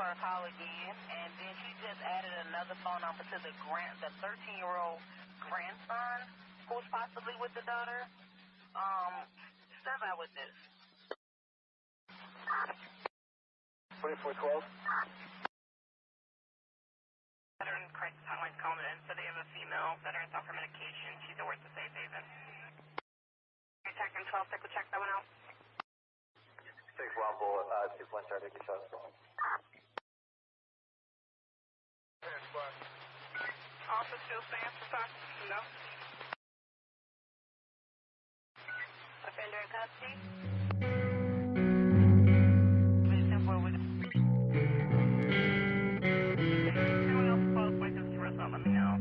her call again, and then she just added another phone number to the 13-year-old grandson who's possibly with the daughter. Step out with this. 2412. Veteran crisis hotline's calling in, so they have a female veteran off her medication. She's at work to safe haven. Detective 12, check that one out. 6 1 bullet, 2 1 try to get shots going. Officer still stands for talk. No. Offender in custody. Anyone else close by this arrest, let me know.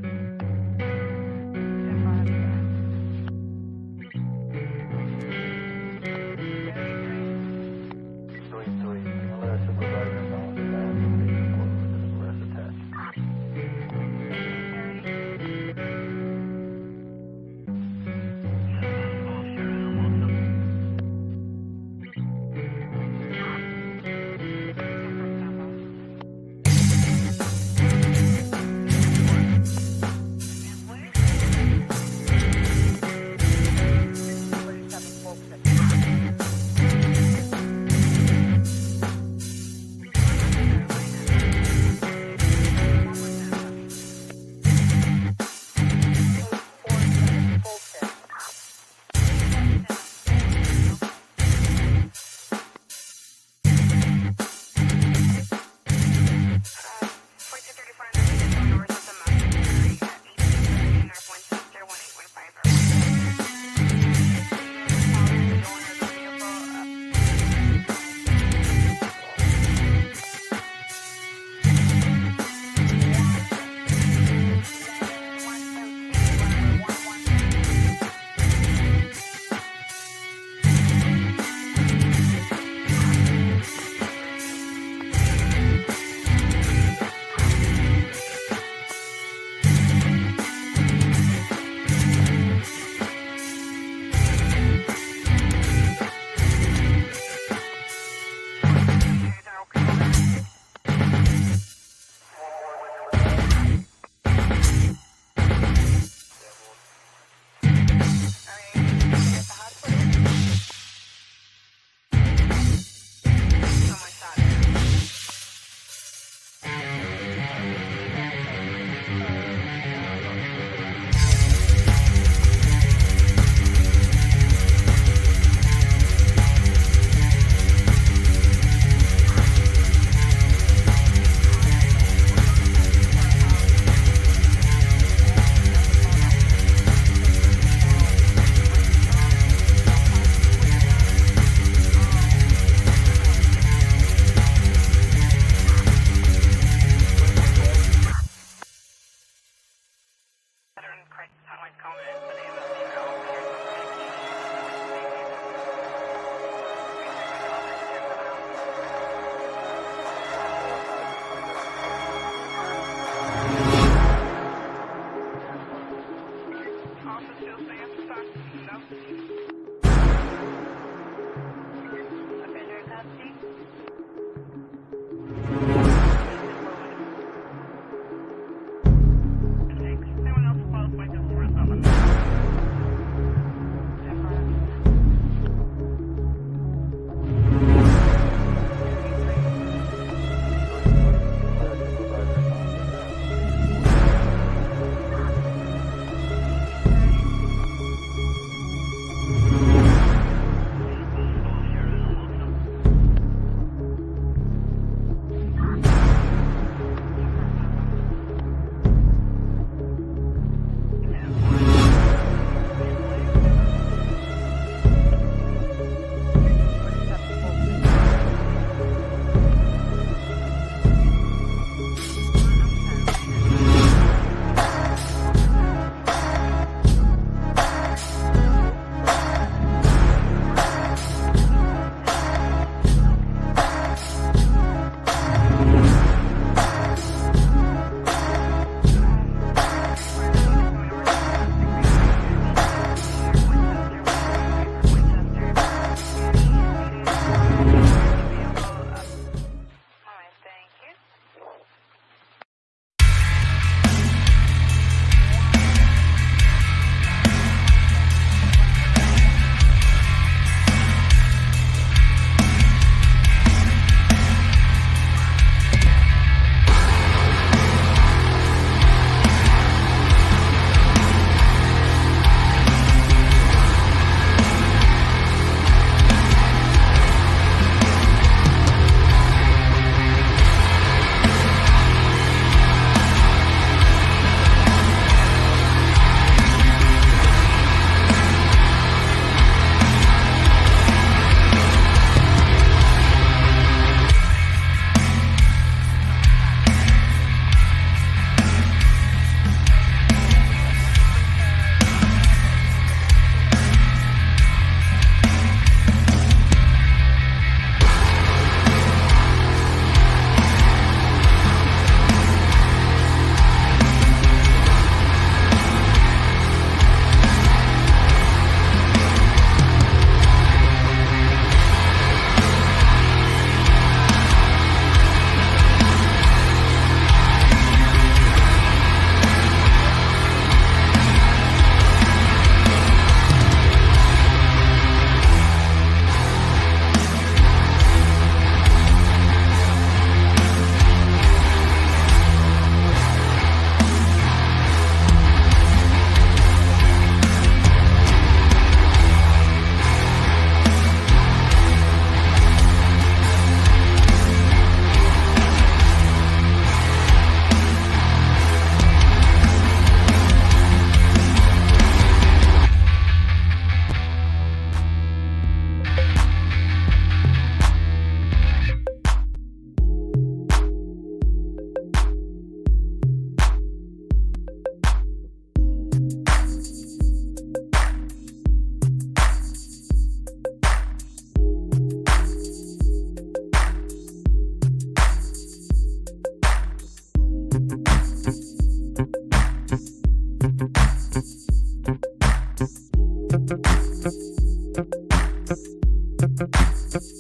The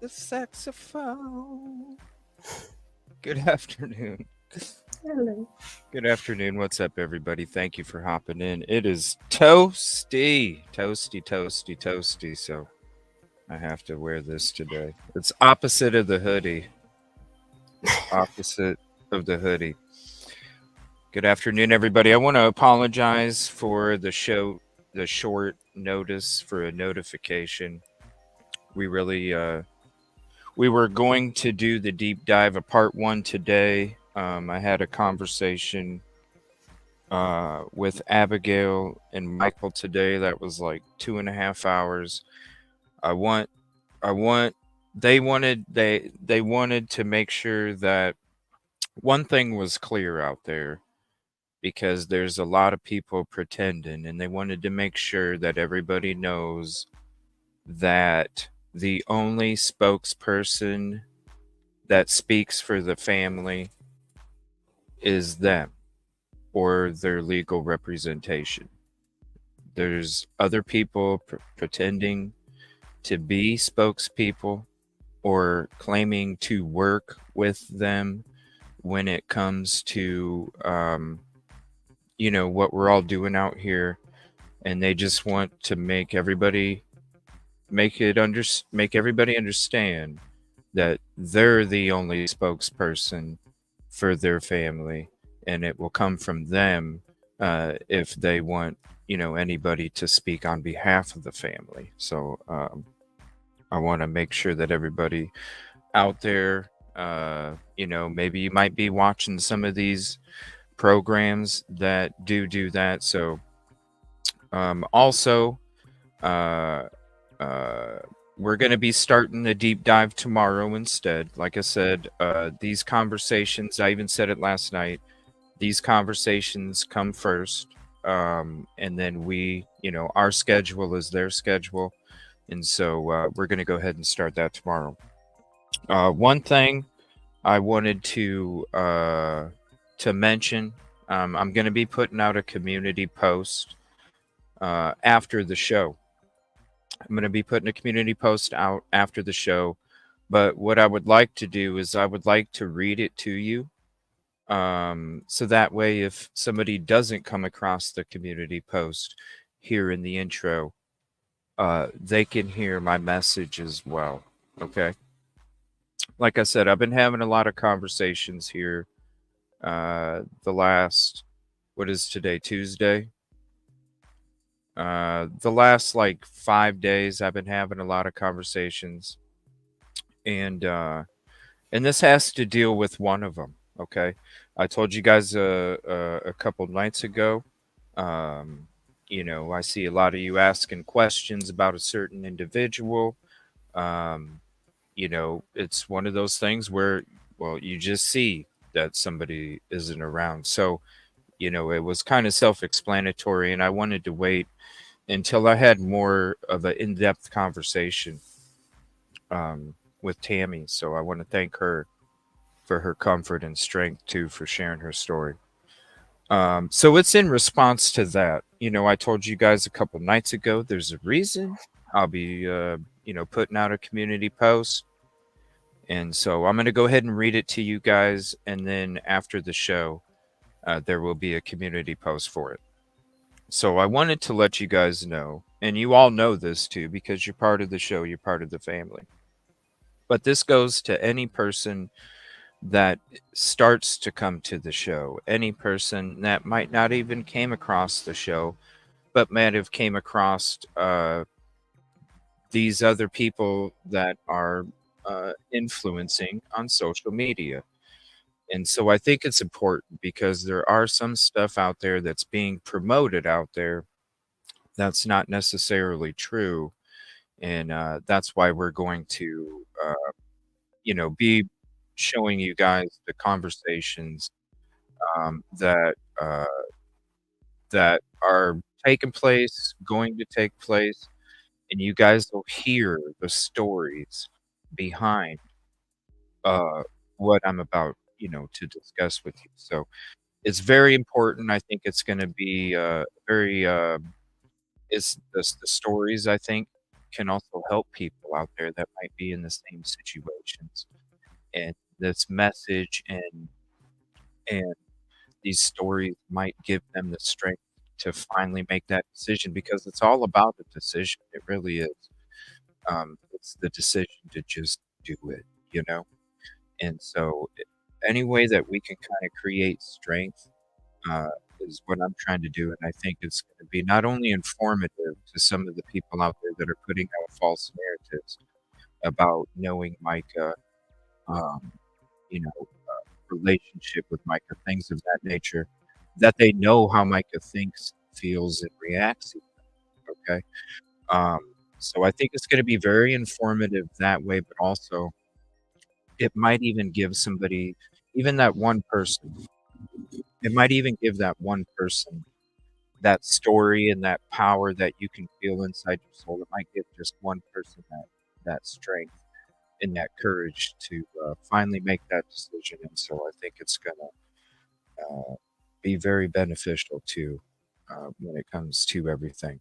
saxophone. Good afternoon. Hello. Good afternoon. What's up, everybody? Thank you for hopping in. It is toasty, toasty. So I have to wear this today. It's opposite of the hoodie. Opposite of the hoodie. Good afternoon, everybody. I want to apologize for the short notice for a notification. We were going to do the deep dive of part 1 today. I had a conversation with Abigail and Michael today that was like 2.5 hours. They wanted to make sure that one thing was clear out there, because there's a lot of people pretending, and they wanted to make sure that everybody knows that the only spokesperson that speaks for the family is them or their legal representation. There's other people pretending to be spokespeople or claiming to work with them when it comes to what we're all doing out here, and they just want to make everybody understand that they're the only spokesperson for their family, and it will come from them if they want anybody to speak on behalf of the family. So I want to make sure that everybody out there, maybe you might be watching some of these programs that do that. So also we're going to be starting the deep dive tomorrow instead. Like I said, these conversations, I even said it last night, these conversations come first, and then our schedule is their schedule, and so we're going to go ahead and start that tomorrow. One thing I wanted to mention, I'm going to be putting out a community post after the show. I'm going to be putting a community post out after the show, but what I would like to do is I would like to read it to you, so that way if somebody doesn't come across the community post here in the intro, they can hear my message as well. Okay. Like I said, I've been having a lot of conversations here the last, what is today, Tuesday? The last like 5 days I've been having a lot of conversations, and this has to deal with one of them. Okay, I told you guys a couple nights ago. I see a lot of you asking questions about a certain individual. It's one of those things where, well, you just see that somebody isn't around. So, it was kind of self-explanatory, and I wanted to wait until I had more of an in-depth conversation with Tammy. So I want to thank her for her comfort and strength too, for sharing her story. So it's in response to that. I told you guys a couple nights ago, there's a reason I'll be, putting out a community post. And so I'm going to go ahead and read it to you guys. And then after the show, there will be a community post for it. So I wanted to let you guys know, and you all know this too, because you're part of the show, you're part of the family. But this goes to any person that starts to come to the show, any person that might not even came across the show, but might have came across these other people that are influencing on social media. And so I think it's important, because there are some stuff out there that's being promoted out there that's not necessarily true. And that's why we're going to, be showing you guys the conversations that that are taken place, going to take place, and you guys will hear the stories behind uh, what I'm about, to discuss with you. So it's very important. I think it's going to be very. It's the stories I think can also help people out there that might be in the same situations, and this message and these stories might give them the strength to finally make that decision because it's all about the decision. It really is. It's the decision to just do it, you know? And so, any way that we can kind of create strength uh, is what I'm trying to do. And I think it's going to be not only informative to some of the people out there that are putting out false narratives about knowing Micah, um, you know, relationship with Micah, things of that nature, that they know how Micah thinks, feels, and reacts. Okay. Um, so I think it's going to be very informative that way, but also it might even give somebody, even that one person, it might even give that one person that story and that power that you can feel inside your soul. It might give just one person that strength and that courage to finally make that decision. And so I think it's going to be very beneficial too when it comes to everything.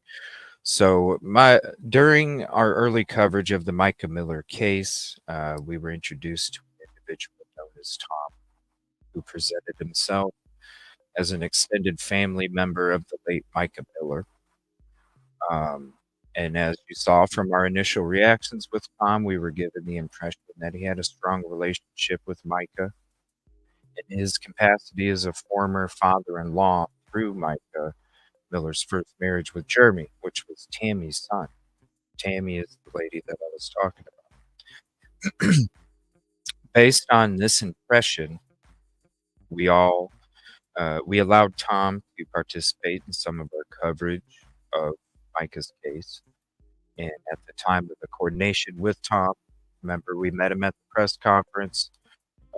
So during our early coverage of the Micah Miller case, we were introduced to an individual known as Tom, who presented himself as an extended family member of the late Micah Miller. Um, and as you saw from our initial reactions with Tom, we were given the impression that he had a strong relationship with Micah in his capacity as a former father-in-law through Micah Miller's first marriage with Jeremy, which was Tammy's son. Tammy is the lady that I was talking about. Based on this impression, we all we allowed Tom to participate in some of our coverage of Micah's case. And at the time of the coordination with Tom, remember we met him at the press conference.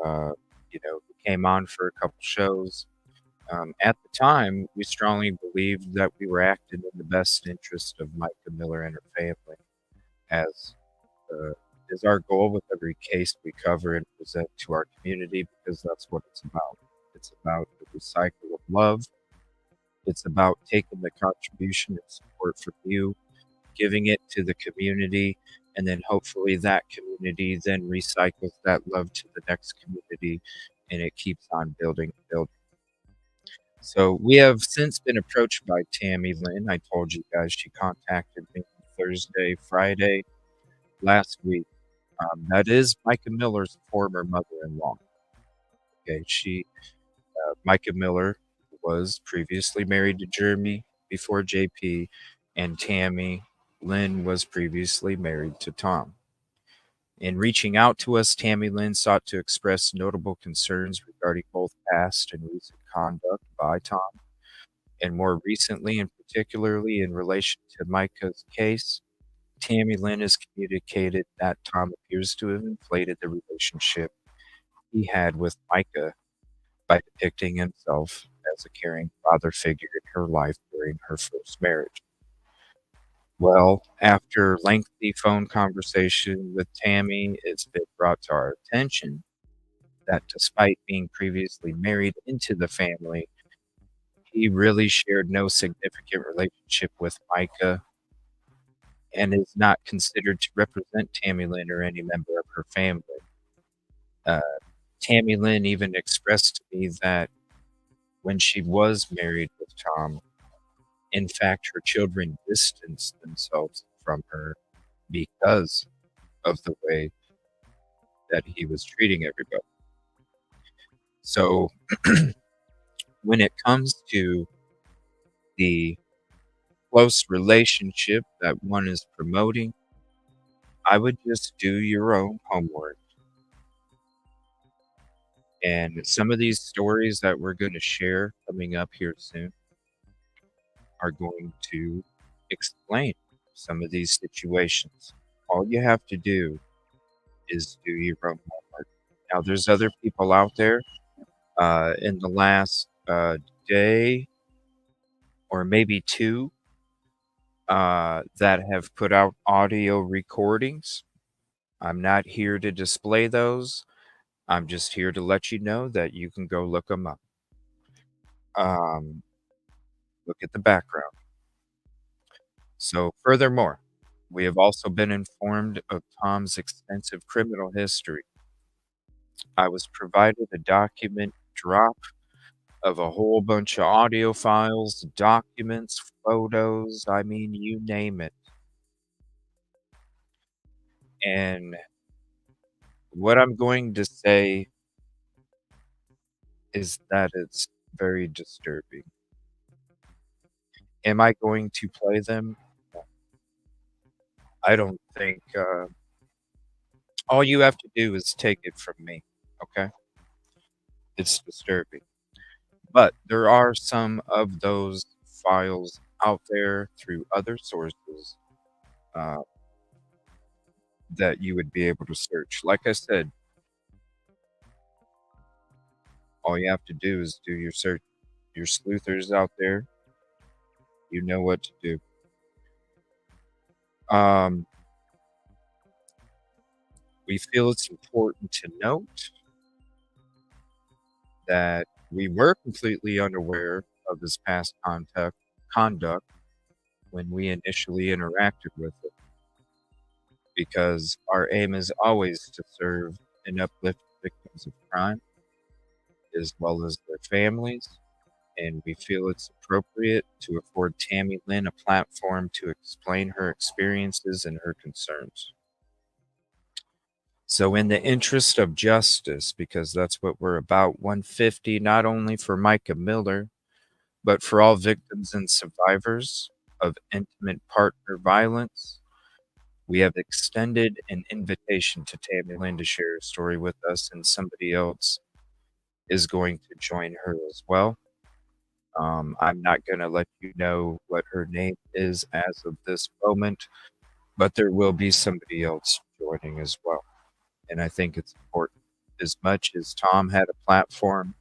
Uh, he came on for a couple shows. At the time, we strongly believed that we were acting in the best interest of Micah Miller and her family, as is our goal with every case we cover and present to our community, because that's what it's about. It's about the recycle of love. It's about taking the contribution and support from you, giving it to the community, and then hopefully that community then recycles that love to the next community, and it keeps on building and building. So we have since been approached by Tammy Lynn. I told you guys she contacted me Thursday, Friday last week. That is Micah Miller's former mother-in-law. Okay, Micah Miller was previously married to Jeremy before JP, and Tammy Lynn was previously married to Tom. In reaching out to us, Tammy Lynn sought to express notable concerns regarding both past and recent conduct by Tom, and more recently, and particularly in relation to Micah's case, Tammy Lynn has communicated that Tom appears to have inflated the relationship he had with Micah by depicting himself as a caring father figure in her life during her first marriage. Well, after lengthy phone conversation with Tammy, it's been brought to our attention that despite being previously married into the family, he really shared no significant relationship with Micah and is not considered to represent Tammy Lynn or any member of her family. Uh, Tammy Lynn even expressed to me that when she was married with Tom, in fact, her children distanced themselves from her because of the way that he was treating everybody. So when it comes to the close relationship that one is promoting, I would just do your own homework. And some of these stories that we're going to share coming up here soon are going to explain some of these situations. All you have to do is do your own homework. Now, there's other people out there in the last day or maybe two that have put out audio recordings. I'm not here to display those. I'm just here to let you know that you can go look them up. Um, Look at the background. So, furthermore, we have also been informed of Tom's extensive criminal history. I was provided a document drop of a whole bunch of audio files, documents, photos, I mean, you name it. And what I'm going to say is that it's very disturbing. Am I going to play them? I don't think. All you have to do is take it from me, okay? It's disturbing. But there are some of those files out there through other sources uh, that you would be able to search. Like I said, all you have to do is do your search. Your sleuthers out there, you know what to do. Um, we feel it's important to note that we were completely unaware of his past conduct when we initially interacted with it, because our aim is always to serve and uplift victims of crime as well as their families, and we feel it's appropriate to afford Tammy Lynn a platform to explain her experiences and her concerns. So, in the interest of justice, because that's what we're about, 150, not only for Micah Miller, but for all victims and survivors of intimate partner violence, we have extended an invitation to Tammy Lynn to share her story with us, and somebody else is going to join her as well. I'm not going to let you know what her name is as of this moment, but there will be somebody else joining as well. And I think it's important. As much as Tom had a platform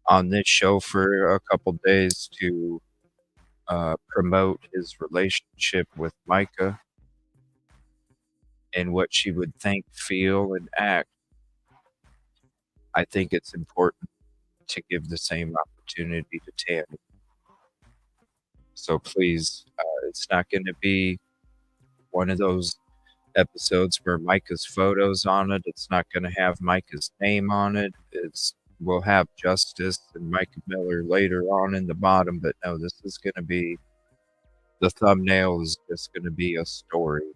on this show for a couple days to promote his relationship with Micah and what she would think, feel, and act, I think it's important to give the same opportunity to Tammy. So please, it's not going to be one of those episodes where Micah's photos on it. It's not going to have Micah's name on it. We'll have Justice and Micah Miller later on in the bottom, but no, this is going to be the thumbnail is just going to be a story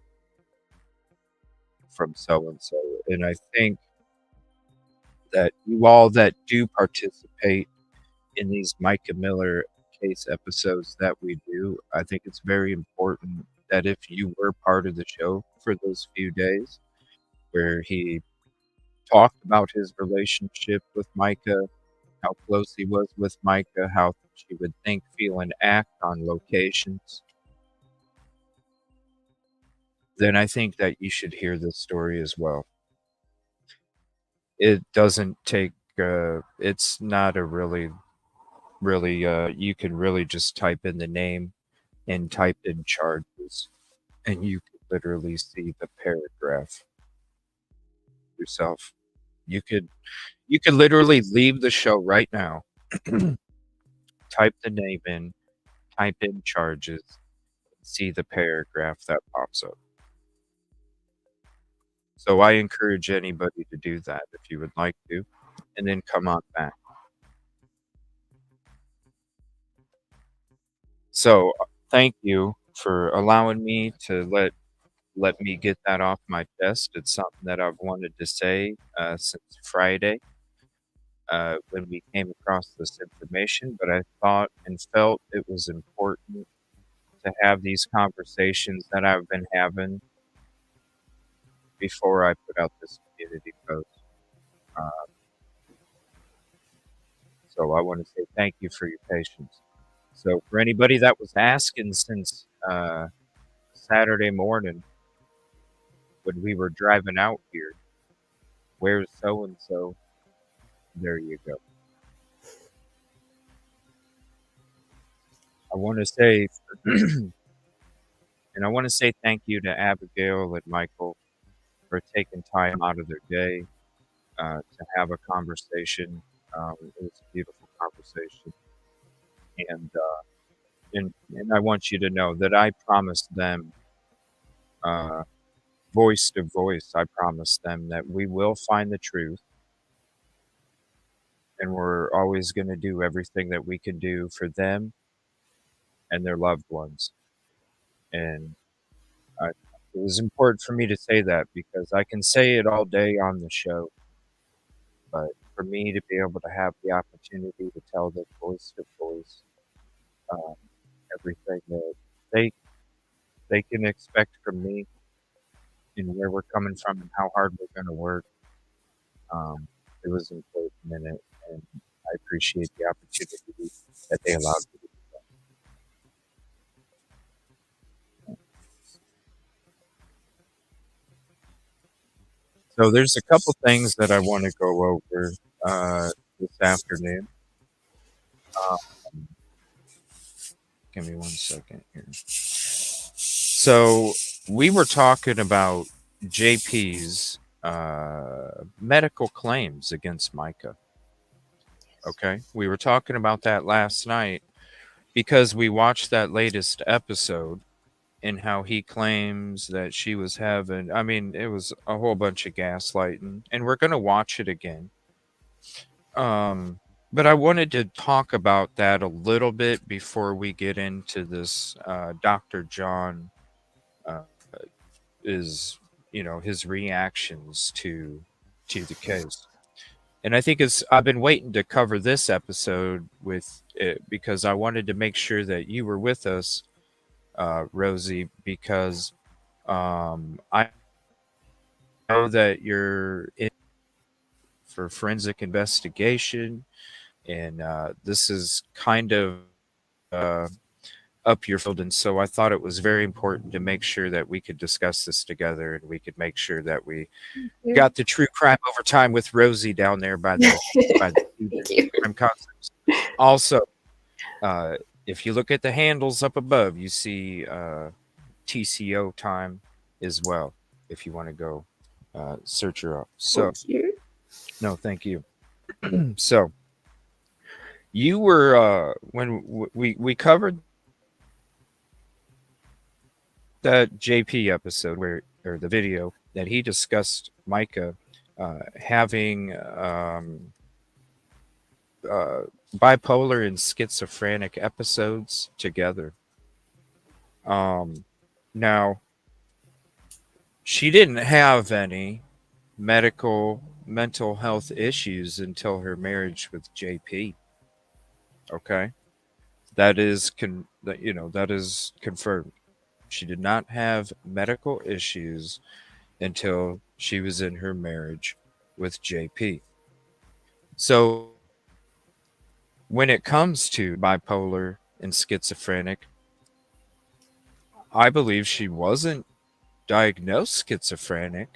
from so and so. And I think that you all that do participate in these Micah Miller case episodes that we do, I think it's very important that if you were part of the show for those few days where he talked about his relationship with Micah, how close he was with Micah, how she would think, feel, and act on locations, then I think that you should hear this story as well. It doesn't take, it's not a really, you can really just type in the name and type in charges, and you can literally see the paragraph yourself. You could literally leave the show right now, type the name in, type in charges, see the paragraph that pops up. So I encourage anybody to do that if you would like to, and then come on back. So thank you for allowing me to let me get that off my chest. It's something that I've wanted to say since Friday when we came across this information, but I thought and felt it was important to have these conversations that I've been having before I put out this community post. So I want to say thank you for your patience. So for anybody that was asking since Saturday morning when we were driving out here, where's so-and-so? There you go. I want to say, and I want to say thank you to Abigail and Michael for taking time out of their day to have a conversation. It was a beautiful conversation, and and I want you to know that I promised them, uh, voice to voice, I promised them that we will find the truth, and we're always going to do everything that we can do for them and their loved ones. And it was important for me to say that because I can say it all day on the show, but for me to be able to have the opportunity to tell them voice to voice um, everything that they they can expect from me and where we're coming from and how hard we're going to work, um, it was important in it, and I appreciate the opportunity that they allowed me to do that. So there's a couple things that I want to go over this afternoon. Um, Give me 1 second here. So we were talking about JP's medical claims against Micah. Okay, we were talking about that last night because we watched that latest episode and how he claims that she was having. I mean, it was a whole bunch of gaslighting, and we're gonna watch it again. But I wanted to talk about that a little bit before we get into this. Dr. John uh, is, his reactions to the case, and I think I've been waiting to cover this episode with it because I wanted to make sure that you were with us, Rosee, because I know that you're in for forensic investigation, and this is kind of uh, up your field. And so I thought it was very important to make sure that we could discuss this together and we could make sure that we got the true crime over time with Rosee down there by the Thank you. crime concepts. Also, if you look at the handles up above, you see TCO time as well. If you want to go search her up. So Thank you. no, thank you. So you were when we covered that JP episode or the video that he discussed Micah having bipolar and schizophrenic episodes together. Now, she didn't have any mental health issues until her marriage with JP. Okay, that is that is confirmed. She did not have medical issues until she was in her marriage with JP. So when it comes to bipolar and schizophrenic, I believe she wasn't diagnosed schizophrenic.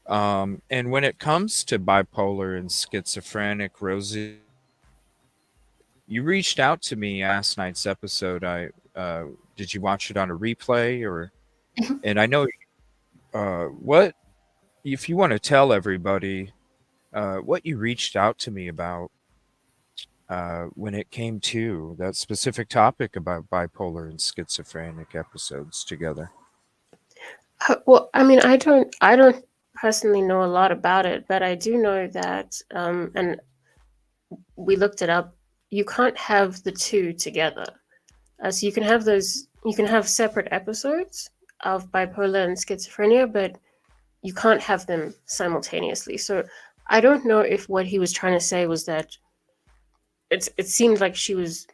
And when it comes to bipolar and schizophrenic, Rosee, you reached out to me last night's episode. Did you watch it on a replay or? And I know what if you want to tell everybody what you reached out to me about when it came to that specific topic about bipolar and schizophrenic episodes together. Well, I mean, I don't personally know a lot about it, but I do know that, and we looked it up. You can't have the two together. So you can have separate episodes of bipolar and schizophrenia, but you can't have them simultaneously. So I don't know if what he was trying to say was that it seemed like he was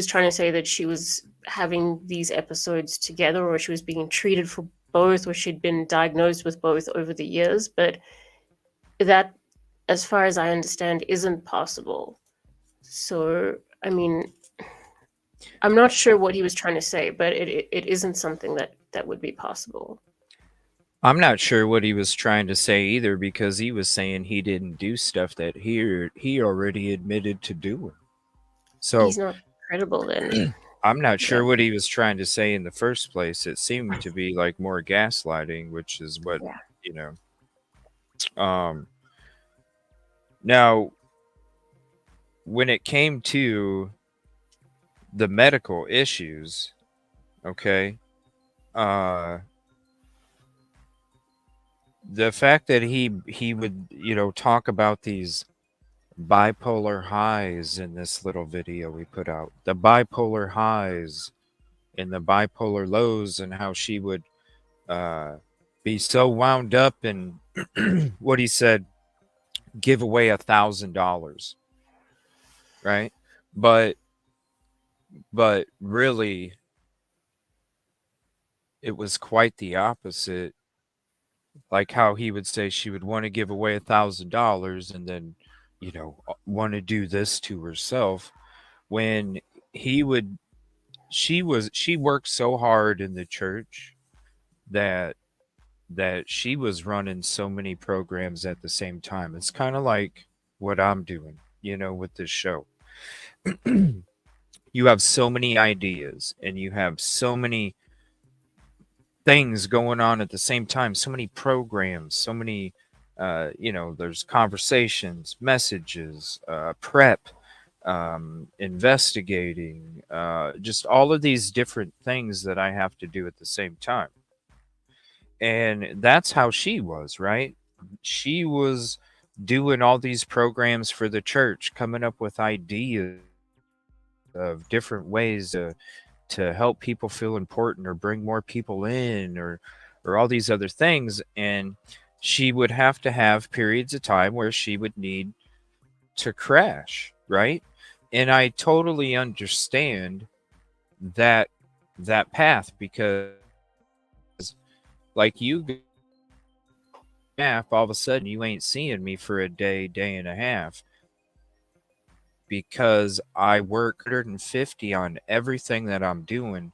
trying to say that she was having these episodes together, or she was being treated for both, or she'd been diagnosed with both over the years. But that, as far as I understand, isn't possible. So, I mean, I'm not sure what he was trying to say, but it isn't something that would be possible. I'm not sure what he was trying to say either, because he was saying he didn't do stuff that he already admitted to doing. So He's not credible, then I'm not sure yeah, what he was trying to say in the first place. It seemed to be like more gaslighting, which is what, yeah. you know. Now, when it came to the medical issues, okay, uh, the fact that he would, talk about these bipolar highs in this little video we put out, the bipolar highs and the bipolar lows, and how she would uh, be so wound up in what he said, give away $1,000, right? But really, it was quite the opposite. Like how he would say she would want to give away $1,000 and then, want to do this to herself when he would. She worked so hard in the church that she was running so many programs at the same time. It's kind of like what I'm doing, with this show. You have so many ideas and you have so many things going on at the same time, so many programs, so many, there's conversations, messages, prep, investigating, just all of these different things that I have to do at the same time. And that's how she was, right? She was doing all these programs for the church, coming up with ideas of different ways to help people feel important or bring more people in, or all these other things. And she would have to have periods of time where she would need to crash, right? And I totally understand that path, because like you, all of a sudden you ain't seeing me for a day and a half, because I work 150 on everything that I'm doing.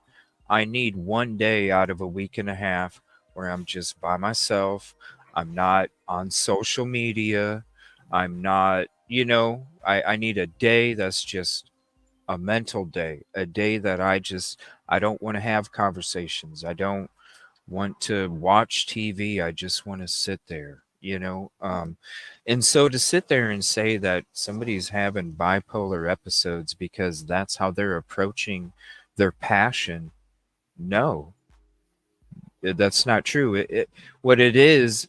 I need one day out of a week and a half where I'm just by myself. I'm not on social media. I'm not, I need a day that's just a mental day, a day that I don't want to have conversations. I don't want to watch TV. I just want to sit there, and so to sit there and say that somebody's having bipolar episodes because that's how they're approaching their passion, no, that's not true. What it is,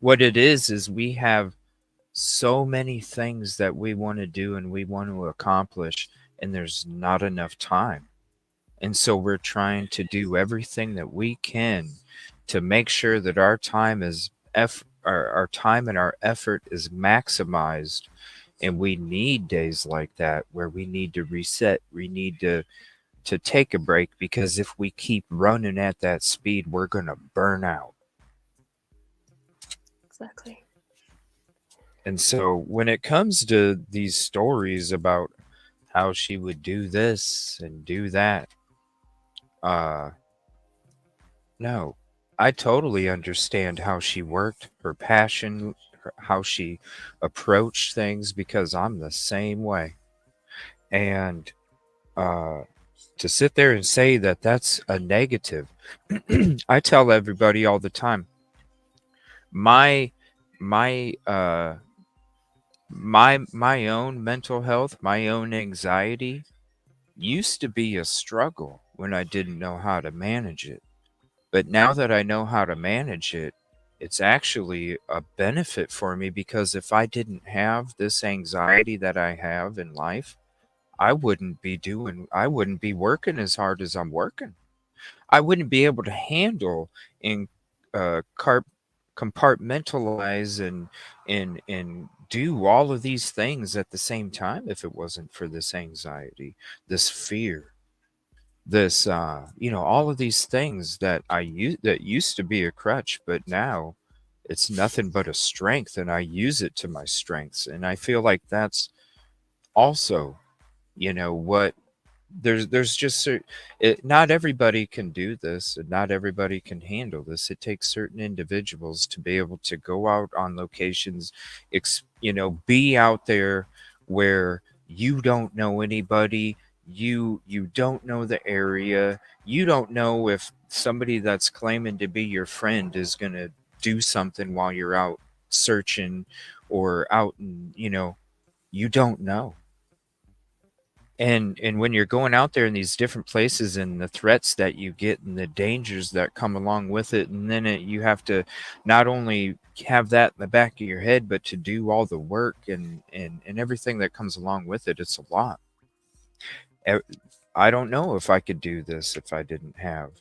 what it is we have so many things that we want to do and we want to accomplish, and there's not enough time. And so we're trying to do everything that we can to make sure that our time is our time and our effort is maximized. And we need days like that where we need to reset. We need to take a break, because if we keep running at that speed, we're going to burn out. Exactly. And so when it comes to these stories about how she would do this and do that, no, I totally understand how she worked, her passion, how she approached things, because I'm the same way. And uh, to sit there and say that that's a negative, I tell everybody all the time, my my uh my own mental health, my own anxiety used to be a struggle when I didn't know how to manage it. But now that I know how to manage it, it's actually a benefit for me, because if I didn't have this anxiety that I have in life, I wouldn't be working as hard as I'm working. I wouldn't be able to handle and car- compartmentalize and do all of these things at the same time if it wasn't for this anxiety, this fear, this all of these things that that used to be a crutch, but now it's nothing but a strength, and I use it to my strengths. And I feel like that's also, what there's just not everybody can do this, and not everybody can handle this. It takes certain individuals to be able to go out on locations, be out there where you don't know anybody, you don't know the area, you don't know if somebody that's claiming to be your friend is going to do something while you're out searching or out, and you don't know. And when you're going out there in these different places and the threats that you get and the dangers that come along with it, and then you have to not only have that in the back of your head, but to do all the work and everything that comes along with it, it's a lot. E- I don't know if I could do this if I didn't have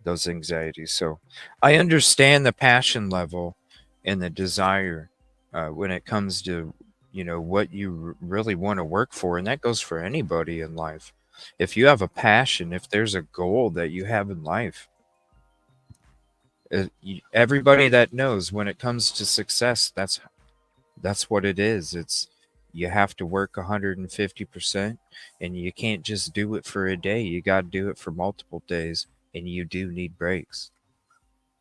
those anxieties. So I understand the passion level and the desire when it comes to what you really want to work for, and that goes for anybody in life. If you have a passion, if there's a goal that you have in life, everybody that knows when it comes to success, that's what it is. It's you have to work 150%, and you can't just do it for a day. You got to do it for multiple days, and you do need breaks.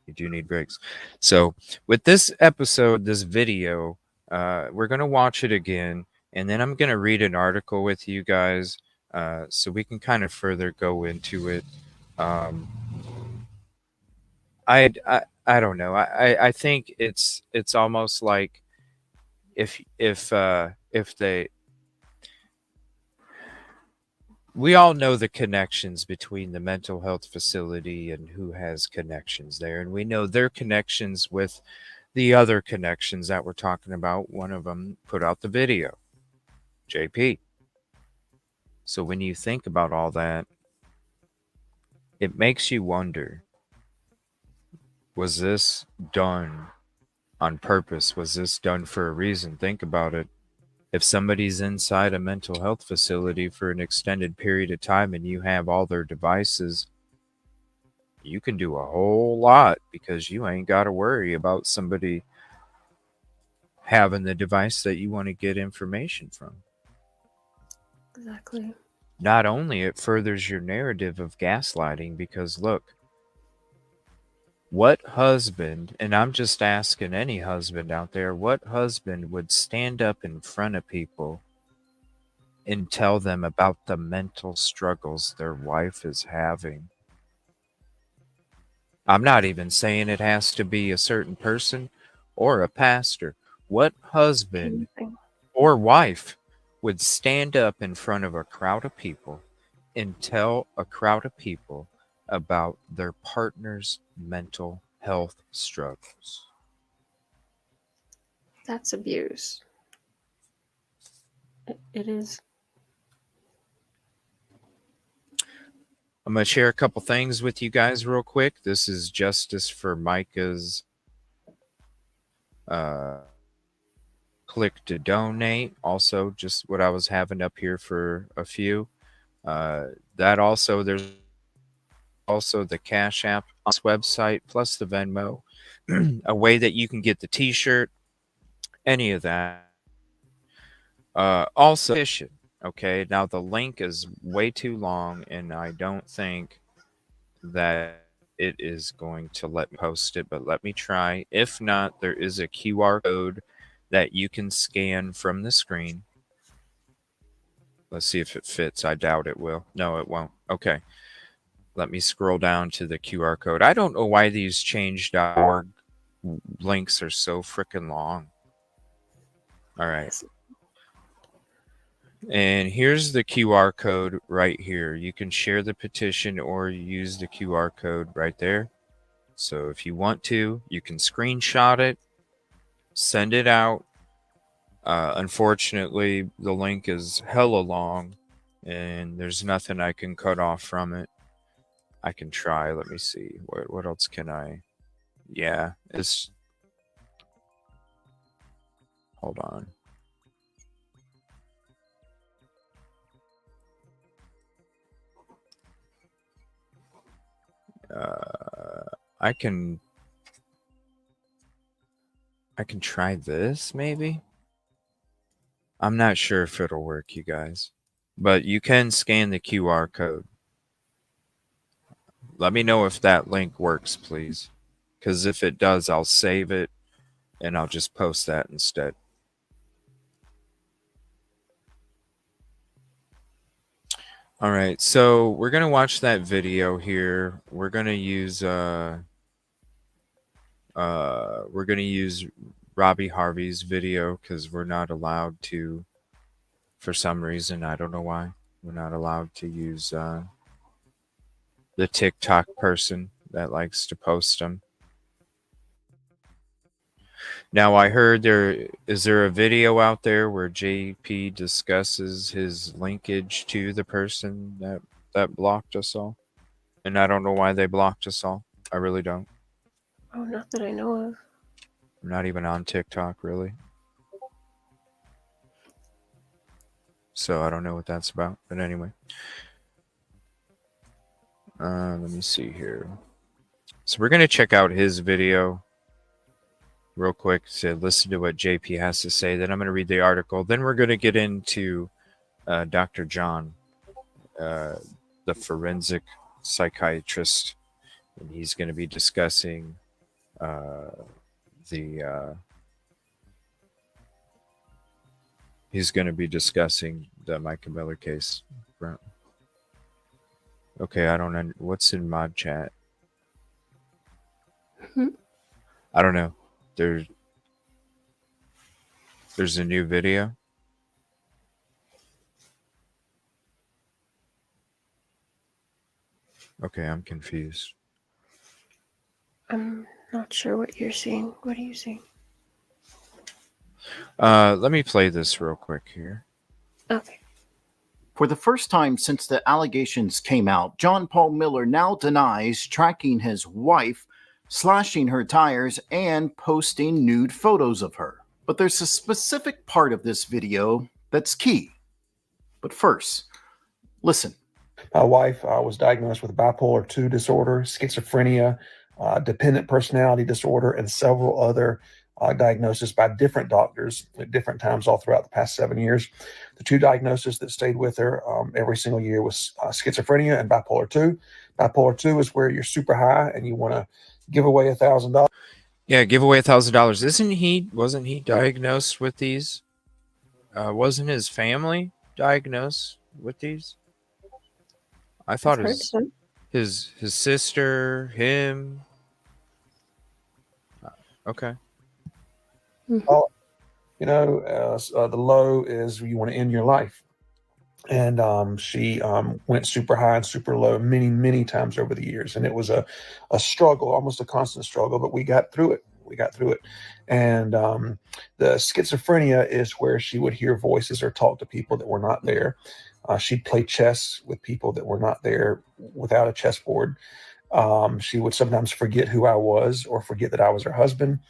You do need breaks. So, with this episode, this video, we're going to watch it again, and then I'm going to read an article with you guys so we can kind of further go into it. Um, I don't know. I think it's almost like if they we all know the connections between the mental health facility and who has connections there, and we know their connections with the other connections that we're talking about. One of them put out the video, JP. So when you think about all that, it makes you wonder, was this done on purpose? Was this done for a reason? Think about it. If somebody's inside a mental health facility for an extended period of time and you have all their devices, you can do a whole lot because you ain't got to worry about somebody having the device that you want to get information from. Exactly. Not only it furthers your narrative of gaslighting, because look, what husband, and I'm just asking any husband out there, what husband would stand up in front of people and tell them about the mental struggles their wife is having? I'm not even saying it has to be a certain person or a pastor. What husband Anything. or wife would stand up in front of a crowd of people and tell a crowd of people about their partner's mental health struggles? That's abuse. It is. I'm going to share a couple things with you guys real quick. This is Justice for Micah's click to donate. Also, just what I was having up here for a few. That also, there's also the Cash App on this website, plus the Venmo, a way that you can get the t-shirt, any of that. Also, petition. Okay, now the link is way too long, and I don't think that it is going to let me post it, but let me try. If not, there is a QR code that you can scan from the screen. Let's see if it fits. I doubt it will. No, it won't. Okay. Let me scroll down to the QR code. I don't know why these change.org links are so freaking long. All right. And here's the QR code right here. You can share the petition or use the QR code right there. So if you want to, you can screenshot it, send it out. Unfortunately, the link is hella long and there's nothing I can cut off from it. I can try. Let me see. What else can I? Yeah, it's. Hold on. I can try this maybe. I'm not sure if it'll work, you guys, but you can scan the QR code. Let me know if that link works, please, because if it does, I'll save it and I'll just post that instead. All right, so we're gonna watch that video here. We're gonna use Robbie Harvey's video because we're not allowed to, for some reason, I don't know why, we're not allowed to use the TikTok person that likes to post them. Now I heard there a video out there where JP discusses his linkage to the person that blocked us all, and I don't know why they blocked us all. I really don't. Oh, not that I know of. I'm not even on TikTok really, so I don't know what that's about. But anyway, let me see here. So we're gonna check out his video real quick to listen to what JP has to say. Then I'm gonna read the article. Then we're gonna get into Dr. John, the forensic psychiatrist, and he's going to be discussing the Micah Miller case. Okay, I don't know what's in mod chat. I don't know. There's a new video. Okay, I'm confused. I'm not sure what you're seeing. What are you seeing? Let me play this real quick here. Okay. For the first time since the allegations came out, John Paul Miller now denies tracking his wife, slashing her tires, and posting nude photos of her. But there's a specific part of this video that's key. But first, listen. My wife was diagnosed with bipolar 2 disorder, schizophrenia, dependent personality disorder, and several other diagnoses by different doctors at different times all throughout the past 7 years. The two diagnoses that stayed with her every single year was schizophrenia and bipolar 2. Bipolar 2 is where you're super high and you want to give away $1,000. Yeah, give away $1,000. Wasn't he diagnosed with these? Wasn't his family diagnosed with these? I thought his sister, him. Okay. You know, the low is you want to end your life. And she went super high and super low many, many times over the years. And it was a struggle, almost a constant struggle, but we got through it. And the schizophrenia is where she would hear voices or talk to people that were not there. She'd play chess with people that were not there without a chessboard. She would sometimes forget who I was or forget that I was her husband.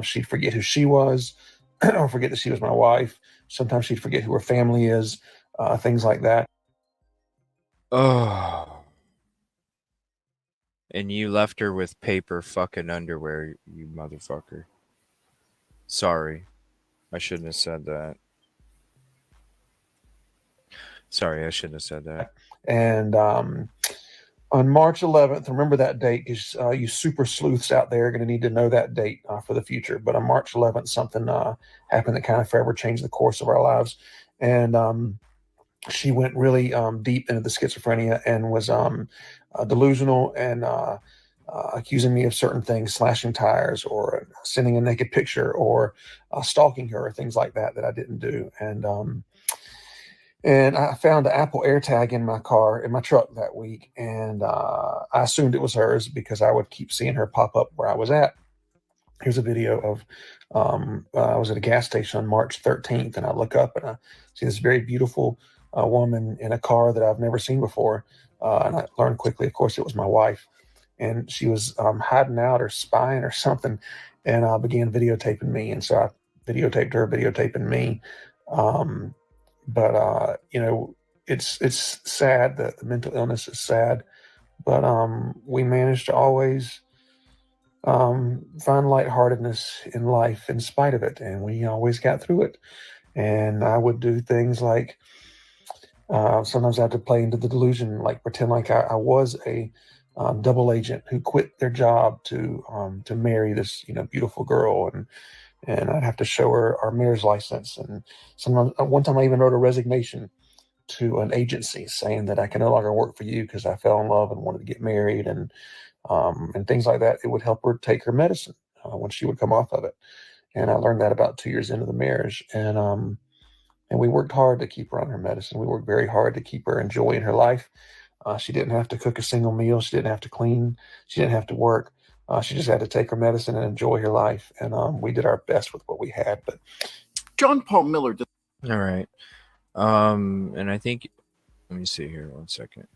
She'd forget who she was or forget that she was my wife. Sometimes she'd forget who her family is, things like that. Oh. And you left her with paper fucking underwear, you motherfucker. Sorry. I shouldn't have said that. Sorry, I shouldn't have said that. And on March 11th, remember that date because you super sleuths out there are going to need to know that date for the future. But on March 11th, something happened that kind of forever changed the course of our lives. And she went really deep into the schizophrenia and was delusional and accusing me of certain things, slashing tires or sending a naked picture or stalking her or things like that I didn't do. And I found an Apple AirTag in my car, in my truck that week. And I assumed it was hers because I would keep seeing her pop up where I was at. Here's a video of, I was at a gas station on March 13th and I look up and I see this very beautiful woman in a car that I've never seen before. And I learned quickly, of course, it was my wife. And she was hiding out or spying or something and began videotaping me. And so I videotaped her, videotaping me. But you know, it's sad that the mental illness is sad, but we managed to always find lightheartedness in life in spite of it, and we always got through it. And I would do things like sometimes I had to play into the delusion, like pretend like I was a double agent who quit their job to marry this beautiful girl, and I'd have to show her our mayor's license. And one time I even wrote a resignation to an agency saying that I can no longer work for you because I fell in love and wanted to get married and things like that. It would help her take her medicine when she would come off of it. And I learned that about 2 years into the marriage. And we worked hard to keep her on her medicine. We worked very hard to keep her enjoying her life. She didn't have to cook a single meal. She didn't have to clean. She didn't have to work. She just had to take her medicine and enjoy her life. And we did our best with what we had. But John Paul Miller. All right. And I think, let me see here 1 second.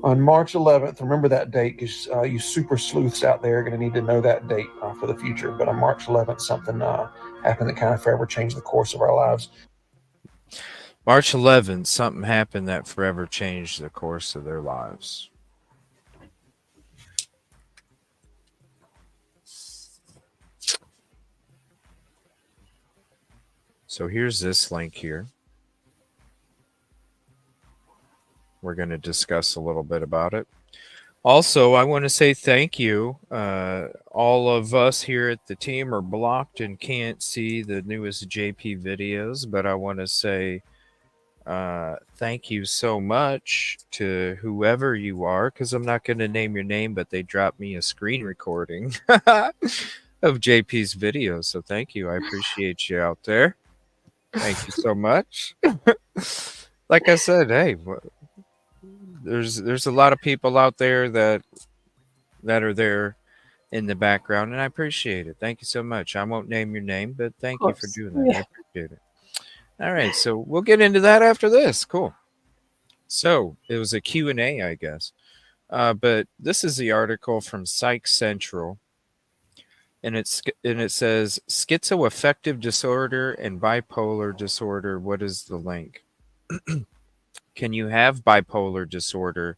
on March 11th, remember that date because you super sleuths out there are going to need to know that date for the future. But on March 11th, something happened that kind of forever changed the course of our lives. March 11th, something happened that forever changed the course of their lives. So here's this link here. We're going to discuss a little bit about it. Also, I want to say thank you. All of us here at the team are blocked and can't see the newest JP videos, but I want to say thank you so much to whoever you are, because I'm not going to name your name, but they dropped me a screen recording of JP's videos. So thank you. I appreciate you out there. Thank you so much. Like I said, hey, there's a lot of people out there that are there in the background, and I appreciate it. Thank you so much. I won't name your name, but thank you for doing that. Yeah. I appreciate it. All right, so we'll get into that after this. Cool. So it was a Q&A, I guess. But this is the article from Psych Central, and it says schizoaffective disorder and bipolar disorder. What is the link? Can you have bipolar disorder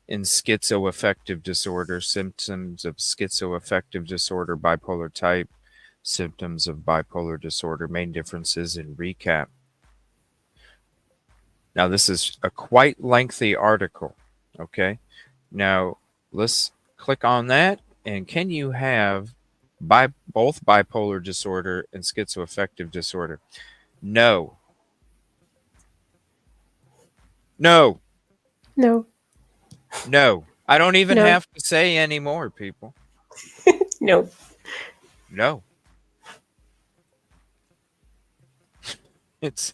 and schizoaffective disorder? Symptoms of schizoaffective disorder, bipolar type, symptoms of bipolar disorder, main differences in recap. Now, this is a quite lengthy article. Okay. Now, let's click on that. And can you have both bipolar disorder and schizoaffective disorder? No. No. No. No. I don't even No. have to say anymore, people. No. No. It's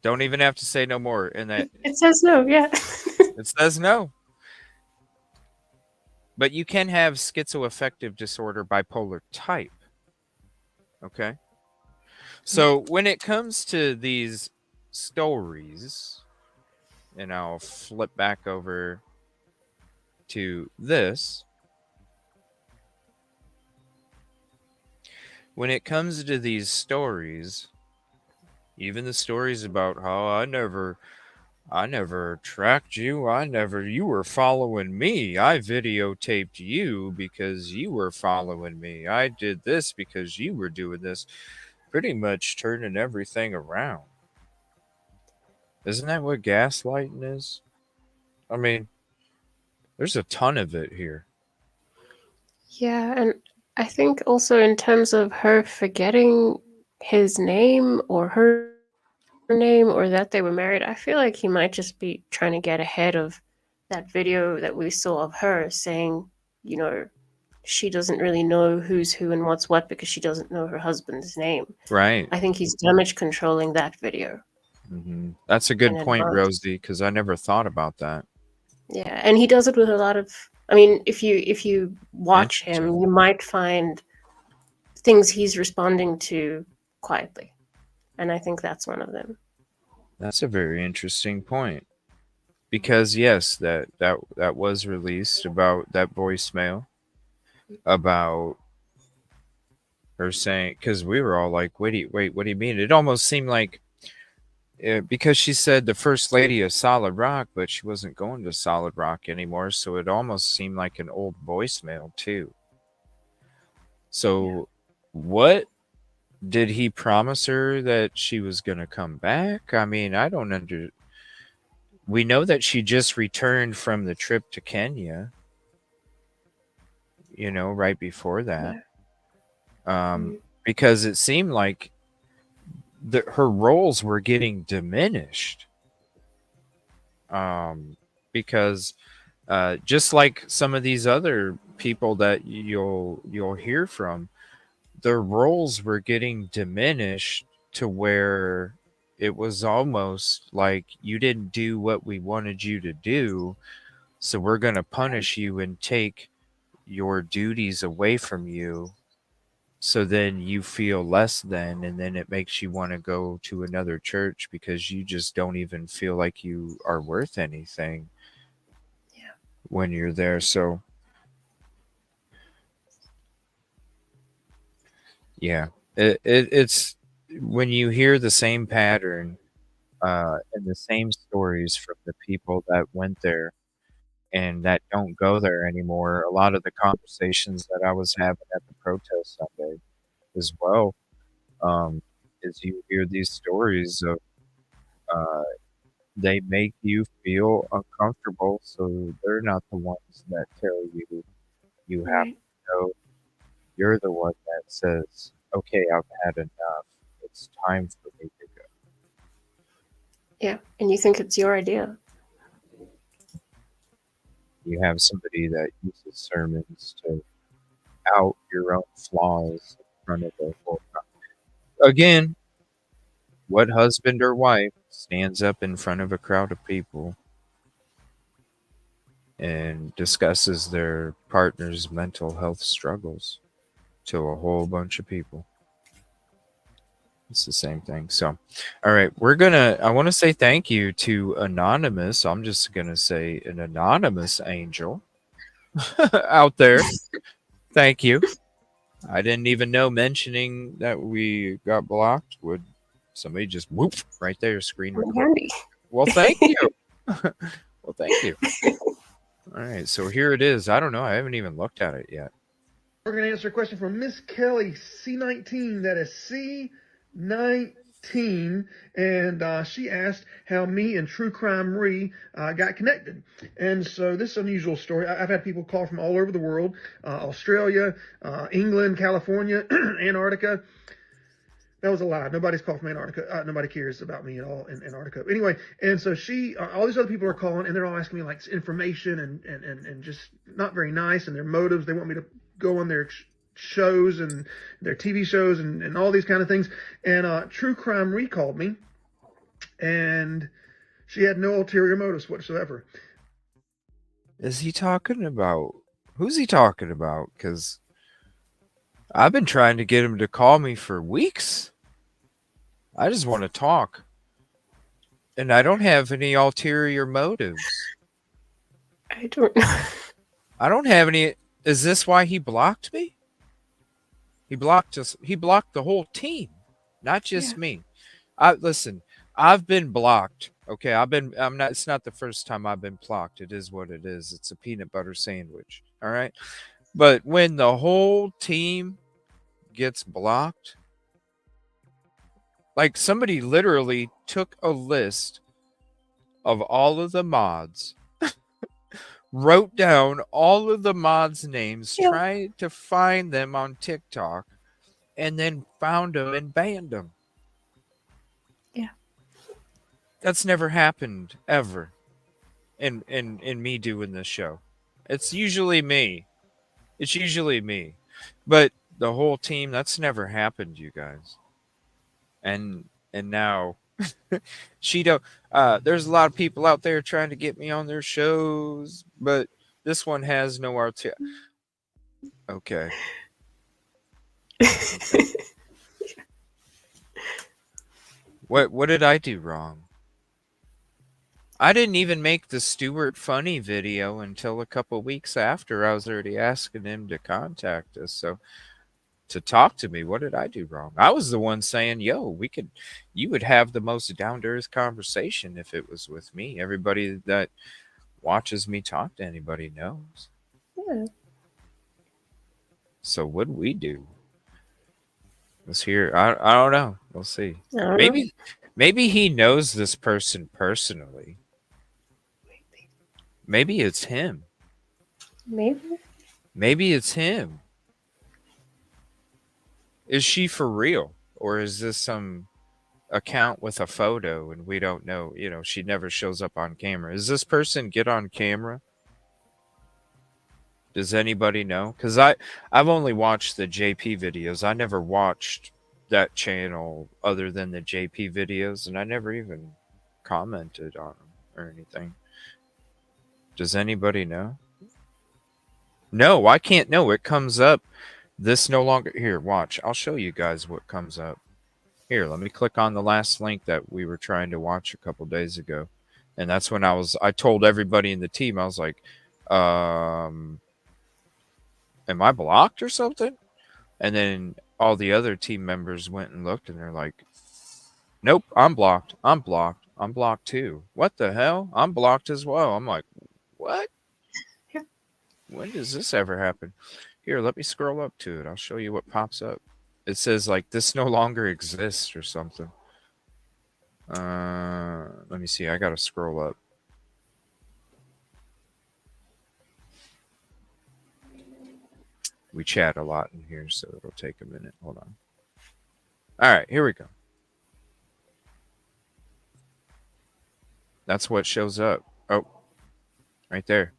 don't even have to say no more. And that It says no, yeah. it says no. But you can have schizoaffective disorder, bipolar type. Okay. So when it comes to these stories, and I'll flip back over to this. When it comes to these stories, even the stories about how I never tracked you, you were following me. I videotaped you because you were following me. I did this because you were doing this. Pretty much turning everything around. Isn't that what gaslighting is? I mean, there's a ton of it here. Yeah, and I think also in terms of her forgetting his name or her name or that they were married, I feel like he might just be trying to get ahead of that video that we saw of her saying, you know, she doesn't really know who's who and what's what because she doesn't know her husband's name. Right. I think he's damage controlling that video. Mm-hmm. That's a good point, Rosee, because I never thought about that. Yeah, and he does it with a lot of. I mean, if you watch him, you might find things he's responding to quietly, and I think that's one of them. That's a very interesting point, because yes, that was released about that voicemail about her saying, because we were all like, wait, what do you mean? It almost seemed like. Because she said the first lady of Solid Rock, but she wasn't going to Solid Rock anymore, so it almost seemed like an old voicemail too. So, what did he promise her that she was going to come back? I mean, I don't understand. We know that she just returned from the trip to Kenya, right before that. Because it seemed like her roles were getting diminished, because just like some of these other people that you'll hear from, their roles were getting diminished to where it was almost like you didn't do what we wanted you to do, so we're going to punish you and take your duties away from you, so then you feel less than, and then it makes you want to go to another church because you just don't even feel like you are worth anything when you're there. So yeah, it's when you hear the same pattern and the same stories from the people that went there and that don't go there anymore. A lot of the conversations that I was having at the protest Sunday as well, is you hear these stories of uh, they make you feel uncomfortable, so they're not the ones that tell you you have Right. to go. You're the one that says, "Okay, I've had enough. It's time for me to go." Yeah. And you think it's your idea. You have somebody that uses sermons to out your own flaws in front of the whole crowd. Again, what husband or wife stands up in front of a crowd of people and discusses their partner's mental health struggles to a whole bunch of people? It's the same thing. So, all right, I want to say thank you to Anonymous. I'm just gonna say an anonymous angel out there. Thank you. I didn't even know mentioning that we got blocked would somebody just whoop right there, screen record. Handy. Well, thank you. Well, thank you. All right, so here it is. I don't know. I haven't even looked at it yet. We're going to answer a question from Miss Kelly, C19. That is C19. And she asked how me and True Crime Ree got connected. And so this is an unusual story. I've had people call from all over the world, Australia, England, California, Antarctica. That was a lie. Nobody's called from Antarctica. Nobody cares about me at all in Antarctica. Anyway, and so all these other people are calling, and they're all asking me like information and just not very nice, and their motives. They want me to go on their shows and their TV shows and all these kind of things. And True Crime recalled me, and she had no ulterior motives whatsoever. Is he talking about? Who's he talking about? Because I've been trying to get him to call me for weeks. I just want to talk. And I don't have any ulterior motives. I don't know. I don't have any. Is this why he blocked me? He blocked us. He blocked the whole team, not just me. Listen, I've been blocked. Okay, I'm not. It's not the first time I've been blocked. It is what it is. It's a peanut butter sandwich. All right. But when the whole team gets blocked, like somebody literally took a list of all of the mods, wrote down all of the mods' names, tried to find them on TikTok, and then found them and banned them. Yeah. That's never happened ever in me doing this show. It's usually me. It's usually me. But the whole team, that's never happened, you guys. And now she don't there's a lot of people out there trying to get me on their shows, but this one has no RT. Okay. What did I do wrong? I didn't even make the Stuart Funny video until a couple weeks after I was already asking him to contact us. So to talk to me, what did I do wrong? I was the one saying, yo, you would have the most down-to-earth conversation if it was with me. Everybody that watches me talk to anybody knows. Yeah. So what do we do? Let's hear. I don't know. We'll see. Maybe he knows this person personally. Maybe it's him. Maybe it's him. Is she for real? Or is this some account with a photo and we don't know, she never shows up on camera. Does this person get on camera? Does anybody know? Because I've only watched the JP videos. I never watched that channel other than the JP videos, and I never even commented on them or anything. Does anybody know? No, I can't know. It comes up. This no longer. Here, watch. I'll show you guys what comes up. Here, let me click on the last link that we were trying to watch a couple days ago. And that's when I told everybody in the team, I was like, am I blocked or something? And then all the other team members went and looked and they're like, nope, I'm blocked. I'm blocked. I'm blocked too. What the hell? I'm blocked as well. I'm like, what? When does this ever happen? Here, let me scroll up to it. I'll show you what pops up. It says like this no longer exists or something. Let me see. I gotta scroll up. We chat a lot in here, so it'll take a minute. Hold on. All right, here we go. That's what shows up. Oh, right there.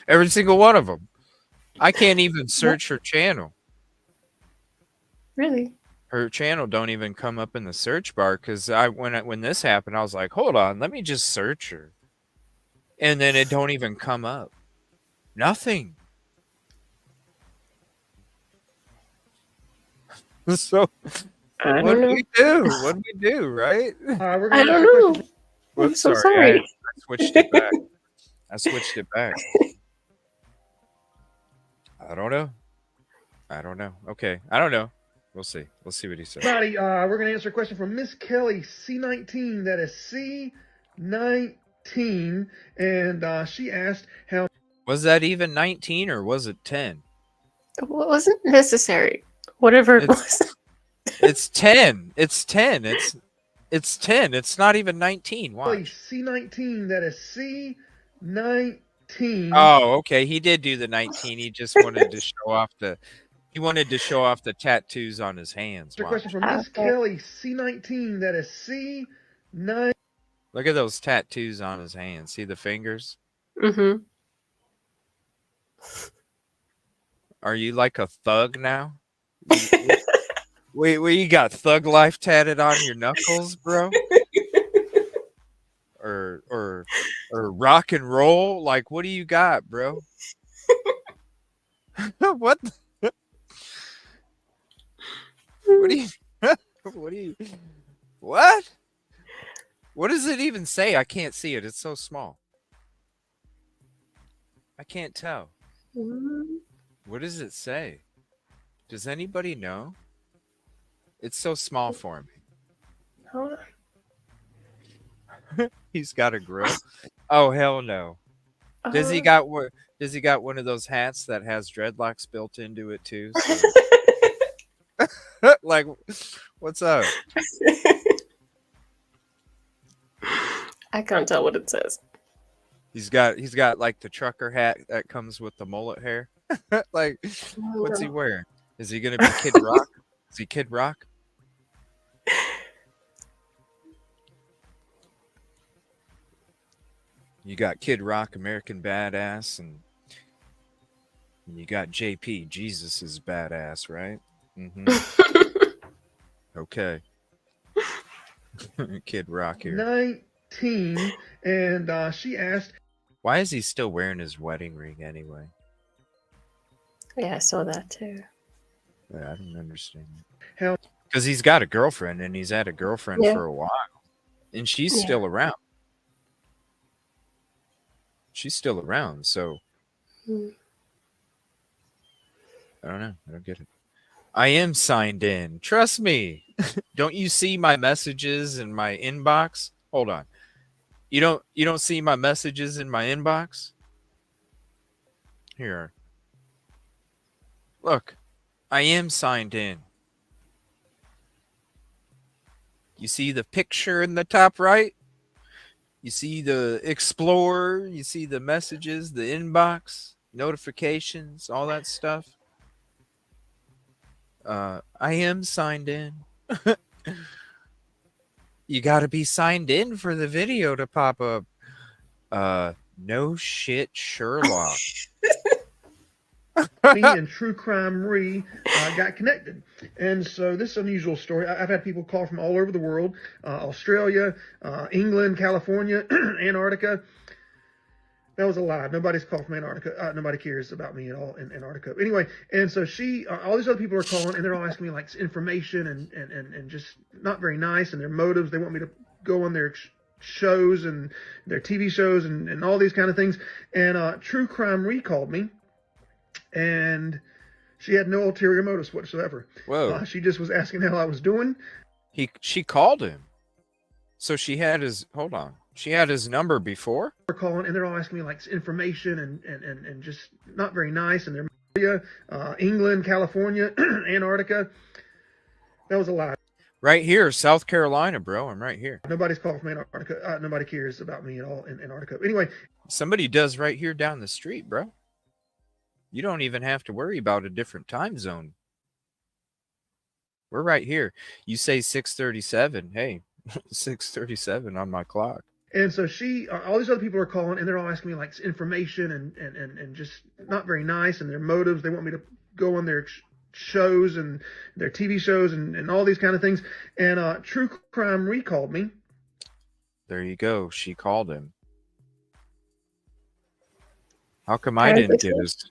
Every single one of them. I can't even search her channel. Really? Her channel don't even come up in the search bar because when this happened, I was like, hold on, let me just search her. And then it don't even come up. Nothing. So what do we do? What do we do, right? I don't know. I'm so sorry. I switched it back. I switched it back. I don't know. Okay. I don't know. We'll see. We'll see what he says. Everybody, we're going to answer a question from Miss Kelly C19. That is C19. And she asked how... Was that even 19 or was it 10? It wasn't necessary. Whatever it was. It's 10. It's 10. It's 10. It's not even 19. Watch. C19. That is C19. Oh, okay. He did do the 19. He just wanted to show off the... He wanted to show off the tattoos on his hands. Watch. Question from Miss Kelly C19. That is C9. Look at those tattoos on his hands. See the fingers? Mm-hmm. Are you like a thug now? Wait, you got thug life tatted on your knuckles, bro? or rock and roll? Like, what do you got, bro? What? What do you? What? What does it even say? I can't see it. It's so small. I can't tell. What does it say? Does anybody know? It's so small for me. Hold on. He's got a grill. Oh hell no. Does he got what? Does he got one of those hats that has dreadlocks built into it too? So... like, what's up? I can't tell what it says. He's got like the trucker hat that comes with the mullet hair. Like, what's he wearing? Is he gonna be Kid Rock? Is he Kid Rock? You got Kid Rock, American Badass, and you got JP, Jesus is badass, right? Mm-hmm. Okay. Kid Rock here. 19, and she asked, why is he still wearing his wedding ring anyway? Yeah, I saw that too. Yeah, I don't understand. How? Because he's got a girlfriend, and he's had a girlfriend for a while, and she's still around. She's still around, so I don't know. I don't get it. I am signed in. Trust me. Don't you see my messages in my inbox? Hold on. You don't see my messages in my inbox? Here. Look. I am signed in. You see the picture in the top right? You see the Explorer, you see the messages, the inbox, notifications, all that stuff. I am signed in. You got to be signed in for the video to pop up. No shit, Sherlock. Me and True Crime Re got connected. And so this unusual story, I've had people call from all over the world, Australia, England, California, Antarctica. That was a lie. Nobody's called from Antarctica. Nobody cares about me at all in Antarctica. Anyway, and so all these other people are calling, and they're all asking me like information and just not very nice, and their motives. They want me to go on their shows and their TV shows and all these kind of things. And True Crime Re called me, and she had no ulterior motives whatsoever. Whoa. She just was asking how I was doing. She called him. So she had his, hold on. She had his number before? They're calling, and they're all asking me like information and just not very nice. And they're England, California, Antarctica. That was a lie. Right here, South Carolina, bro. I'm right here. Nobody's called from Antarctica. Nobody cares about me at all in Antarctica. Anyway. Somebody does right here down the street, bro. You don't even have to worry about a different time zone. We're right here. You say 6:37. Hey, 6:37 on my clock. And so all these other people are calling, and they're all asking me like information and just not very nice, and their motives. They want me to go on their shows and their TV shows and all these kind of things. And True Crime Re called me. There you go. She called him. How come I didn't get his?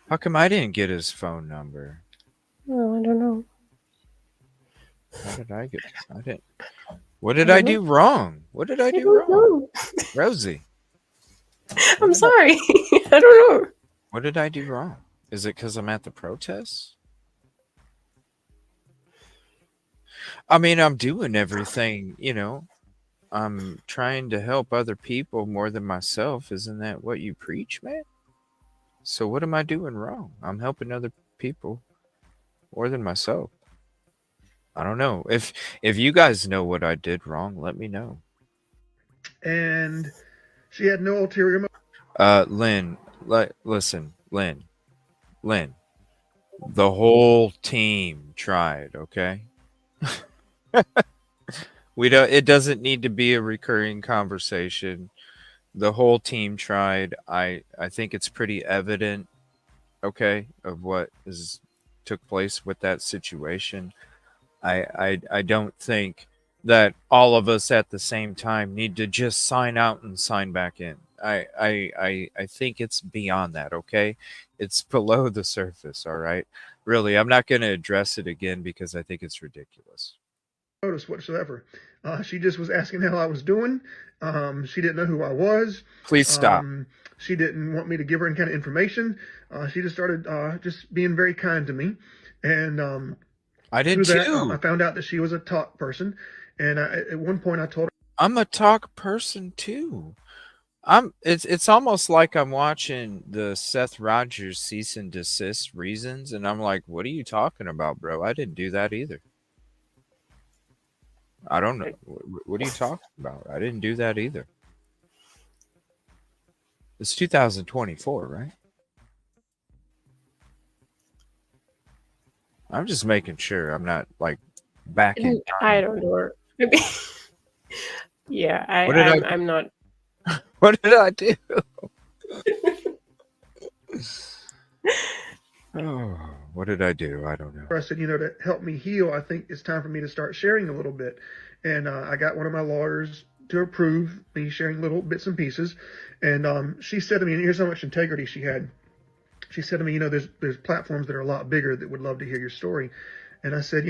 How come I didn't get his phone number? Oh, I don't know. How did I get? I didn't. What did I do wrong? What did I do wrong? Rosee. I'm sorry. I don't know. What did I do wrong? Is it because I'm at the protests? I mean, I'm doing everything, you know. I'm trying to help other people more than myself. Isn't that what you preach, man? So what am I doing wrong? I'm helping other people more than myself. I don't know. If you guys know what I did wrong, let me know. And she had no ulterior Lynn, listen, Lynn. The whole team tried, okay? It doesn't need to be a recurring conversation. The whole team tried. I think it's pretty evident, okay, of what took place with that situation. I don't think that all of us at the same time need to just sign out and sign back in. I think it's beyond that, okay? It's below the surface, all right? Really, I'm not going to address it again because I think it's ridiculous. Notice whatsoever. She just was asking how I was doing. She didn't know who I was. Please stop. She didn't want me to give her any kind of information. She just started just being very kind to me. And I did too. I found out that she was a talk person. And at one point I told her, I'm a talk person too. It's almost like I'm watching the Seth Rogers cease and desist reasons, and I'm like, what are you talking about, bro? I didn't do that either. I don't know. What are you talking about? I didn't do that either. It's 2024, right? I'm just making sure I'm not like back in time. I don't know. Yeah, I'm not. What did I do? Oh, what did I do? I don't know. I said, to help me heal, I think it's time for me to start sharing a little bit. And I got one of my lawyers to approve me sharing little bits and pieces. And she said to me, and here's how much integrity she had. She said to me, there's platforms that are a lot bigger that would love to hear your story. And I said,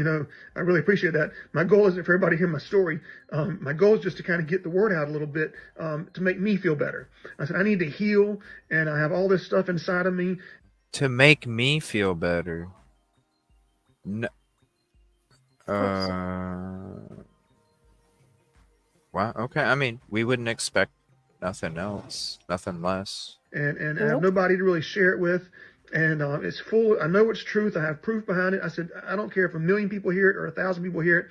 I really appreciate that. My goal isn't for everybody to hear my story. My goal is just to kind of get the word out a little bit to make me feel better. I said, I need to heal, and I have all this stuff inside of me. To make me feel better. No. Wow. Okay. I mean, we wouldn't expect nothing else, nothing less. And I have nobody to really share it with. And it's full. I know it's truth. I have proof behind it. I said, I don't care if 1 million people hear it or 1,000 people hear it.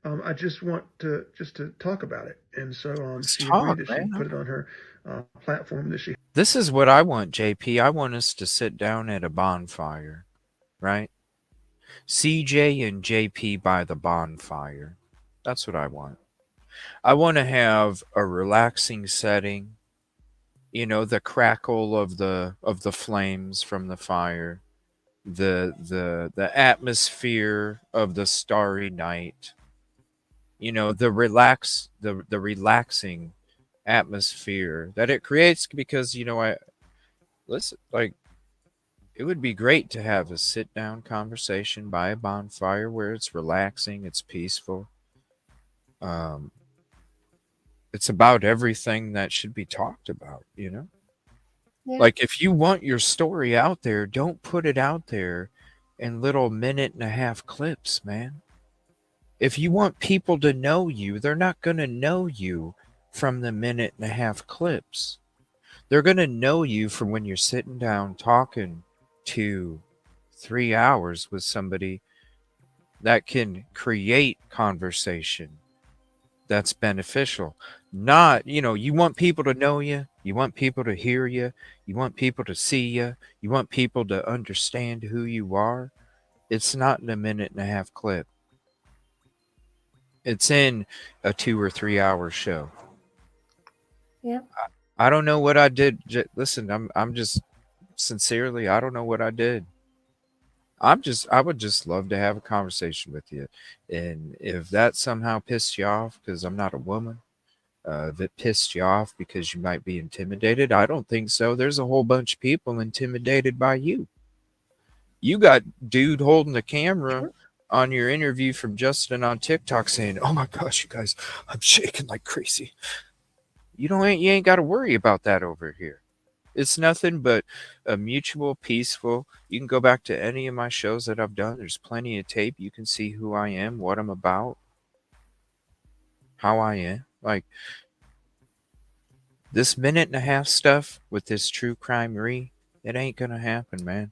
I just want to talk about it. And so she agreed that she put it on her platform that she. This is what I want, JP. I want us to sit down at a bonfire, right? CJ and JP by the bonfire. That's what I want. I want to have a relaxing setting, the crackle of the flames from the fire, the atmosphere of the starry night, the relaxing atmosphere that it creates, because I listen, like, it would be great to have a sit down conversation by a bonfire where it's relaxing, it's peaceful. um it's about everything that should be talked about. Yeah. Like, if you want your story out there, don't put it out there in little minute and a half clips, man. If you want people to know you, they're not going to know you from the minute and a half clips. They're going to know you from when you're sitting down talking 2-3 hours with somebody that can create conversation that's beneficial. Not, you want people to know you want people to hear you want people to see you want people to understand who you are. It's not in a minute and a half clip. It's in a 2 or 3 hour show. Yeah. I don't know what I did. Listen, I'm just sincerely, I don't know what I did. I would just love to have a conversation with you. And if that somehow pissed you off because I'm not a woman, if it pissed you off because you might be intimidated, I don't think so. There's a whole bunch of people intimidated by you. You got dude holding the camera Sure. on your interview from Justin on TikTok saying, "Oh my gosh, you guys, I'm shaking like crazy." You ain't got to worry about that over here. It's nothing but a mutual, peaceful. You can go back to any of my shows that I've done. There's plenty of tape. You can see who I am, what I'm about, how I am. Like, this minute and a half stuff with this true crime it ain't gonna happen, man.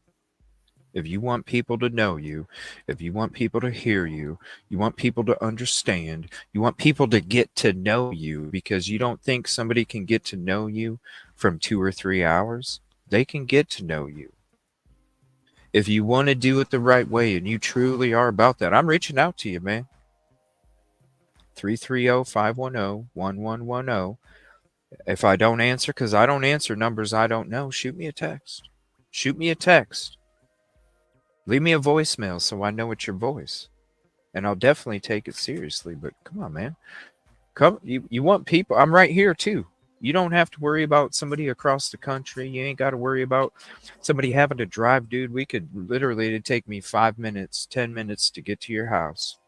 If you want people to know you, if you want people to hear you, you want people to understand, you want people to get to know you, because you don't think somebody can get to know you from 2 or 3 hours. They can get to know you. If you want to do it the right way and you truly are about that, I'm reaching out to you, man. 330-510-1110. If I don't answer, because I don't answer numbers I don't know, shoot me a text. Shoot me a text. Leave me a voicemail so I know it's your voice. And I'll definitely take it seriously. But come on, man. Come, you want people. I'm right here too. You don't have to worry about somebody across the country. You ain't got to worry about somebody having to drive, dude. We could literally, it'd take me 5 minutes, 10 minutes to get to your house.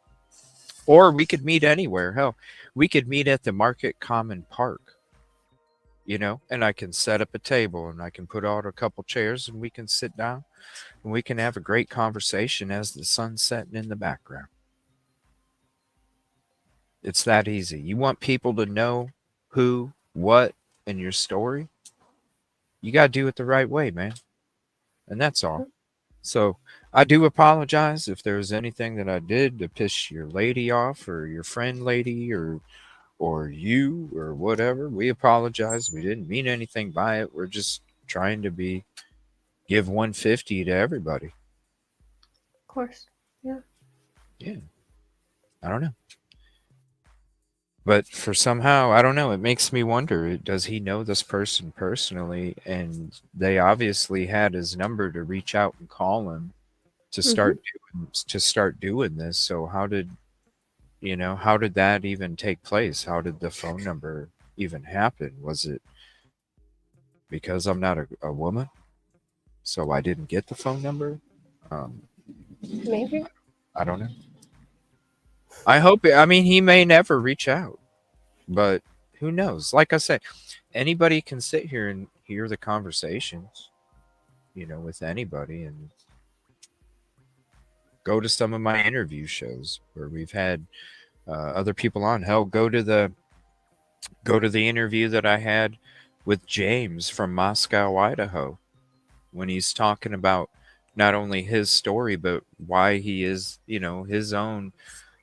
Or we could meet anywhere. Hell, we could meet at the Market Common Park. And I can set up a table and I can put out a couple chairs and we can sit down and we can have a great conversation as the sun's setting in the background. It's that easy. You want people to know who, what, and your story? You got to do it the right way, man. And that's all. So I do apologize if there's anything that I did to piss your lady off, or your friend lady, or you, or whatever. We apologize. We didn't mean anything by it. We're just trying to give 150 to everybody. Of course. Yeah. Yeah. I don't know. But for somehow, I don't know, it makes me wonder, does he know this person personally? And they obviously had his number to reach out and call him to start doing this. So how did that even take place? How did the phone number even happen? Was it because I'm not a woman, so I didn't get the phone number? Maybe. I don't know. I hope. I mean, he may never reach out, but who knows? Like I said, anybody can sit here and hear the conversations, with anybody, and go to some of my interview shows where we've had other people on. Hell, go to the interview that I had with James from Moscow, Idaho, when he's talking about not only his story, but why he is, his own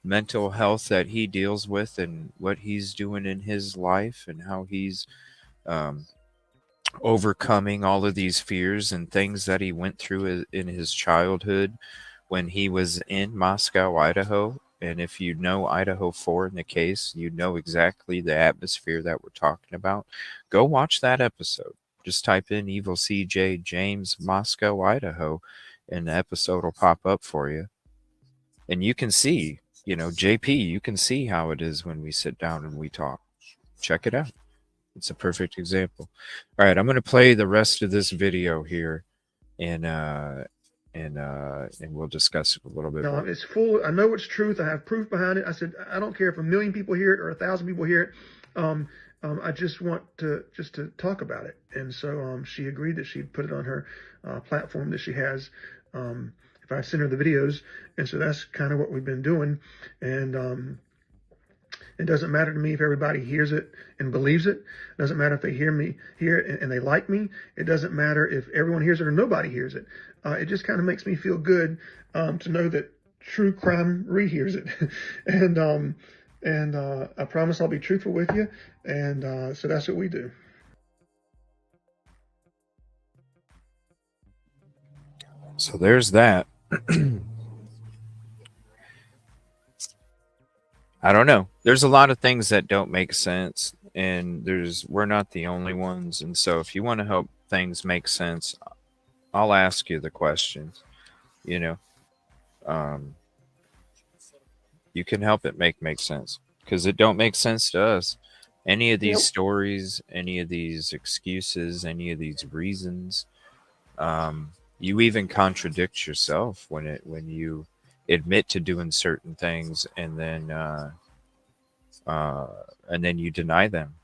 mental health that he deals with, and what he's doing in his life, and how he's overcoming all of these fears and things that he went through in his childhood when he was in Moscow, Idaho, And if you know Idaho 4 in the case, you know exactly the atmosphere that we're talking about. Go watch that episode. Just type in Evil CJ James Moscow, Idaho, and the episode will pop up for you. And you can see, JP, you can see how it is when we sit down and we talk. Check it out. It's a perfect example. All right, I'm going to play the rest of this video here, and we'll discuss it a little bit No, more. it's full. I know it's truth. I have proof behind it. I said, I don't care if 1 million people hear it or 1,000 people hear it. I just want to talk about it. And so she agreed that she'd put it on her platform that she has. If I send her the videos, and so that's kind of what we've been doing. And it doesn't matter to me if everybody hears it and believes it. It doesn't matter if they hear it and they like me. It doesn't matter if everyone hears it or nobody hears it. It just kind of makes me feel good to know that True Crime rehears it. and I promise I'll be truthful with you. And so that's what we do. So there's that. I don't know. There's a lot of things that don't make sense, and we're not the only ones. And so if you want to help things make sense, I'll ask you the questions. You can help it make sense, because it don't make sense to us. Any of these stories, any of these excuses, any of these reasons, you even contradict yourself when you admit to doing certain things and then you deny them.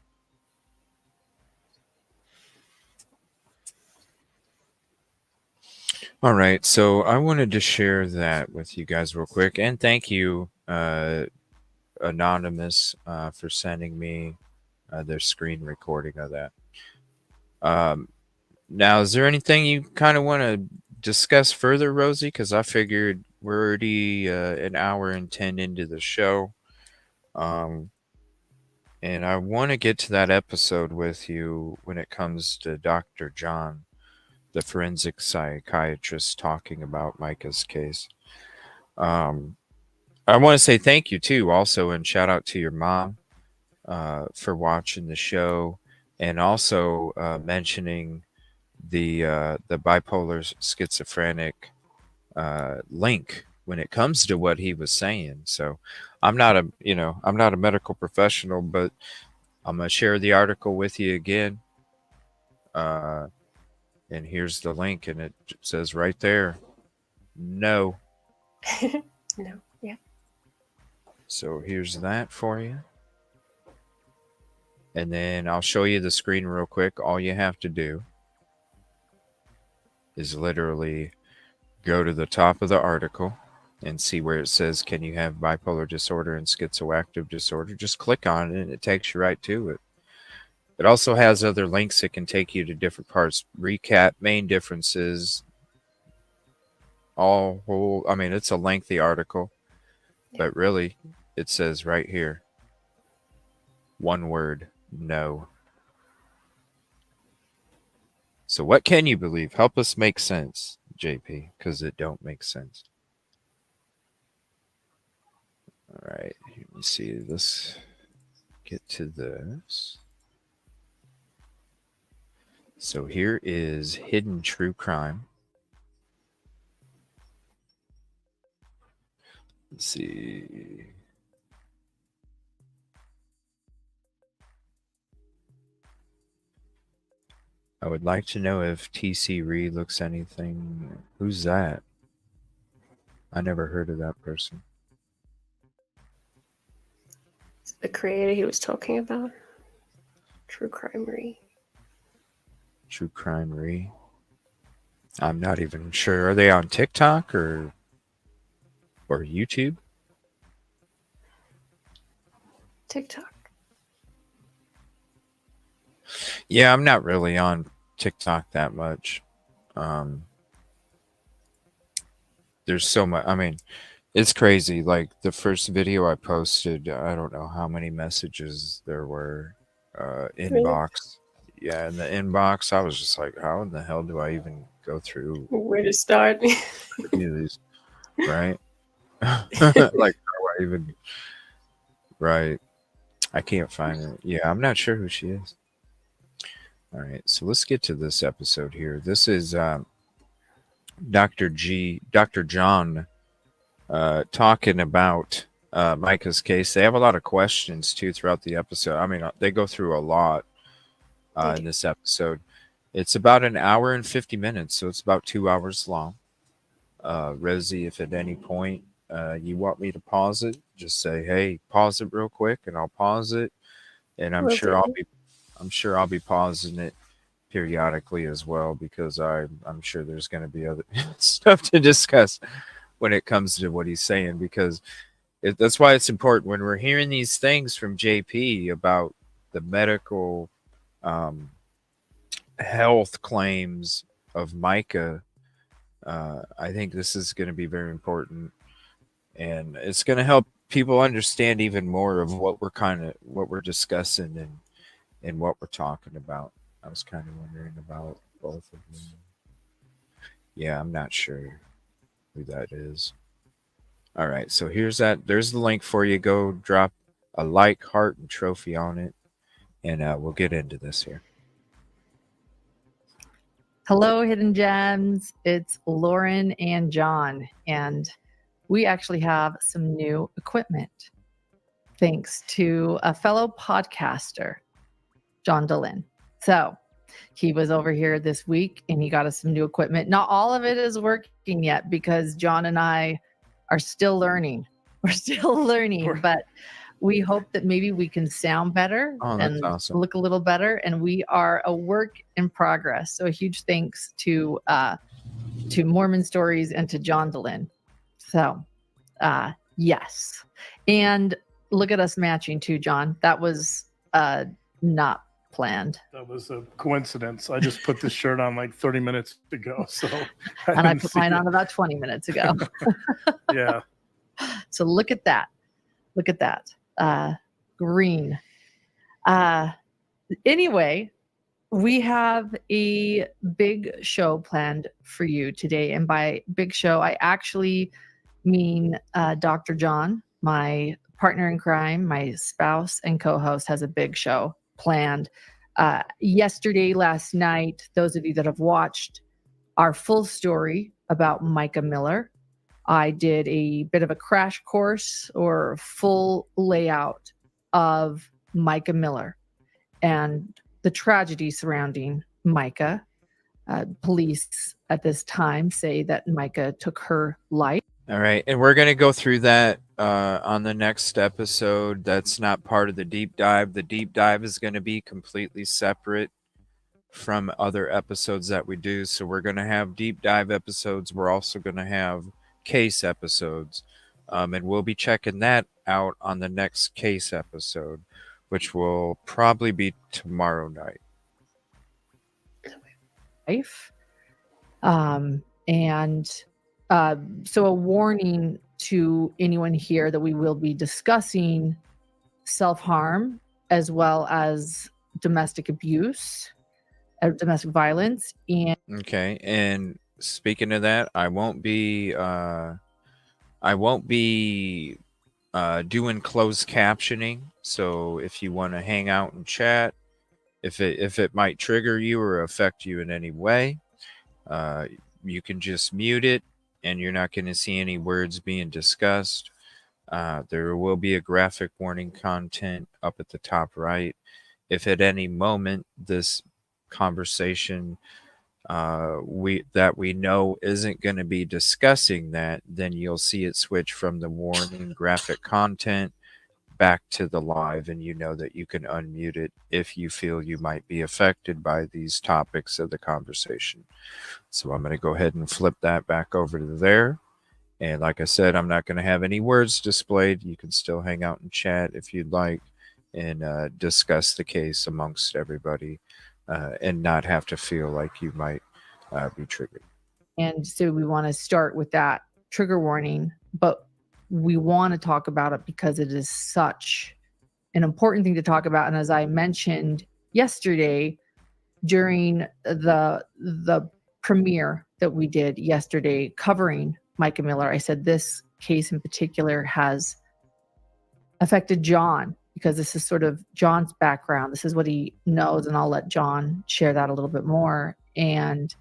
All right, so I wanted to share that with you guys real quick, and thank you, Anonymous, for sending me their screen recording of that. Now, is there anything you kind of want to discuss further, Rosee? Because I figured we're already an hour and 10 into the show. And I want to get to that episode with you when it comes to Dr. John, the forensic psychiatrist, talking about Micah's case. I want to say thank you, too, also, and shout out to your mom for watching the show, and also mentioning the bipolar schizophrenic link when it comes to what he was saying. So I'm not a medical professional, but I'm gonna share the article with you again. And here's the link, and it says right there, no. No, yeah. So here's that for you. And then I'll show you the screen real quick. All you have to do is literally go to the top of the article and see where it says, can you have bipolar disorder and schizoaffective disorder? Just click on it and it takes you right to it. It also has other links that can take you to different parts. Recap, main differences, it's a lengthy article, but really it says right here, one word, no. So what can you believe? Help us make sense, JP, because it don't make sense. All right, let me see. Let's get to this. So here is Hidden True Crime. Let's see. I would like to know if TC Reed looks anything. Who's that? I never heard of that person. The creator he was talking about. True Crime Re. True Crime Re. I'm not even sure. Are they on TikTok or YouTube? TikTok. Yeah, I'm not really on TikTok that much. There's so much. I mean, it's crazy. Like the first video I posted, I don't know how many messages there were. Inbox. Yeah, in the inbox, I was just like, how in the hell do I even go through? Where to start? These, right? Like, how do I even right. I can't find it. Yeah, I'm not sure who she is. All right, so let's get to this episode here. This is Dr. John, talking about Micah's case. They have a lot of questions too throughout the episode. I mean, they go through a lot in this episode. It's about an hour and 50 minutes, so it's about 2 hours long. Rosee, if at any point you want me to pause it, just say, "Hey, pause it real quick," and I'll pause it. And I'm Will sure do. I'll be pausing it periodically as well, because I'm sure there's going to be other stuff to discuss when it comes to what he's saying, because that's why it's important when we're hearing these things from JP about the medical health claims of Micah. I think this is going to be very important, and it's going to help people understand even more of what we're discussing and what we're talking about. I was kind of wondering about both of them. Yeah, I'm not sure who that is. All right, so there's the link for you. Go drop a like, heart, and trophy on it, and we'll get into this here. Hello, Hidden Gems. It's Lauren and John, and we actually have some new equipment thanks to a fellow podcaster, John Dolan. So he was over here this week and he got us some new equipment. Not all of it is working yet because John and I are still learning. We're still learning, but we hope that maybe we can sound better and awesome. Look a little better. And we are a work in progress. So a huge thanks to Mormon Stories and to John Dolan. So yes. And look at us matching too, John. That was not planned. That was a coincidence. I just put this shirt on like 30 minutes ago. So I put mine on about 20 minutes ago. Yeah. So look at that. Look at that. Green. Anyway, we have a big show planned for you today. And by big show, I actually mean Dr. John, my partner in crime, my spouse and co-host, has a big show planned. Last night, those of you that have watched our full story about Micah Miller, I did a bit of a crash course or full layout of Micah Miller and the tragedy surrounding Micah. Police at this time say that Micah took her life. All right, and we're going to go through that on the next episode. That's not part of the deep dive. The deep dive is going to be completely separate from other episodes that we do. So we're going to have deep dive episodes. We're also going to have case episodes, and we'll be checking that out on the next case episode, which will probably be tomorrow night. So a warning to anyone here that we will be discussing self-harm as well as domestic abuse, domestic violence. Okay, and speaking of that, I won't be doing closed captioning. So if you want to hang out and chat, if it might trigger you or affect you in any way, you can just mute it, and you're not going to see any words being discussed. There will be a graphic warning content up at the top right. If at any moment this conversation we know isn't going to be discussing that, then you'll see it switch from the warning graphic content back to the live, and you know that you can unmute it if you feel you might be affected by these topics of the conversation. So I'm going to go ahead and flip that back over to there. And like I said, I'm not going to have any words displayed. You can still hang out and chat if you'd like, and discuss the case amongst everybody, and not have to feel like you might be triggered. And so we want to start with that trigger warning, but we want to talk about it because it is such an important thing to talk about. And as I mentioned yesterday during the premiere that we did yesterday covering Micah Miller, I said this case in particular has affected John, because this is sort of John's background. This is what he knows, and I'll let John share that a little bit more. And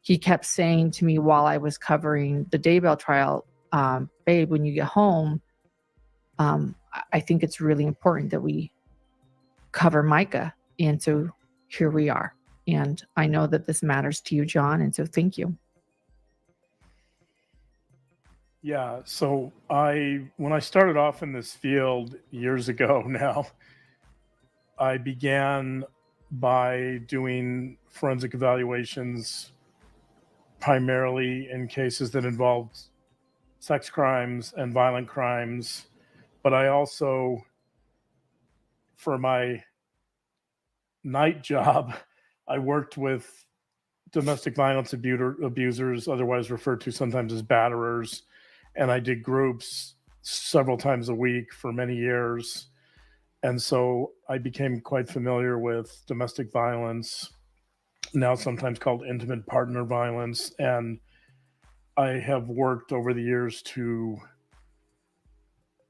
he kept saying to me while I was covering the Daybell trial, babe, when you get home, I think it's really important that we cover Micah. And so here we are. And I know that this matters to you, John. And so thank you. Yeah. So when I started off in this field years ago now, I began by doing forensic evaluations primarily in cases that involved sex crimes and violent crimes. But I also, for my night job, I worked with domestic violence abusers, otherwise referred to sometimes as batterers. And I did groups several times a week for many years. And so I became quite familiar with domestic violence, now sometimes called intimate partner violence. And I have worked over the years to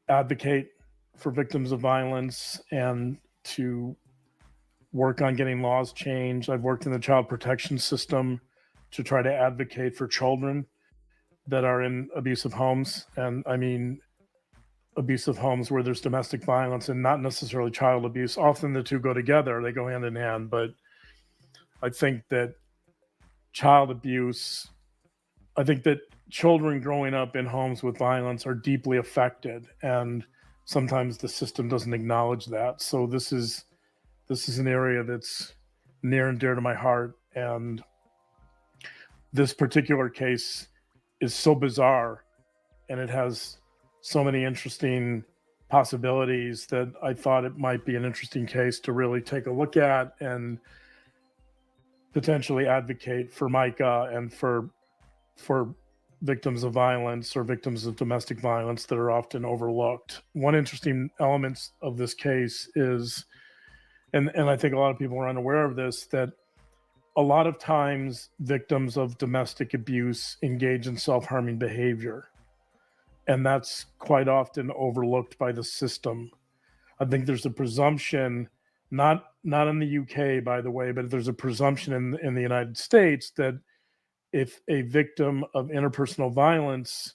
advocate for victims of violence and to work on getting laws changed. I've worked in the child protection system to try to advocate for children that are in abusive homes. And I mean, abusive homes where there's domestic violence and not necessarily child abuse. Often the two go together, they go hand in hand. But I think that child abuse, I think that children growing up in homes with violence are deeply affected. And sometimes the system doesn't acknowledge that. So this is an area that's near and dear to my heart. And this particular case is so bizarre, and it has so many interesting possibilities that I thought it might be an interesting case to really take a look at and potentially advocate for Micah and for victims of violence or victims of domestic violence that are often overlooked. One interesting element of this case is, and I think a lot of people are unaware of this, that a lot of times victims of domestic abuse engage in self-harming behavior. And that's quite often overlooked by the system. I think there's a presumption, not in the UK, by the way, but there's a presumption in the United States that if a victim of interpersonal violence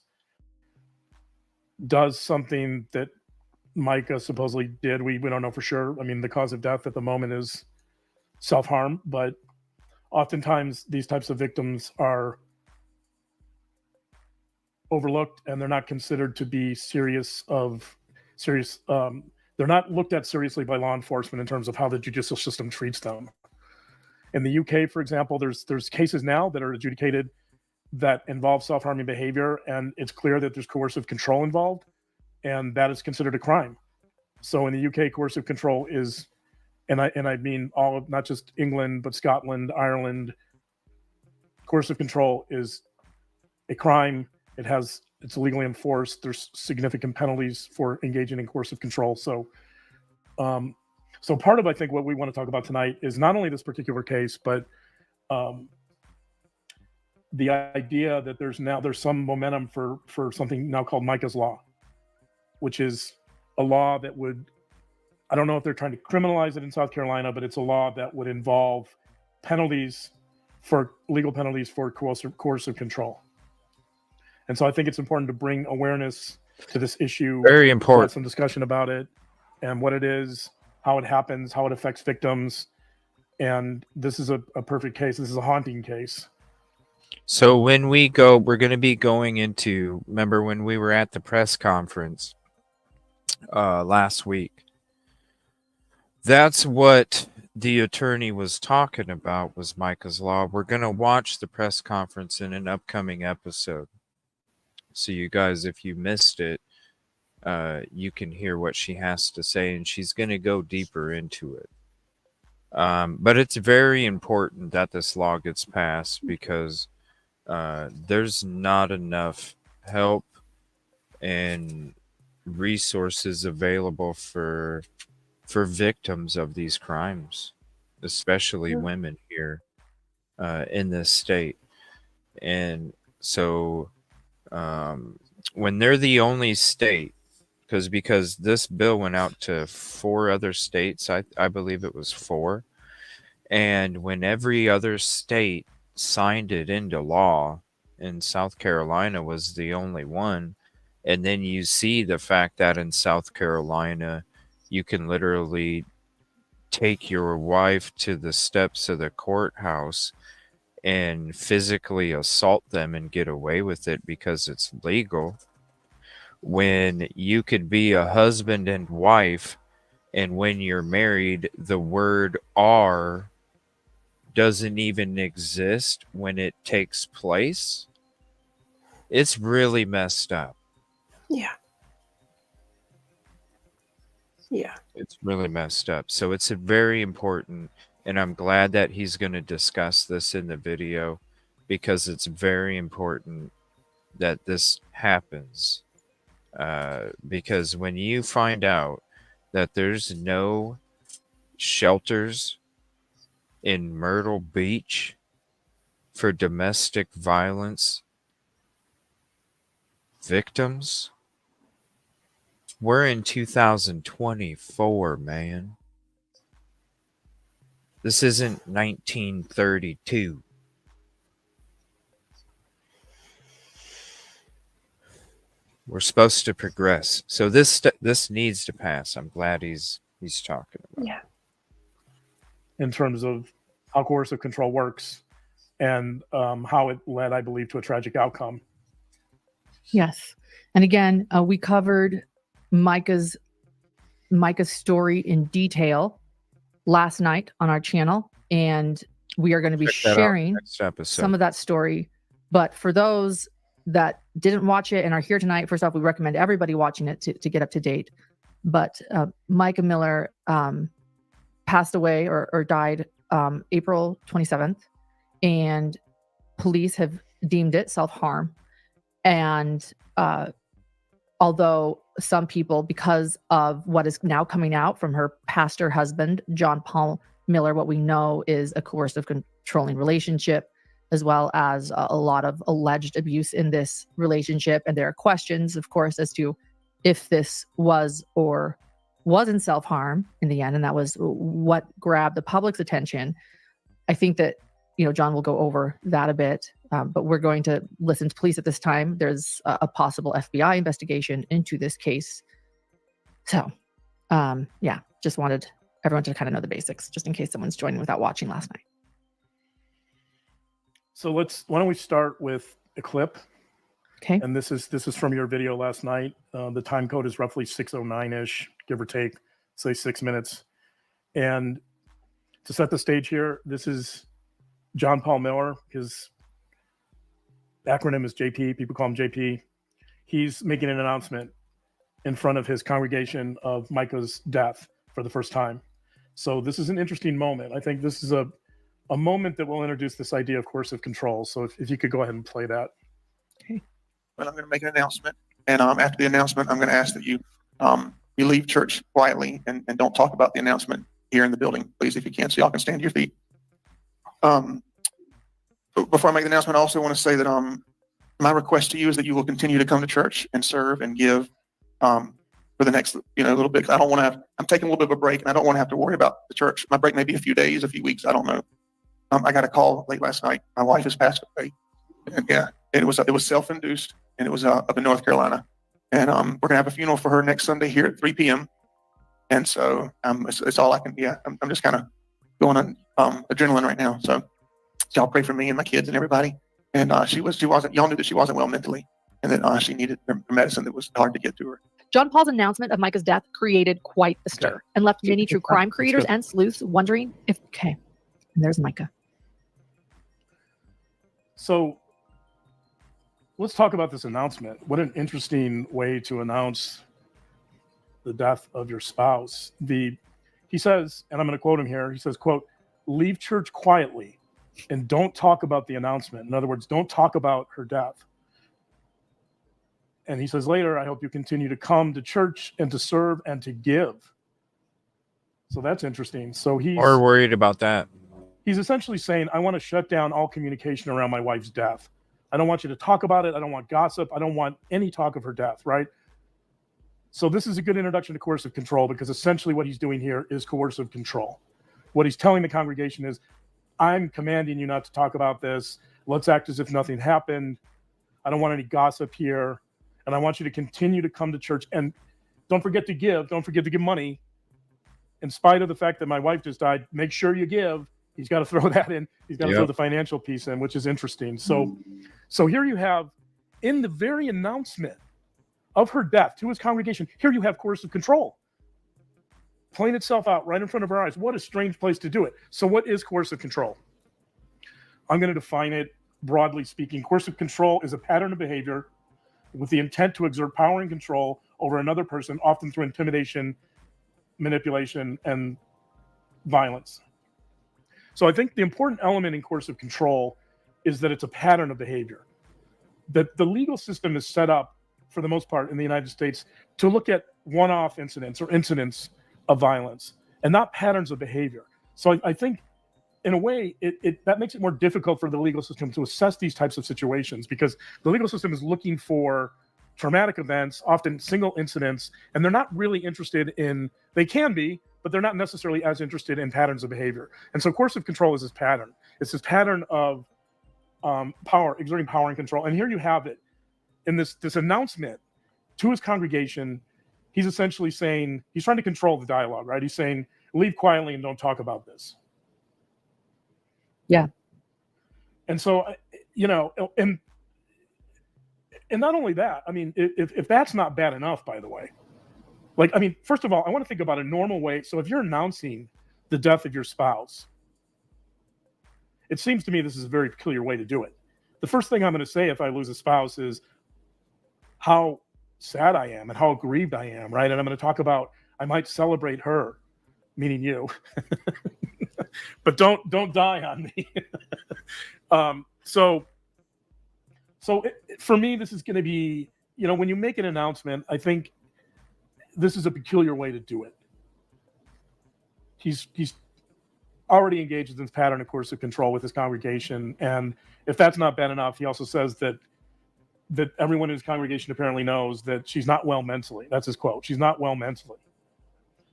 does something that Micah supposedly did, we don't know for sure. I mean, the cause of death at the moment is self-harm, but oftentimes these types of victims are overlooked and they're not considered to be serious. They're not looked at seriously by law enforcement in terms of how the judicial system treats them. In the UK, for example, there's cases now that are adjudicated that involve self-harming behavior, and it's clear that there's coercive control involved, and that is considered a crime. So in the UK, coercive control is, and I mean all of, not just England, but Scotland, Ireland, coercive control is a crime. It's legally enforced. There's significant penalties for engaging in coercive control. So part of, I think, what we want to talk about tonight is not only this particular case, but the idea that there's some momentum for something now called Micah's Law, which is a law that would, I don't know if they're trying to criminalize it in South Carolina, but it's a law that would involve legal penalties for coercive control. And so I think it's important to bring awareness to this issue. Very important. Have some discussion about it and what it is, how it happens, how it affects victims. And this is a perfect case. This is a haunting case. So when we go, we're going to be going into, remember when we were at the press conference last week? That's what the attorney was talking about, was Micah's Law. We're going to watch the press conference in an upcoming episode. So you guys, if you missed it, you can hear what she has to say, and she's going to go deeper into it. But it's very important that this law gets passed because there's not enough help and resources available for victims of these crimes, especially women here in this state. And so when they're the only state, because this bill went out to 4 other states. I believe it was 4. And when every other state signed it into law, and South Carolina was the only one, and then you see the fact that in South Carolina, you can literally take your wife to the steps of the courthouse and physically assault them and get away with it because it's legal. When you could be a husband and wife, and when you're married, the word "are" doesn't even exist when it takes place. It's really messed up. Yeah. Yeah. It's really messed up. So it's a very important, and I'm glad that he's going to discuss this in the video, because it's very important that this happens. Because when you find out that there's no shelters in Myrtle Beach for domestic violence victims, we're in 2024, man. This isn't 1932. We're supposed to progress. So this needs to pass. I'm glad he's talking about it. Yeah. In terms of how coercive control works and how it led, I believe, to a tragic outcome. Yes. And again, we covered Micah's story in detail last night on our channel, and we are going to be sharing some of that story. But for those that didn't watch it and are here tonight, first off, we recommend everybody watching it to get up to date. But Micah Miller passed away or died April 27th, and police have deemed it self-harm. And although some people, because of what is now coming out from her pastor husband, John Paul Miller, what we know is a coercive controlling relationship, as well as a lot of alleged abuse in this relationship. And there are questions, of course, as to if this was or wasn't self-harm in the end. And that was what grabbed the public's attention. I think that, John will go over that a bit, but we're going to listen to police at this time. There's a possible FBI investigation into this case. So, just wanted everyone to kind of know the basics, just in case someone's joining without watching last night. So why don't we start with a clip? Okay. And this is from your video last night. The time code is roughly 6:09-ish, give or take, say 6 minutes. And to set the stage here, this is John Paul Miller. His acronym is JP. People call him JP. He's making an announcement in front of his congregation of Micah's death for the first time. So this is an interesting moment. I think this is a moment that will introduce this idea of coercive control. So if you could go ahead and play that. Okay. Well, I'm going to make an announcement. And after the announcement, I'm going to ask that you leave church quietly and don't talk about the announcement here in the building, please, if you can, so y'all can stand to your feet. Before I make the announcement, I also want to say that my request to you is that you will continue to come to church and serve and give for the next little bit. I don't want to have. I'm taking a little bit of a break, and I don't want to have to worry about the church. My break may be a few days, a few weeks. I don't know. I got a call late last night. My wife has passed away, and it was self-induced, and it was up in North Carolina. And we're gonna have a funeral for her next Sunday here at 3 p.m. And so it's all I can. Yeah, I'm just kind of going on adrenaline right now. So y'all pray for me and my kids and everybody. And she wasn't. Y'all knew that she wasn't well mentally, and that she needed her medicine that was hard to get to her. John Paul's announcement of Micah's death created quite the stir and left many true crime creators and sleuths wondering if. Okay, and there's Micah. So let's talk about this announcement. What an interesting way to announce the death of your spouse. He says, and I'm going to quote him here, he says, quote, "Leave church quietly and don't talk about the announcement." In other words, don't talk about her death. And he says later, "I hope you continue to come to church and to serve and to give." So that's interesting. So he's worried about that. He's essentially saying, I want to shut down all communication around my wife's death. I don't want you to talk about it. I don't want gossip. I don't want any talk of her death, right? So this is a good introduction to coercive control, because essentially what he's doing here is coercive control. What he's telling the congregation is, I'm commanding you not to talk about this. Let's act as if nothing happened. I don't want any gossip here. And I want you to continue to come to church. And don't forget to give. Don't forget to give money. In spite of the fact that my wife just died, make sure you give. He's got to throw that in. He's got to throw the financial piece in, which is interesting. So here you have, in the very announcement of her death to his congregation, here you have coercive control playing itself out right in front of our eyes. What a strange place to do it. So what is coercive control? I'm going to define it broadly speaking. Coercive control is a pattern of behavior with the intent to exert power and control over another person, often through intimidation, manipulation, and violence. So I think the important element in coercive control is that it's a pattern of behavior. That the legal system is set up, for the most part in the United States, to look at one-off incidents or incidents of violence and not patterns of behavior. So I think, in a way, that makes it more difficult for the legal system to assess these types of situations, because the legal system is looking for traumatic events, often single incidents, and they're not really interested in, they can be, but they're not necessarily as interested in patterns of behavior. And so coercive control is this pattern. It's this pattern of power, exerting power and control. And here you have it in this announcement to his congregation. He's essentially saying, he's trying to control the dialogue, right? He's saying, leave quietly and don't talk about this. Yeah. And so, and not only that, I mean, if that's not bad enough, by the way, first of all, I want to think about a normal way. So if you're announcing the death of your spouse, it seems to me this is a very peculiar way to do it. The first thing I'm going to say if I lose a spouse is how sad I am and how aggrieved I am, right? And I'm going to talk about, I might celebrate her, meaning you, but don't die on me. For me, this is going to be, when you make an announcement, I think this is a peculiar way to do it. He's already engaged in this pattern of coercive control with his congregation. And if that's not bad enough, he also says that everyone in his congregation apparently knows that she's not well mentally. That's his quote. She's not well mentally.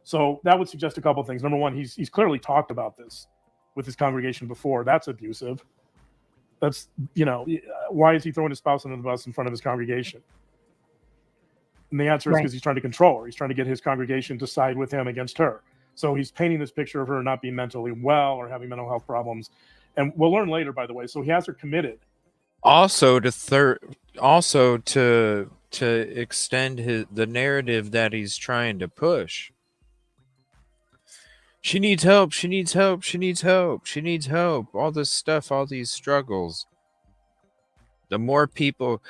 So that would suggest a couple of things. Number one, he's clearly talked about this with his congregation before. That's abusive. That's, why is he throwing his spouse under the bus in front of his congregation? And the answer is because he's trying to control her. He's trying to get his congregation to side with him against her. So he's painting this picture of her not being mentally well or having mental health problems. And we'll learn later, by the way. So he has her committed. Also to extend the narrative that he's trying to push. She needs help. She needs help. She needs help. She needs help. All this stuff, all these struggles. The more people,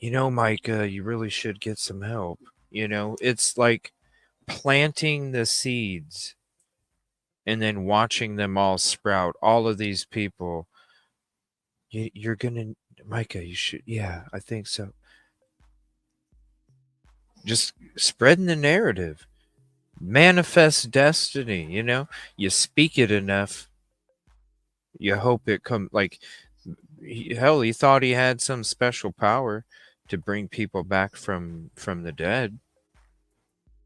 Micah, you really should get some help. It's like planting the seeds and then watching them all sprout. All of these people, you're going to, Micah, you should. Yeah, I think so. Just spreading the narrative. Manifest destiny, you speak it enough, you hope it come. He thought he had some special power to bring people back from the dead.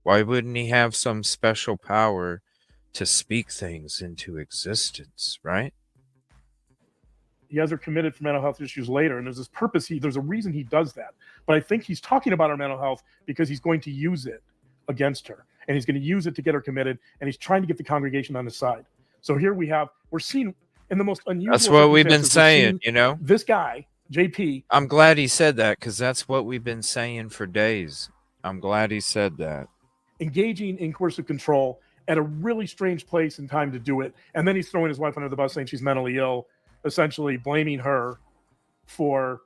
Why wouldn't he have some special power to speak things into existence, right? He has her committed for mental health issues later, and there's this purpose. There's a reason he does that. But I think he's talking about her mental health because he's going to use it against her. And he's going to use it to get her committed, and he's trying to get the congregation on his side. So here we're seeing in the most unusual. That's what we've been saying, This guy, JP. I'm glad he said that, because that's what we've been saying for days. I'm glad he said that. Engaging in coercive control at a really strange place and time to do it. And then he's throwing his wife under the bus, saying she's mentally ill, essentially blaming her for.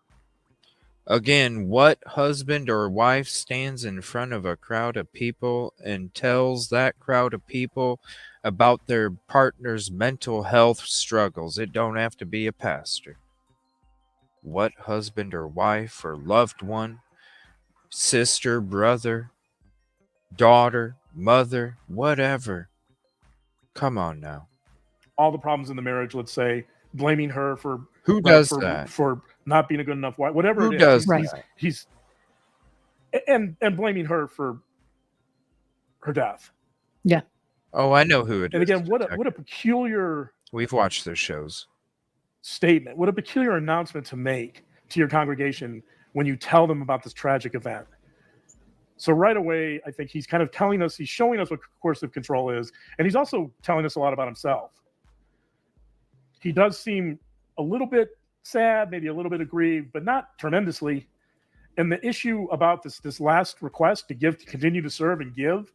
Again, what husband or wife stands in front of a crowd of people and tells that crowd of people about their partner's mental health struggles? It don't have to be a pastor. What husband or wife or loved one, sister, brother, daughter, mother, whatever. Come on now. All the problems in the marriage, let's say, blaming her for who does that? For not being a good enough wife, whatever who it is. Does he's and blaming her for her death. Yeah. Oh, I know who it And is. again, what a peculiar We've watched those shows. statement, what a peculiar announcement to make to your congregation when you tell them about this tragic event. So right away, I think he's kind of telling us, he's showing us what coercive control is, and he's also telling us a lot about himself. He does seem a little bit sad, maybe a little bit aggrieved, but not tremendously. And the issue about this last request to continue to serve and give,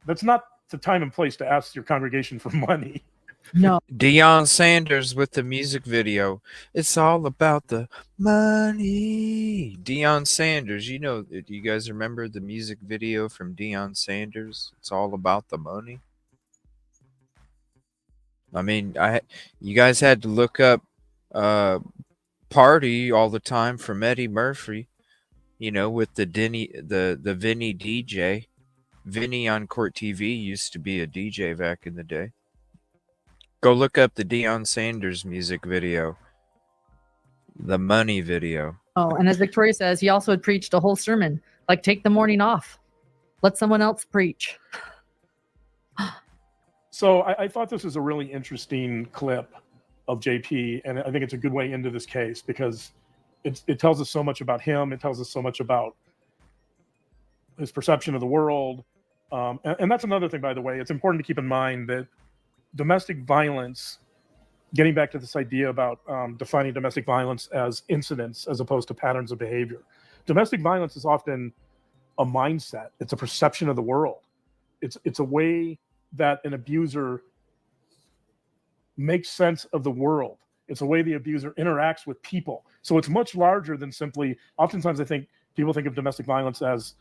that's not the time and place to ask your congregation for money. No. Deion Sanders with the music video. It's all about the money. Deion Sanders, do you guys remember the music video from Deion Sanders? It's all about the money. I mean, you guys had to look up Party All the Time from Eddie Murphy, with the Vinny DJ. Vinny on Court TV used to be a DJ back in the day. Go look up the Deion Sanders music video. The money video. Oh, and as Victoria says, he also had preached a whole sermon, like take the morning off. Let someone else preach. So I thought this was a really interesting clip of JP, and I think it's a good way into this case because it tells us so much about him. It tells us so much about his perception of the world. And that's another thing, by the way. It's important to keep in mind that domestic violence, getting back to this idea about defining domestic violence as incidents as opposed to patterns of behavior. Domestic violence is often a mindset. It's a perception of the world. It's a way that an abuser makes sense of the world. It's a way the abuser interacts with people. So it's much larger than simply, oftentimes I think people think of domestic violence as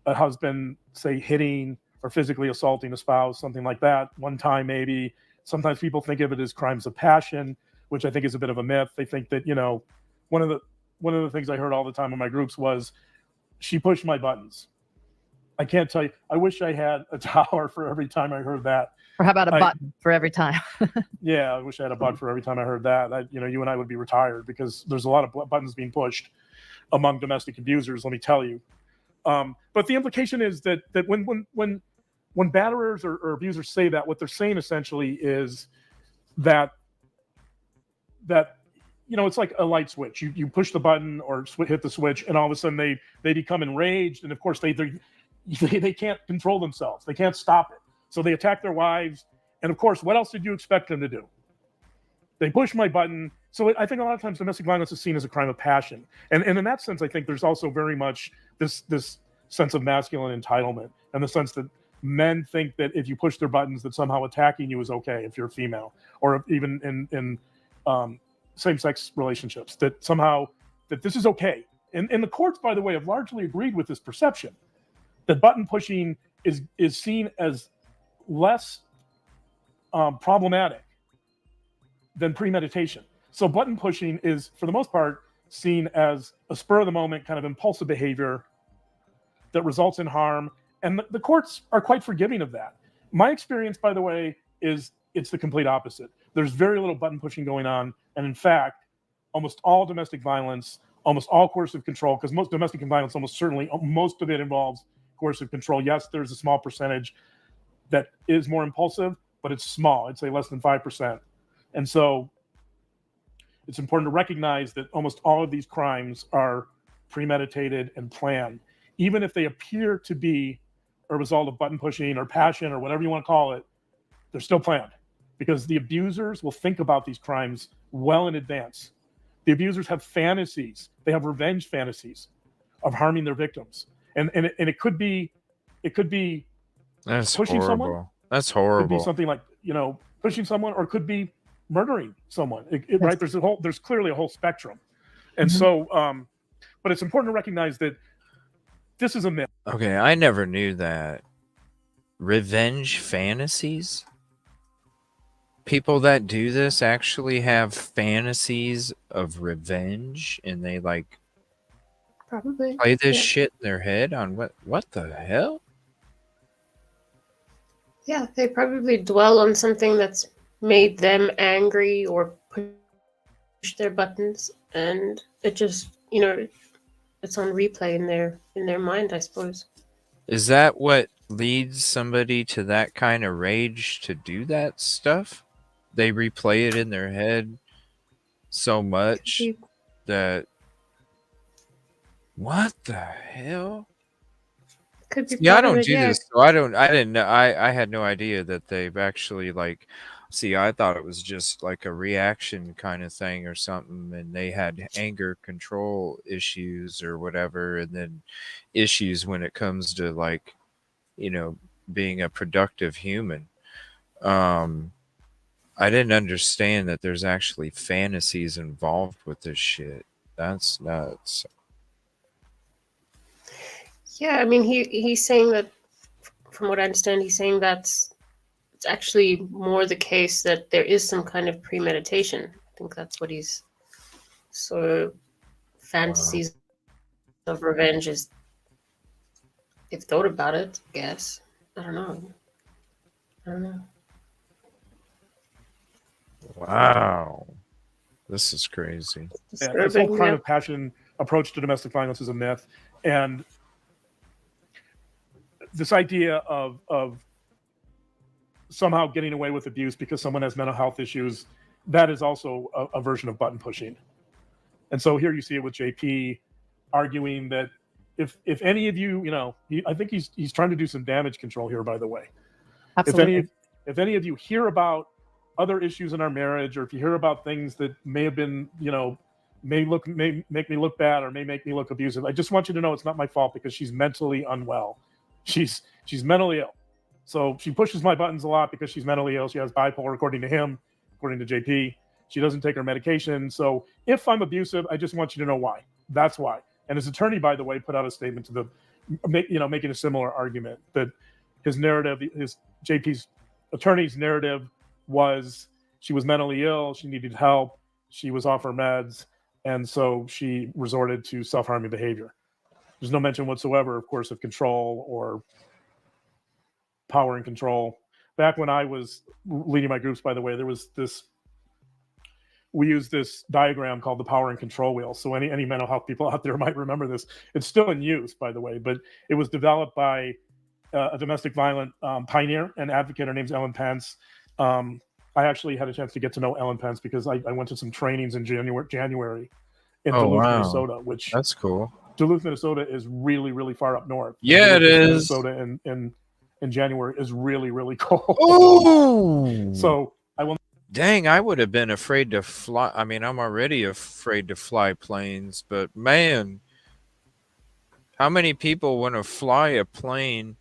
a husband, say, hitting or physically assaulting a spouse, something like that, one time maybe. Sometimes people think of it as crimes of passion, which I think is a bit of a myth. They think that, one of the things I heard all the time in my groups was, she pushed my buttons. I can't tell you. I wish I had a tower for every time I heard that. Or how about a button for every time? Yeah, I wish I had a button for every time I heard that. You and I would be retired because there's a lot of buttons being pushed among domestic abusers, let me tell you. But the implication is that when batterers or abusers say that, what they're saying essentially is that it's like a light switch. You push the button or hit the switch, and all of a sudden they become enraged, and of course they can't control themselves. They can't stop it. So they attack their wives. And of course, what else did you expect them to do? They push my button. So I think a lot of times domestic violence is seen as a crime of passion. And in that sense, I think there's also very much this sense of masculine entitlement, and the sense that men think that if you push their buttons, that somehow attacking you is okay if you're a female, or even in same-sex relationships, that somehow that this is okay. And the courts, by the way, have largely agreed with this perception that button pushing is seen as less problematic than premeditation. So button pushing is, for the most part, seen as a spur of the moment kind of impulsive behavior that results in harm. And the courts are quite forgiving of that. My experience, by the way, is it's the complete opposite. There's very little button pushing going on. And in fact, almost all domestic violence, almost all coercive control, because most domestic violence, almost certainly, most of it involves coercive control. Yes, there's a small percentage that is more impulsive, but it's small. I'd say less than 5%. And so it's important to recognize that almost all of these crimes are premeditated and planned. Even if they appear to be a result of button pushing or passion or whatever you want to call it, they're still planned, because the abusers will think about these crimes well in advance. The abusers have fantasies. They have revenge fantasies of harming their victims. And it could be That's pushing horrible. someone. That's It could horrible. be something like, pushing someone, or it could be murdering someone. Right? There's clearly a whole spectrum. And so, but it's important to recognize that this is a myth. Okay, I never knew that. Revenge fantasies? People that do this actually have fantasies of revenge, and they Probably. play this Yeah. shit in their head on what the hell? Yeah, they probably dwell on something that's made them angry or push their buttons, and it just, it's on replay in their mind, I suppose. Is that what leads somebody to that kind of rage to do that stuff? They replay it in their head so much that what the hell? Could be See, I part of don't it, do yeah. this, so I didn't know. I had no idea that they've actually like. See, I thought it was just like a reaction kind of thing or something, and they had anger control issues or whatever, and then issues when it comes to like, you know, being a productive human. Um, I didn't understand that there's actually fantasies involved with this shit. That's nuts. Yeah, I mean, he's saying that, from what I understand, he's saying that it's actually more the case that there is some kind of premeditation. I think that's what he's sort of fantasies of revenge is. They've thought about it, I guess. I don't know. Wow. This is crazy. Yeah, this whole Disturbing, crime yeah. of passion approach to domestic violence is a myth, and this idea of somehow getting away with abuse because someone has mental health issues, that is also a version of button pushing. And so here you see it with JP arguing that if any of you, I think he's trying to do some damage control here, by the way. Absolutely. If any of you hear about other issues in our marriage, or if you hear about things that may have been, may make me look bad or may make me look abusive, I just want you to know it's not my fault because she's mentally unwell. She's mentally ill. So she pushes my buttons a lot because she's mentally ill. She has bipolar, according to him, according to JP. She doesn't take her medication. So if I'm abusive, I just want you to know why. That's why. And his attorney, by the way, put out a statement to making a similar argument that his narrative, his JP's attorney's narrative was she was mentally ill, she needed help, she was off her meds, and so she resorted to self-harming behavior. There's no mention whatsoever, of course, of control or power and control. Back when I was leading my groups, by the way, there was we used this diagram called the power and control wheel. So any mental health people out there might remember this. It's still in use, by the way, but it was developed by a domestic violent pioneer and advocate. Her name's Ellen Pence. I actually had a chance to get to know Ellen Pence because I went to some trainings in January in Duluth, Minnesota, which that's cool. Duluth, Minnesota is really, really far up north. Yeah, Duluth, it is. Minnesota in January is really, really cold. Oh, so I will. Dang, I would have been afraid to fly. I mean, I'm already afraid to fly planes, but man, how many people want to fly a plane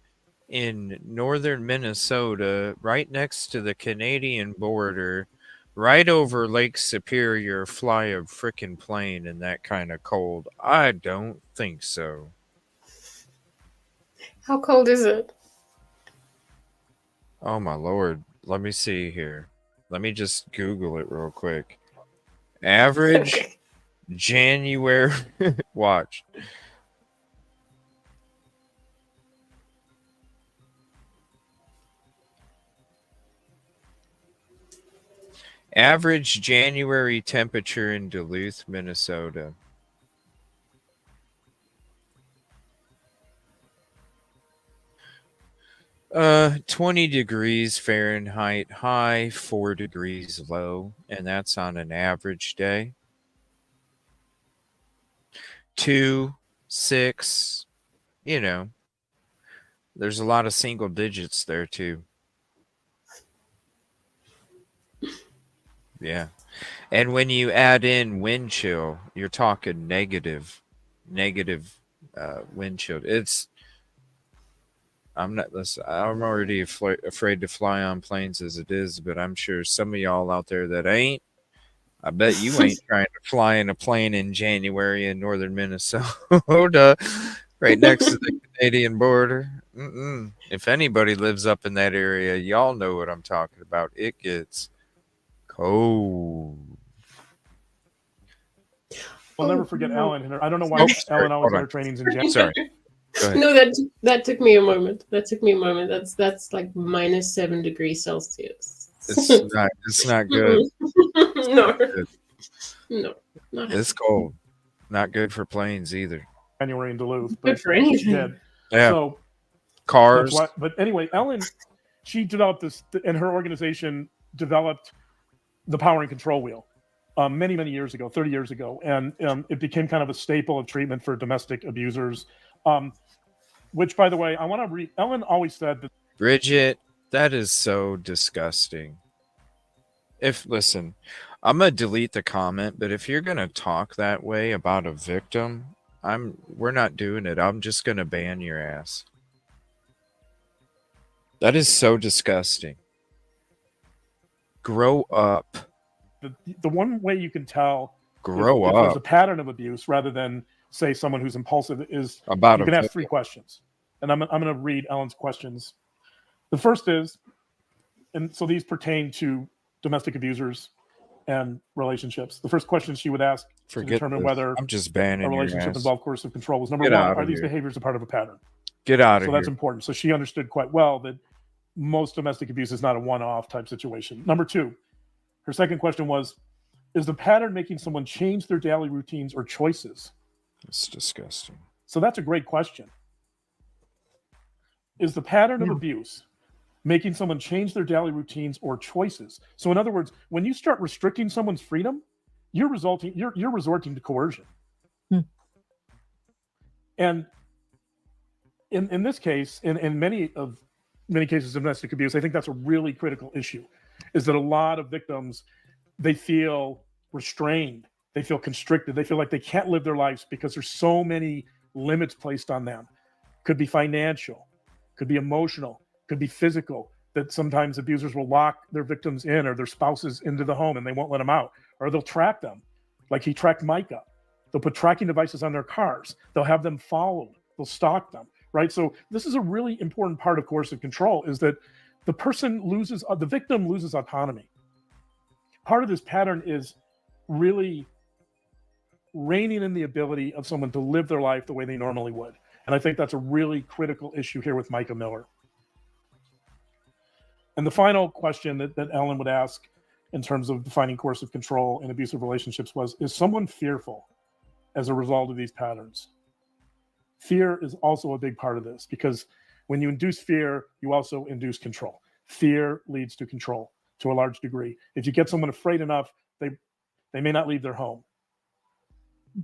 in northern Minnesota, right next to the Canadian border, right over Lake Superior, fly a freaking plane in that kind of cold? I don't think so. How cold is it? Oh my Lord. Let me see here. Let me just Google it real quick. Average January watch. Average January temperature in Duluth, Minnesota. Uh, 20 degrees Fahrenheit high, 4 degrees low, and that's on an average day. 2, 6, there's a lot of single digits there too. Yeah. And when you add in wind chill, you're talking negative wind chill. I'm already afraid to fly on planes as it is, but I'm sure some of y'all out there that ain't, I bet you ain't trying to fly in a plane in January in northern Minnesota, right next to the Canadian border. If anybody lives up in that area, y'all know what I'm talking about. It gets cold. We'll never forget Ellen. I don't know why Ellen always had her trainings in January. Sorry. Go ahead. No, that took me a moment. That's like -7 degrees Celsius. It's not good. No, not It's cold. Not good for planes either. January in Duluth, Good but for she anything. did. Yeah. So that's Cars. why. But anyway, Ellen, she developed this, and her organization developed the power and control wheel many, many years ago, 30 years ago. And it became kind of a staple of treatment for domestic abusers, which, by the way, I want to read. Ellen always said that. Bridget, that is so disgusting. Listen, I'm gonna delete the comment, but if you're gonna talk that way about a victim, we're not doing it. I'm just gonna ban your ass. That is so disgusting. Grow up. The one way you can tell Grow if there's up. a pattern of abuse rather than, say, someone who's impulsive is About you a can ask victim. 3 questions. And I'm going to read Ellen's questions. The first is, and so these pertain to domestic abusers and relationships. The first question she would ask to Forget determine this. whether I'm just banning a your relationship ass. involved coercive control was, number Get one, out are of these here. behaviors a part of a pattern? Get out of So here. that's important. So she understood quite well that most domestic abuse is not a one-off type situation. Number 2, her second question was, is the pattern making someone change their daily routines or choices? It's disgusting. So that's a great question. Is the pattern of abuse making someone change their daily routines or choices? So in other words, when you start restricting someone's freedom, you're resorting to coercion. And in this case, in many cases of domestic abuse, I think that's a really critical issue, is that a lot of victims, they feel restrained, they feel constricted, they feel like they can't live their lives because there's so many limits placed on them. Could be financial, could be emotional, could be physical, that sometimes abusers will lock their victims in or their spouses into the home and they won't let them out, or they'll track them, like he tracked Micah. They'll put tracking devices on their cars, they'll have them followed, they'll stalk them, right? So this is a really important part of coercive control, is that the victim loses autonomy. Part of this pattern is really reining in the ability of someone to live their life the way they normally would. And I think that's a really critical issue here with Micah Miller. And the final question that Ellen would ask in terms of defining coercive control in abusive relationships was, is someone fearful as a result of these patterns? Fear is also a big part of this, because when you induce fear, you also induce control. Fear leads to control to a large degree. If you get someone afraid enough, they may not leave their home.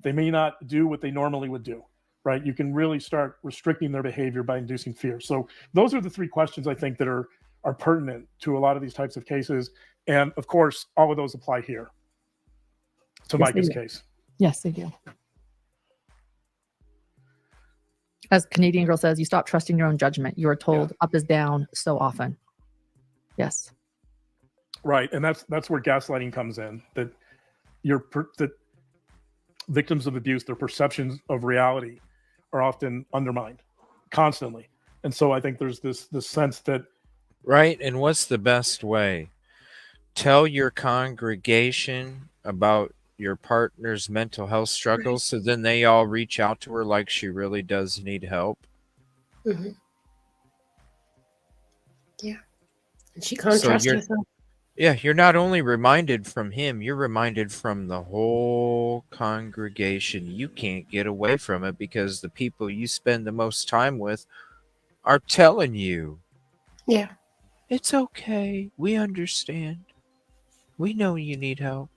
They may not do what they normally would do, right? You can really start restricting their behavior by inducing fear. So those are the 3 questions I think that are pertinent to a lot of these types of cases. And of course, all of those apply here to Micah's case. Yes, they do. As Canadian Girl says, you stop trusting your own judgment. You are told up is down so often. Yes. Right. And that's where gaslighting comes in, that that victims of abuse, their perceptions of reality are often undermined constantly. And so I think there's this sense that. Right. And what's the best way? Tell your congregation about your partner's mental health struggles, so then they all reach out to her like she really does need help. Mm-hmm. Yeah. And she can't trust herself. Yeah, you're not only reminded from him, you're reminded from the whole congregation. You can't get away from it because the people you spend the most time with are telling you. Yeah. It's okay. We understand. We know you need help.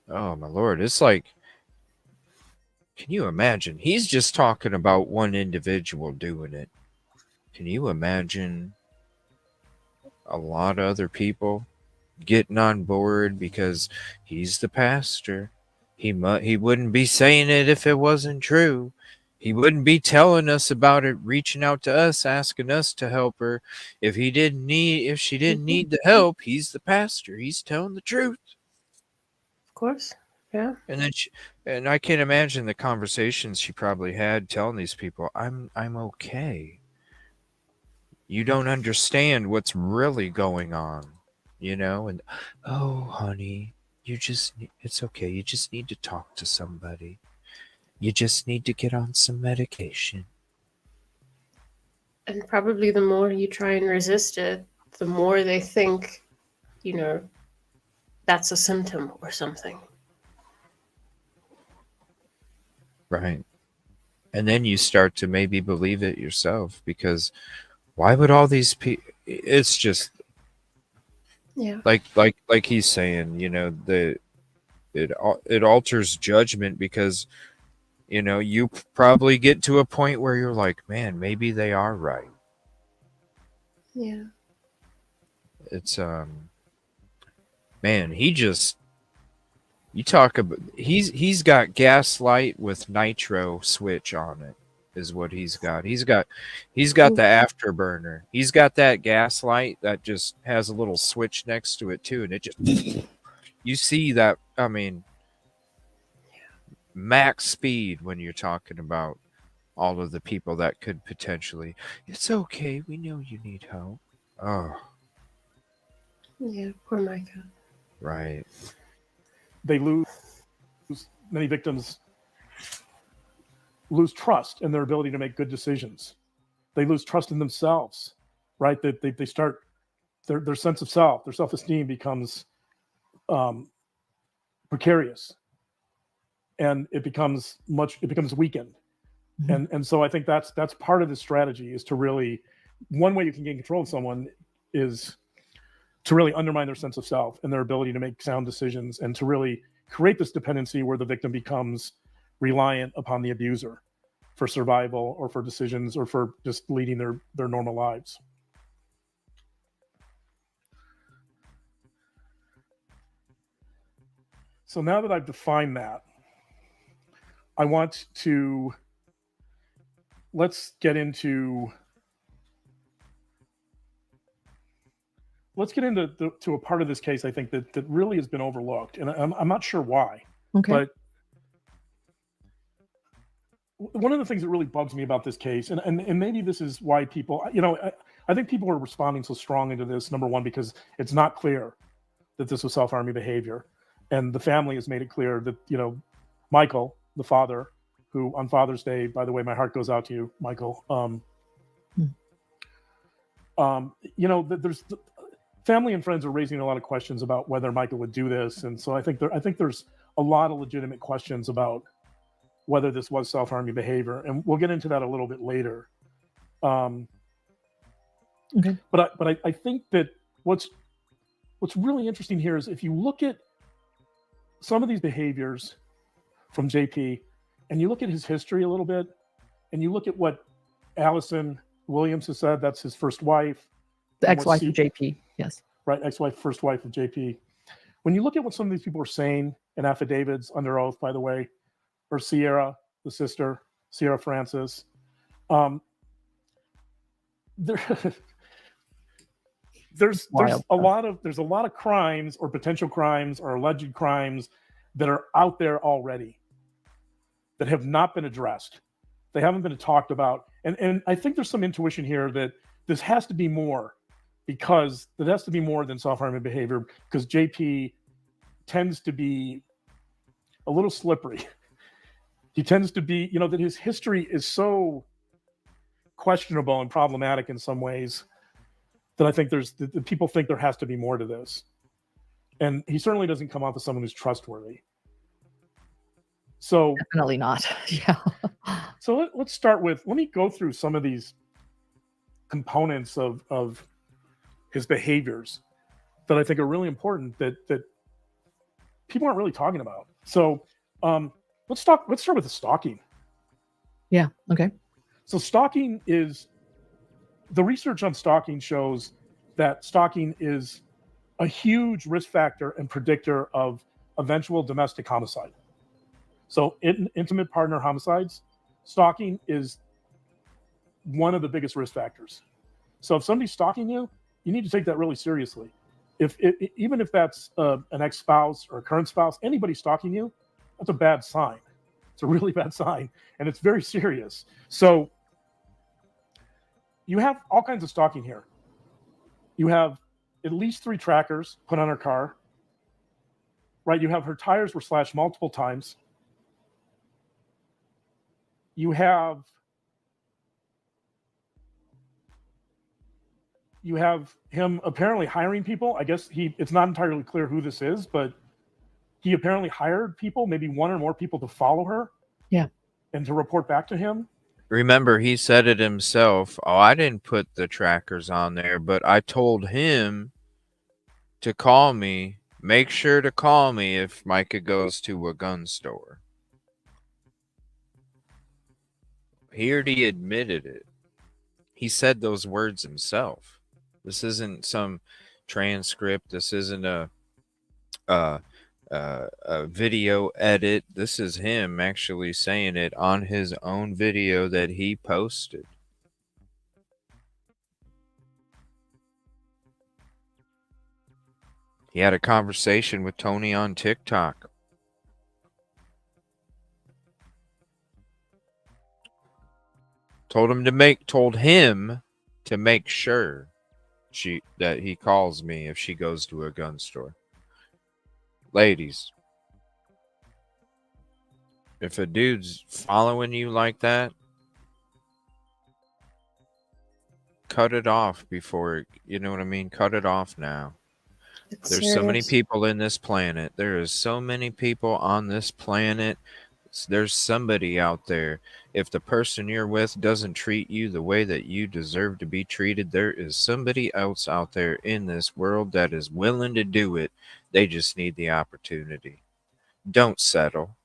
Yeah. Oh, my Lord. It's like, can you imagine? He's just talking about one individual doing it. Can you imagine a lot of other people getting on board because he's the pastor? He wouldn't be saying it if it wasn't true. He wouldn't be telling us about it, reaching out to us, asking us to help her. If she didn't need the help, he's the pastor. He's telling the truth. Of course. Yeah. And then and I can imagine the conversations she probably had telling these people, I'm okay. You don't understand what's really going on, and oh, honey, it's okay. You just need to talk to somebody. You just need to get on some medication. And probably the more you try and resist it, the more they think, that's a symptom or something. Right. And then you start to maybe believe it yourself, because why would all these people, it's just Yeah. like he's saying, it alters judgment, because you probably get to a point where you're like, man, maybe they are right. Yeah. It's man, you talk about, he's got gaslight with nitro switch on it, is what he's got. He's got the afterburner. He's got that gaslight that just has a little switch next to it too, and it just you see that, I mean, max speed when you're talking about all of the people that could potentially, it's okay, we know you need help. Oh, Yeah, poor Micah. right. They lose, many victims lose trust in their ability to make good decisions. They lose trust in themselves, right? That they start, their sense of self, their self-esteem becomes precarious, and it becomes weakened. Mm-hmm. And so I think that's part of the strategy, is to really, one way you can gain control of someone is to really undermine their sense of self and their ability to make sound decisions, and to really create this dependency where the victim becomes reliant upon the abuser for survival, or for decisions, or for just leading their normal lives. So now that I've defined that, I want to, let's get into to a part of this case, I think, that really has been overlooked, and I'm not sure why. Okay. But one of the things that really bugs me about this case, and maybe this is why people, I think people are responding so strongly to this, number one, because it's not clear that this was self-harming behavior. And the family has made it clear that, Michael, the father, who on Father's Day, by the way, my heart goes out to you, Michael. There's family and friends are raising a lot of questions about whether Michael would do this. And so I think there's a lot of legitimate questions about whether this was self-harming behavior, and we'll get into that a little bit later. Okay. But I think that what's really interesting here is, if you look at some of these behaviors from JP, and you look at his history a little bit, and you look at what Allison Williams has said, that's his first wife. The ex-wife of JP, yes. Right, ex-wife, first wife of JP. When you look at what some of these people are saying in affidavits under oath, by the way, or Sierra, the sister, Sierra Francis, there's a lot of crimes, or potential crimes, or alleged crimes that are out there already that have not been addressed. They haven't been talked about. And I think there's some intuition here that this has to be more, because it has to be more than self-harming behavior, because JP tends to be a little slippery. He tends to be, that his history is so questionable and problematic in some ways, that I think that people think there has to be more to this. And he certainly doesn't come off as someone who's trustworthy. So definitely not. Yeah. So let's start with, let me go through some of these components of his behaviors that I think are really important, that people aren't really talking about. So let's start with the stalking. Yeah. Okay. So stalking is, the research on stalking shows that stalking is a huge risk factor and predictor of eventual domestic homicide. So intimate partner homicides, stalking is one of the biggest risk factors. So if somebody's stalking you, you need to take that really seriously. Even if that's an ex-spouse or a current spouse, anybody stalking you, that's a bad sign. It's a really bad sign, and it's very serious. So you have all kinds of stalking here. You have at least 3 trackers put on her car, right? You have her tires were slashed multiple times. You have him apparently hiring people. I guess it's not entirely clear who this is, but he apparently hired people, maybe one or more people, to follow her. Yeah. and to report back to him. Remember, he said it himself. Oh, I didn't put the trackers on there, but I told him to call me. Make sure to call me if Micah goes to a gun store. He already admitted it. He said those words himself. This isn't some transcript. This isn't a video edit. This is him actually saying it on his own video that he posted. He had a conversation with Tony on TikTok. Told him to make sure that he calls me if she goes to a gun store. Ladies, if a dude's following you like that, cut it off before, you know what I mean? Cut it off now. There's so many people in this planet. There is so many people on this planet. There's somebody out there. If the person you're with doesn't treat you the way that you deserve to be treated, there is somebody else out there in this world that is willing to do it. They just need the opportunity. Don't settle.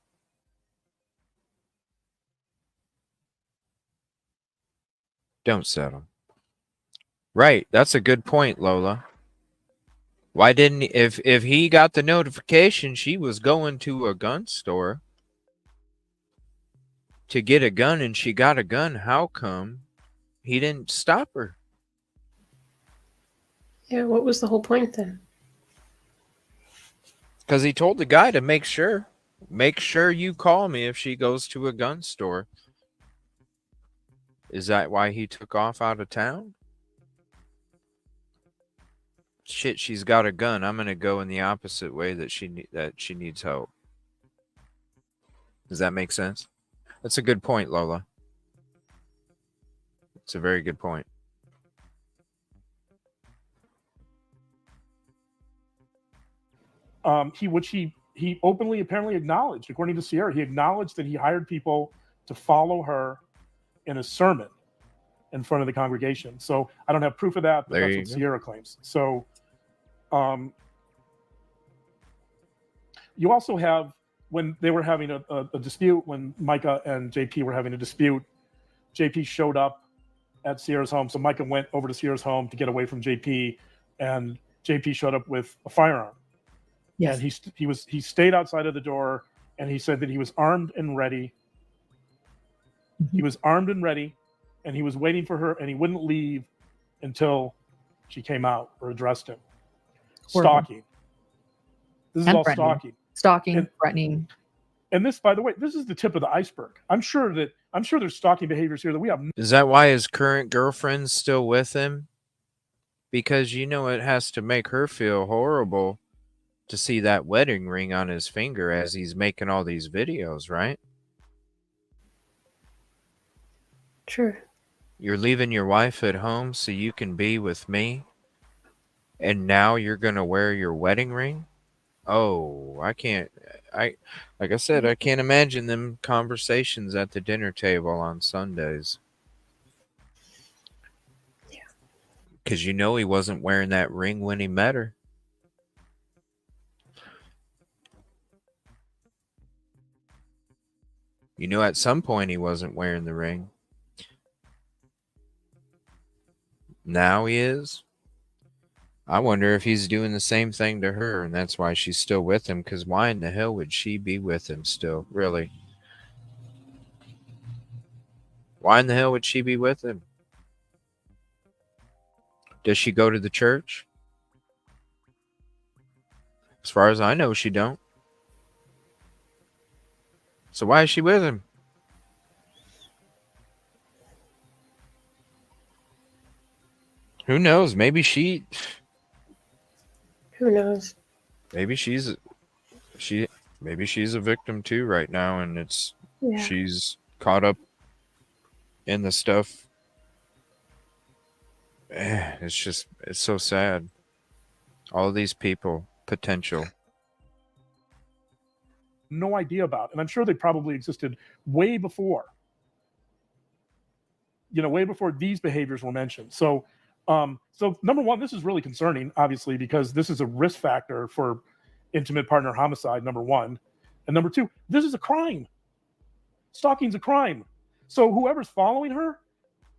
Don't settle. Right. That's a good point, Lola. Why didn't he, if he got the notification she was going to a gun store to get a gun and she got a gun, how come he didn't stop her? Yeah, what was the whole point then? Because he told the guy to make sure you call me if she goes to a gun store. Is that why he took off out of town? Shit, she's got a gun. I'm gonna go in the opposite way that she needs help. Does that make sense? That's a good point, Lola. It's a very good point. He openly apparently acknowledged, according to Sierra, he acknowledged that he hired people to follow her in a sermon in front of the congregation. So I don't have proof of that, but that's what Sierra claims. So you also have, when they were having a dispute, when Micah and JP were having a dispute, JP showed up at Sierra's home. So Micah went over to Sierra's home to get away from JP, and JP showed up with a firearm. Yes. And he stayed outside of the door, and he said that he was armed and ready. Mm-hmm. He was armed and ready, and he was waiting for her, and he wouldn't leave until she came out or addressed him. Stalking. This is all stalking. Stalking, threatening. And this, by the way, this is the tip of the iceberg. I'm sure there's stalking behaviors here that we have. Is that why his current girlfriend's still with him? Because it has to make her feel horrible to see that wedding ring on his finger as he's making all these videos, right? True. You're leaving your wife at home so you can be with me, and now you're going to wear your wedding ring? Oh, like I said, I can't imagine them conversations at the dinner table on Sundays. Yeah. Because he wasn't wearing that ring when he met her. At some point he wasn't wearing the ring. Now he is. I wonder if he's doing the same thing to her, and that's why she's still with him, because why in the hell would she be with him still, really? Why in the hell would she be with him? Does she go to the church? As far as I know, she don't. So why is she with him? Who knows? Maybe she... Who knows? Maybe she's a victim too right now, and she's caught up in the stuff. It's so sad. All these people, potential. no idea about. And I'm sure they probably existed way before, way before these behaviors were mentioned. So number one, this is really concerning, obviously, because this is a risk factor for intimate partner homicide, number one. And number two, this is a crime. Stalking's a crime. So whoever's following her,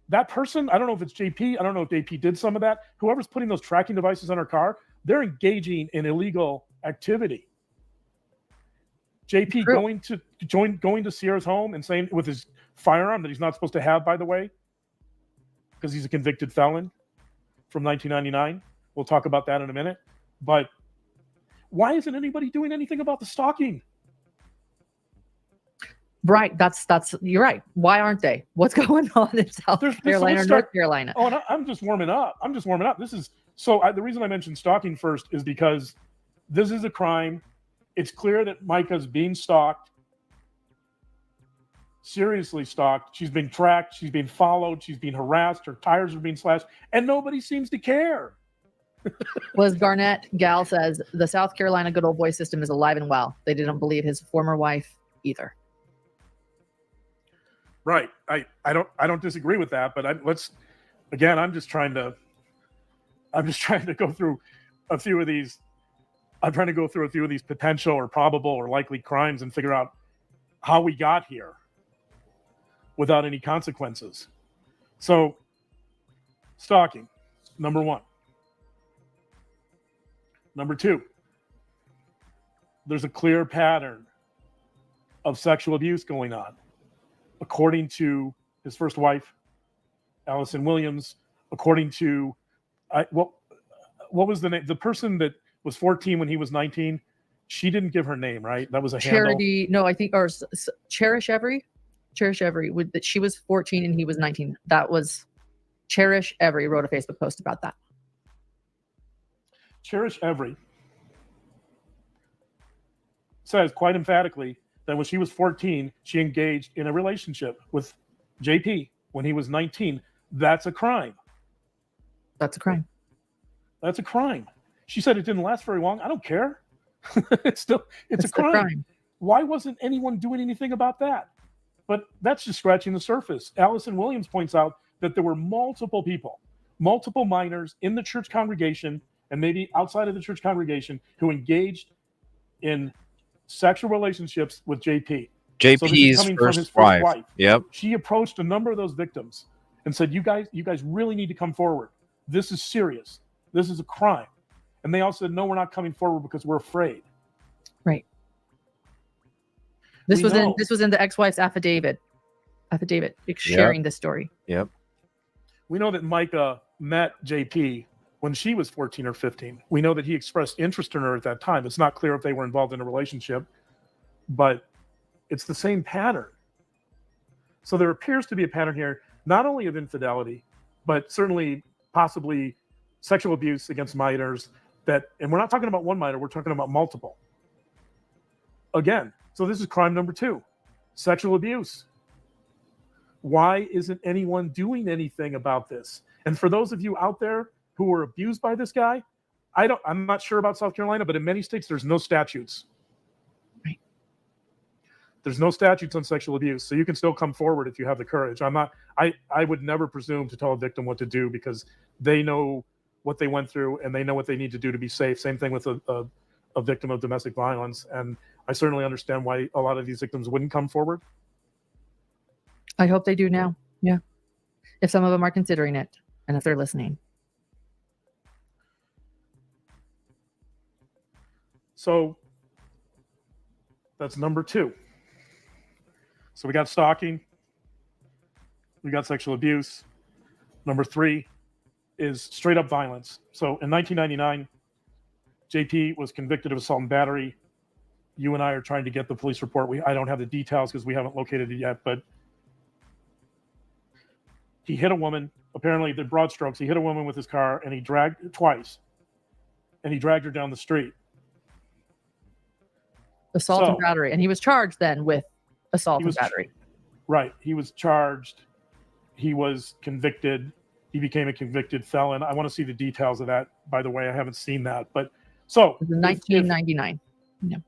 that person, I don't know if it's JP, I don't know if JP did some of that, whoever's putting those tracking devices on her car, they're engaging in illegal activity. JP going to Sierra's home and saying with his firearm that he's not supposed to have, by the way, because he's a convicted felon from 1999. We'll talk about that in a minute. But why isn't anybody doing anything about the stalking? Right. That's you're right. Why aren't they? What's going on in South Carolina or North Carolina? Oh, and I'm just warming up. This is the reason I mentioned stalking first is because this is a crime. It's clear that Micah's being stalked, seriously stalked. She's being tracked. She's being followed. She's being harassed. Her tires are being slashed, and nobody seems to care. Was Garnett Gal says the South Carolina good old boy system is alive and well. They didn't believe his former wife either. Right. I don't disagree with that, but I'm just trying to go through a few of these. I'm trying to go through a few of these potential or probable or likely crimes and figure out how we got here without any consequences. So, stalking, number one. Number two, there's a clear pattern of sexual abuse going on. According to his first wife, Allison Williams, according to what was the name? The person that was 14 when he was 19, she didn't give her name, right? That was a Charity. handle. No, I think, or Cherish Every. Cherish Every. That she was 14 and he was 19. That was Cherish Every wrote a Facebook post about that. Cherish Every says quite emphatically that when she was 14, she engaged in a relationship with JP when he was 19. That's a crime. That's a crime. That's a crime. She said it didn't last very long. I don't care. It's a crime. Why wasn't anyone doing anything about that? But that's just scratching the surface. Allison Williams points out that there were multiple people, multiple minors in the church congregation and maybe outside of the church congregation who engaged in sexual relationships with JP. JP's first wife. Yep. She approached a number of those victims and said, you guys really need to come forward. This is serious. This is a crime. And they all said, no, we're not coming forward because we're afraid. Right. This was in the ex-wife's affidavit sharing the story. Yep. We know that Micah met JP when she was 14 or 15. We know that he expressed interest in her at that time. It's not clear if they were involved in a relationship, but it's the same pattern. So there appears to be a pattern here, not only of infidelity, but certainly possibly sexual abuse against minors and we're not talking about one minor, we're talking about multiple. Again, so this is crime number two, sexual abuse. Why isn't anyone doing anything about this? And for those of you out there who were abused by this guy, I'm not sure about South Carolina, but in many states, there's no statutes. Right. There's no statutes on sexual abuse. So you can still come forward if you have the courage. I would never presume to tell a victim what to do because they know what they went through and they know what they need to do to be safe. Same thing with a victim of domestic violence. And I certainly understand why a lot of these victims wouldn't come forward. I hope they do now. Yeah. If some of them are considering it and if they're listening. So that's number two. So we got stalking. We got sexual abuse. Number three is straight up violence. So in 1999, JP was convicted of assault and battery. You and I are trying to get the police report. I don't have the details because we haven't located it yet, but he hit a woman. Apparently, the broad strokes, he hit a woman with his car and he dragged her down the street. Assault and battery. And he was charged then with assault and battery. Right. He was charged. He was convicted. He became a convicted felon. I want to see the details of that. By the way, I haven't seen that. But so. It was in 1999. Yeah.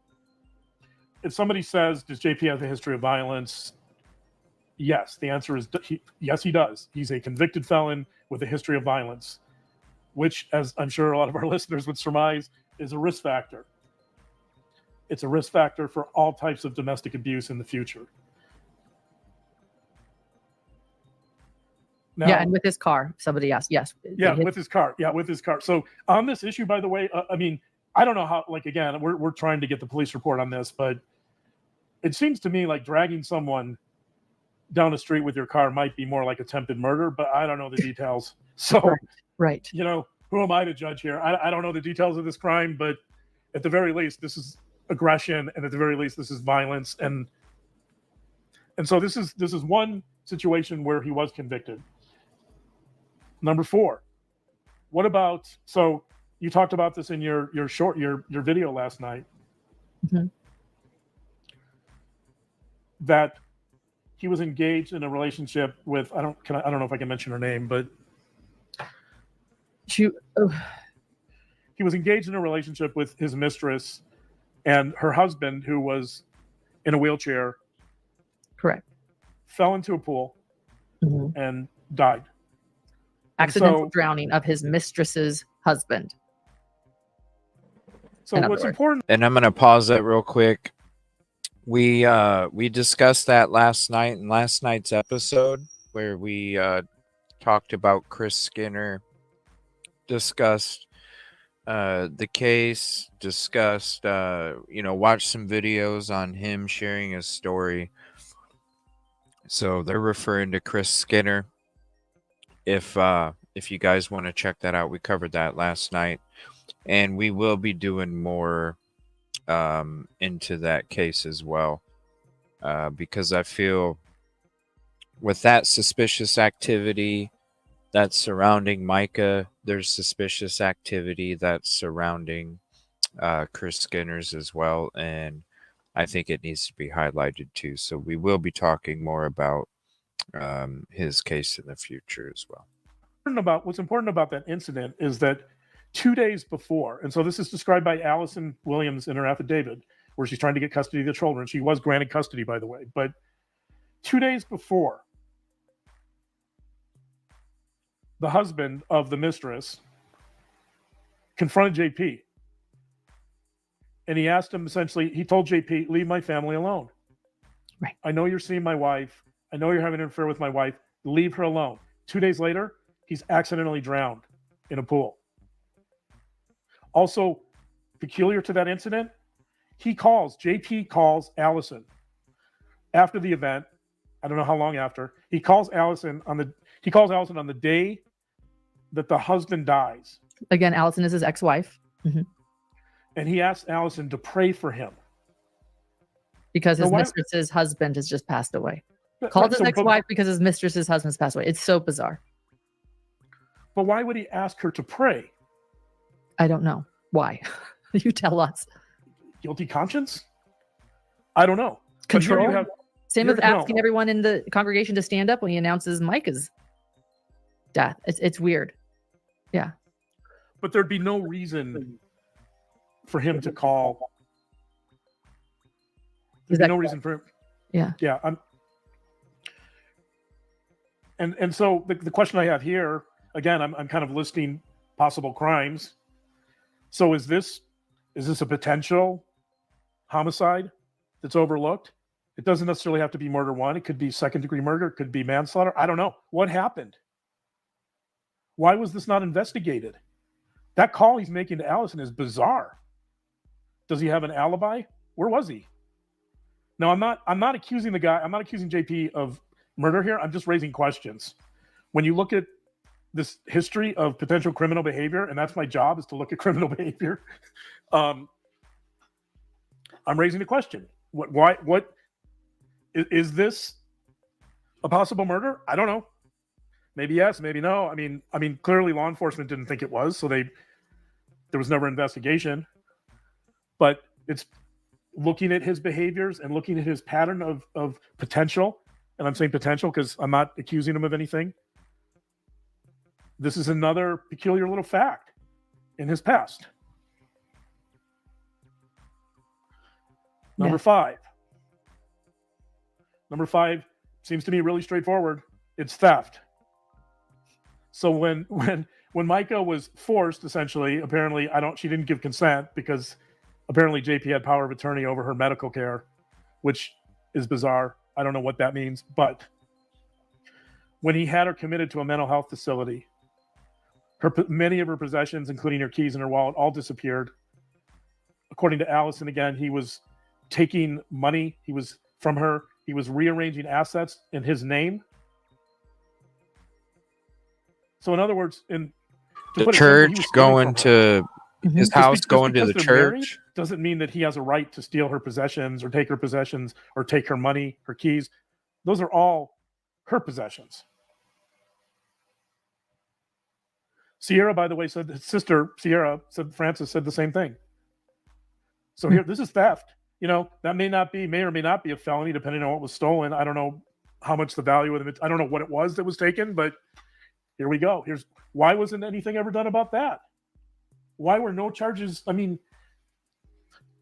if somebody says, does JP have a history of violence? Yes. The answer is yes, he does. He's a convicted felon with a history of violence, which, as I'm sure a lot of our listeners would surmise, is a risk factor. It's a risk factor for all types of domestic abuse in the future. Now, Yeah, and with his car, somebody asked. Yes. Yeah, with his car. Yeah, with his car. So on this issue, by the way, I mean, I don't know how. Like again, we're trying to get the police report on this, but it seems to me like dragging someone down the street with your car might be more like attempted murder, but I don't know the details. So, right. You know, who am I to judge here? I don't know the details of this crime, but at the very least, this is aggression, and at the very least, this is violence, and so this is one situation where he was convicted. Number 4, what about? So you talked about this in your video last night. Mm-hmm. That he was engaged in a relationship with I don't know if I can mention her name, but he was engaged in a relationship with his mistress and her husband, who was in a wheelchair. Correct. Fell into a pool and died. Accidental drowning of his mistress's husband. So what's important, and I'm going to pause that real quick. We discussed that last night in last night's episode, where we talked about Chris Skinner, discussed the case, discussed watched some videos on him sharing his story. So they're referring to Chris Skinner. If you guys want to check that out, we covered that last night, and we will be doing more into that case as well, because I feel with that suspicious activity that's surrounding Micah, there's suspicious activity that's surrounding Chris Skinner's as well, and I think it needs to be highlighted too. So we will be talking more about his case in the future as well. What's important about that incident is that 2 days before, and so this is described by Allison Williams in her affidavit, where she's trying to get custody of the children. She was granted custody, by the way, but 2 days before, the husband of the mistress confronted JP, and he asked him, essentially, he told JP, leave my family alone. Right. I know you're seeing my wife. I know you're having an affair with my wife. Leave her alone. 2 days later, he's accidentally drowned in a pool. Also, peculiar to that incident, JP calls Allison after the event. I don't know how long after. He calls Allison on the day that the husband dies. Again, Allison is his ex-wife. Mm-hmm. And he asks Allison to pray for him. Because his mistress's husband has just passed away. Called his ex-wife because his mistress's husband's passed away. It's so bizarre. But why would he ask her to pray? I don't know. Why? You tell us. Guilty conscience? I don't know. Control? Same with asking everyone in the congregation to stand up when he announces Micah's death. It's weird. Yeah. But there'd be no reason for him to call. There'd be no reason for him. Yeah. Yeah. And so the question I have here, again, I'm kind of listing possible crimes. So is this a potential homicide that's overlooked? It doesn't necessarily have to be murder one. It could be second-degree murder. It could be manslaughter. I don't know. What happened? Why was this not investigated? That call he's making to Allison is bizarre. Does he have an alibi? Where was he? No, I'm not accusing the guy. I'm not accusing JP of murder here. I'm just raising questions. When you look at this history of potential criminal behavior, and that's my job, is to look at criminal behavior, I'm raising a question. What is this a possible murder? I don't know. Maybe yes, maybe no. I mean, clearly law enforcement didn't think it was, so there was never investigation. But it's looking at his behaviors and looking at his pattern of potential, and I'm saying potential because I'm not accusing him of anything. This is another peculiar little fact in his past. Number five seems to me really straightforward. It's theft. So when Micah was forced, essentially, apparently she didn't give consent because apparently JP had power of attorney over her medical care, which is bizarre. I don't know what that means, but when he had her committed to a mental health facility, many of her possessions, including her keys and her wallet, all disappeared. According to Allison, again, he was taking money. He was rearranging assets in his name. So, in other words, the church going to his house, going to the church doesn't mean that he has a right to steal her possessions or take her possessions or take her money, her keys. Those are all her possessions. Sierra, by the way, said his sister Sierra said Francis said the same thing. So here, this is theft. That may or may not be a felony, depending on what was stolen. I don't know how much the value of it. I don't know what it was that was taken, but here we go. Why wasn't anything ever done about that? Why were no charges? I mean,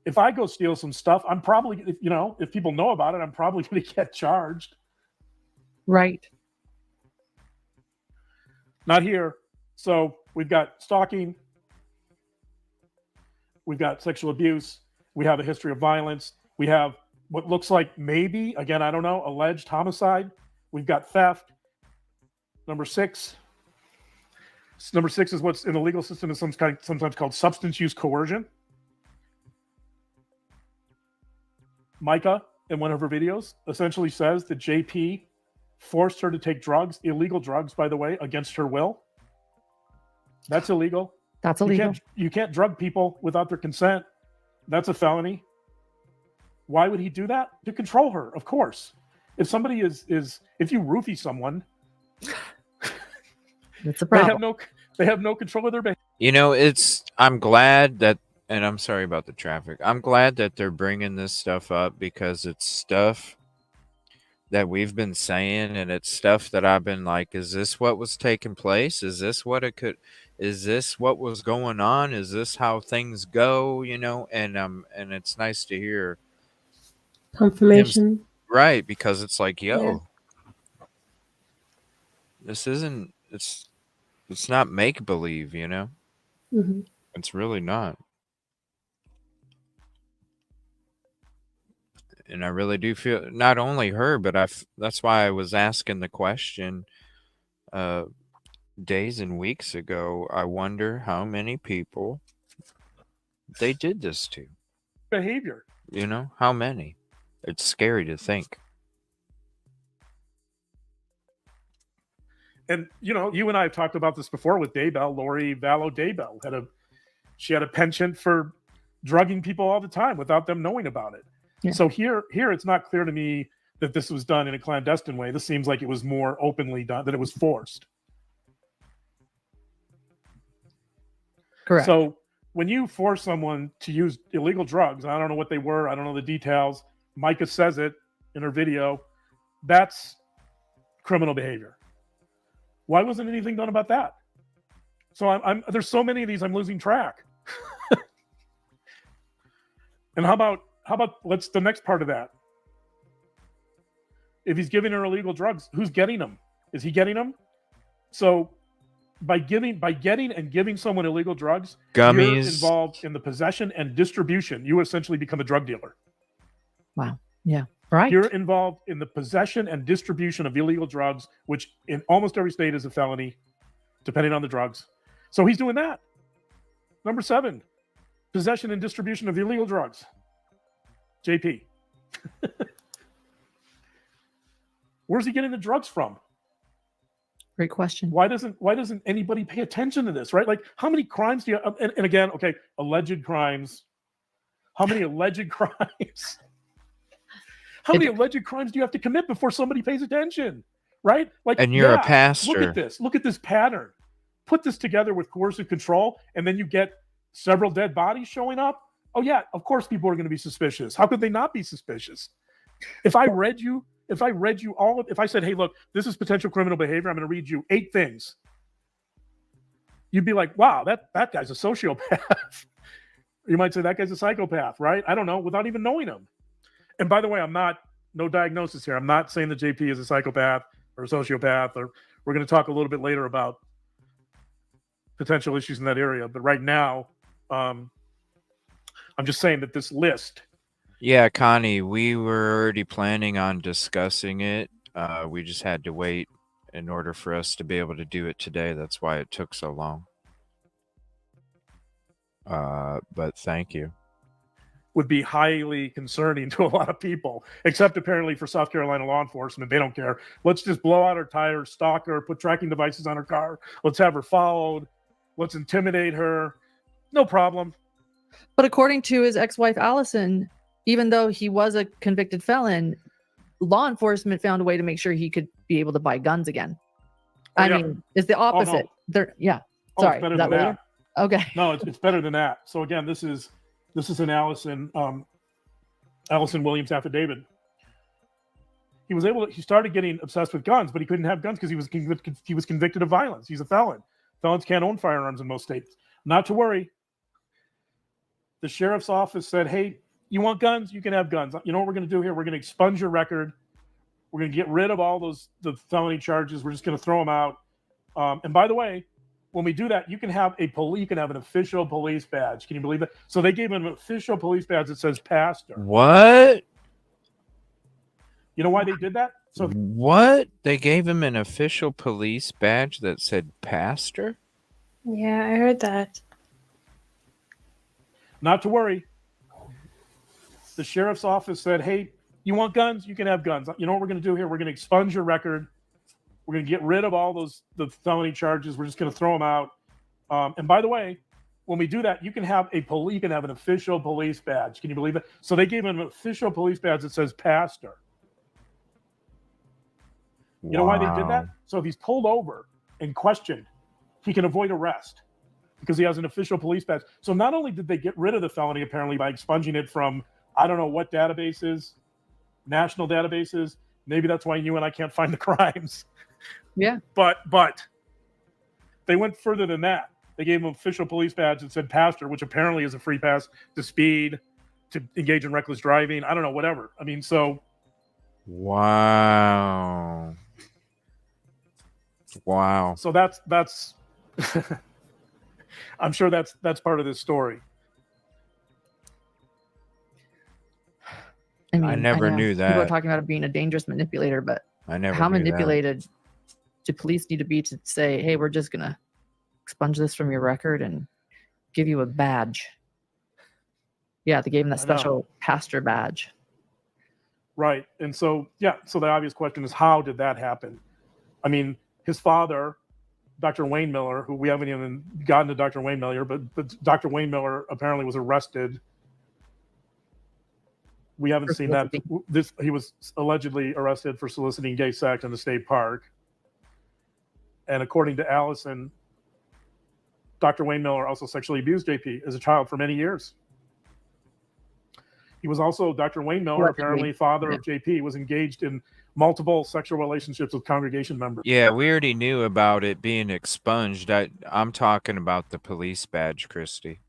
if I go steal some stuff, I'm probably, if people know about it, I'm probably going to get charged. Right. Not here. So we've got stalking. We've got sexual abuse. We have a history of violence. We have what looks like maybe, again, I don't know, alleged homicide. We've got theft. Number six is what's in the legal system is sometimes called substance use coercion. Micah, in one of her videos, essentially says that JP forced her to take drugs, illegal drugs, by the way, against her will. That's illegal. That's illegal. You can't drug people without their consent. That's a felony. Why would he do that? To control her, of course. If somebody if you roofie someone, it's a problem. They have no control of their behavior. I'm glad that, and I'm sorry about the traffic. I'm glad that they're bringing this stuff up because it's stuff that we've been saying, and it's stuff that I've been like, is this what was taking place? Is this what was going on? Is this how things go? And it's nice to hear confirmation. Right, because it's like, Yeah. This isn't, it's not make believe, Mm-hmm. It's really not. And I really do feel not only her, but that's why I was asking the question days and weeks ago. I wonder how many people they did this to. Behavior. How many? It's scary to think. And you and I have talked about this before with Daybell. Lori Vallow Daybell she had a penchant for drugging people all the time without them knowing about it. Yeah. So here it's not clear to me that this was done in a clandestine way. This seems like it was more openly done, that it was forced. Correct. So when you force someone to use illegal drugs, I don't know what they were, I don't know the details. Micah says it in her video. That's criminal behavior. Why wasn't anything done about that? So there's so many of these, I'm losing track. And how about let's the next part of that? If he's giving her illegal drugs, who's getting them? Is he getting them? So by getting and giving someone illegal drugs, gummies, you're involved in the possession and distribution. You essentially become a drug dealer. Wow. Yeah. Right. You're involved in the possession and distribution of illegal drugs, which in almost every state is a felony, depending on the drugs. So he's doing that. Number 7, possession and distribution of illegal drugs. JP. Where's he getting the drugs from? Great question. Why doesn't anybody pay attention to this, right? Like, how many crimes do you and again, okay, alleged crimes. How many alleged crimes? How many alleged crimes do you have to commit before somebody pays attention, right? Like, and you're a pastor. Look at this. Look at this pattern. Put this together with coercive control, and then you get several dead bodies showing up. Oh yeah, of course people are going to be suspicious. How could they not be suspicious? If I said, hey, look, this is potential criminal behavior, I'm going to read you 8 things. You'd be like, wow, that guy's a sociopath. You might say that guy's a psychopath, right? I don't know, without even knowing him. And by the way, no diagnosis here. I'm not saying that JP is a psychopath or a sociopath, or we're going to talk a little bit later about potential issues in that area. But right now, I'm just saying that this list. Yeah, Connie, we were already planning on discussing it. We just had to wait in order for us to be able to do it today. That's why it took so long. But thank you. Would be highly concerning to a lot of people, except apparently for South Carolina law enforcement. They don't care. Let's just blow out her tires, stalk her, put tracking devices on her car. Let's have her followed. Let's intimidate her. No problem. But according to his ex-wife, Allison, even though he was a convicted felon, law enforcement found a way to make sure he could be able to buy guns again. I mean, it's the opposite. Sorry. It's better than that. Okay. No, it's better than that. So again, this is an Allison Williams affidavit. He started getting obsessed with guns, but he couldn't have guns because he was convicted of violence. He's a felon. Felons can't own firearms in most states. Not to worry. The sheriff's office said, hey, you want guns? You can have guns. You know what we're going to do here? We're going to expunge your record. We're going to get rid of all the felony charges. We're just going to throw them out. And by the way, when we do that, you can have an official police badge. Can you believe it? So they gave him an official police badge that says pastor. What? You know why they did that? So what? They gave him an official police badge that said pastor? Yeah, I heard that. Not to worry. The sheriff's office said, hey, you want guns? You can have guns. You know what we're going to do here? We're going to expunge your record. We're going to get rid of all the felony charges. We're just going to throw them out. And by the way, when we do that, you can have an official police badge. Can you believe it? So they gave him an official police badge that says pastor. You know why they did that? So if he's pulled over and questioned, he can avoid arrest because he has an official police badge. So not only did they get rid of the felony, apparently, by expunging it from, I don't know what databases, national databases. Maybe that's why you and I can't find the crimes. Yeah. But they went further than that. They gave him an official police badge that said pastor, which apparently is a free pass to speed, to engage in reckless driving. I don't know, whatever. I mean, so. Wow. So that's I'm sure that's part of this story. I mean, I never knew that. People are talking about it being a dangerous manipulator, but how manipulated do police need to be to say, hey, we're just going to expunge this from your record and give you a badge? Yeah, they gave him that special pastor badge. Right. And so, so the obvious question is, how did that happen? I mean, his father, Dr. Wayne Miller, who we haven't even gotten to Dr. Wayne Miller, but Dr. Wayne Miller apparently was arrested. We haven't seen that. He was allegedly arrested for soliciting gay sex in the state park. And according to Allison, Dr. Wayne Miller also sexually abused JP as a child for many years. He was also, Dr. Wayne Miller, apparently father of JP, was engaged in multiple sexual relationships with congregation members. Yeah, we already knew about it being expunged. I'm talking about the police badge, Christy.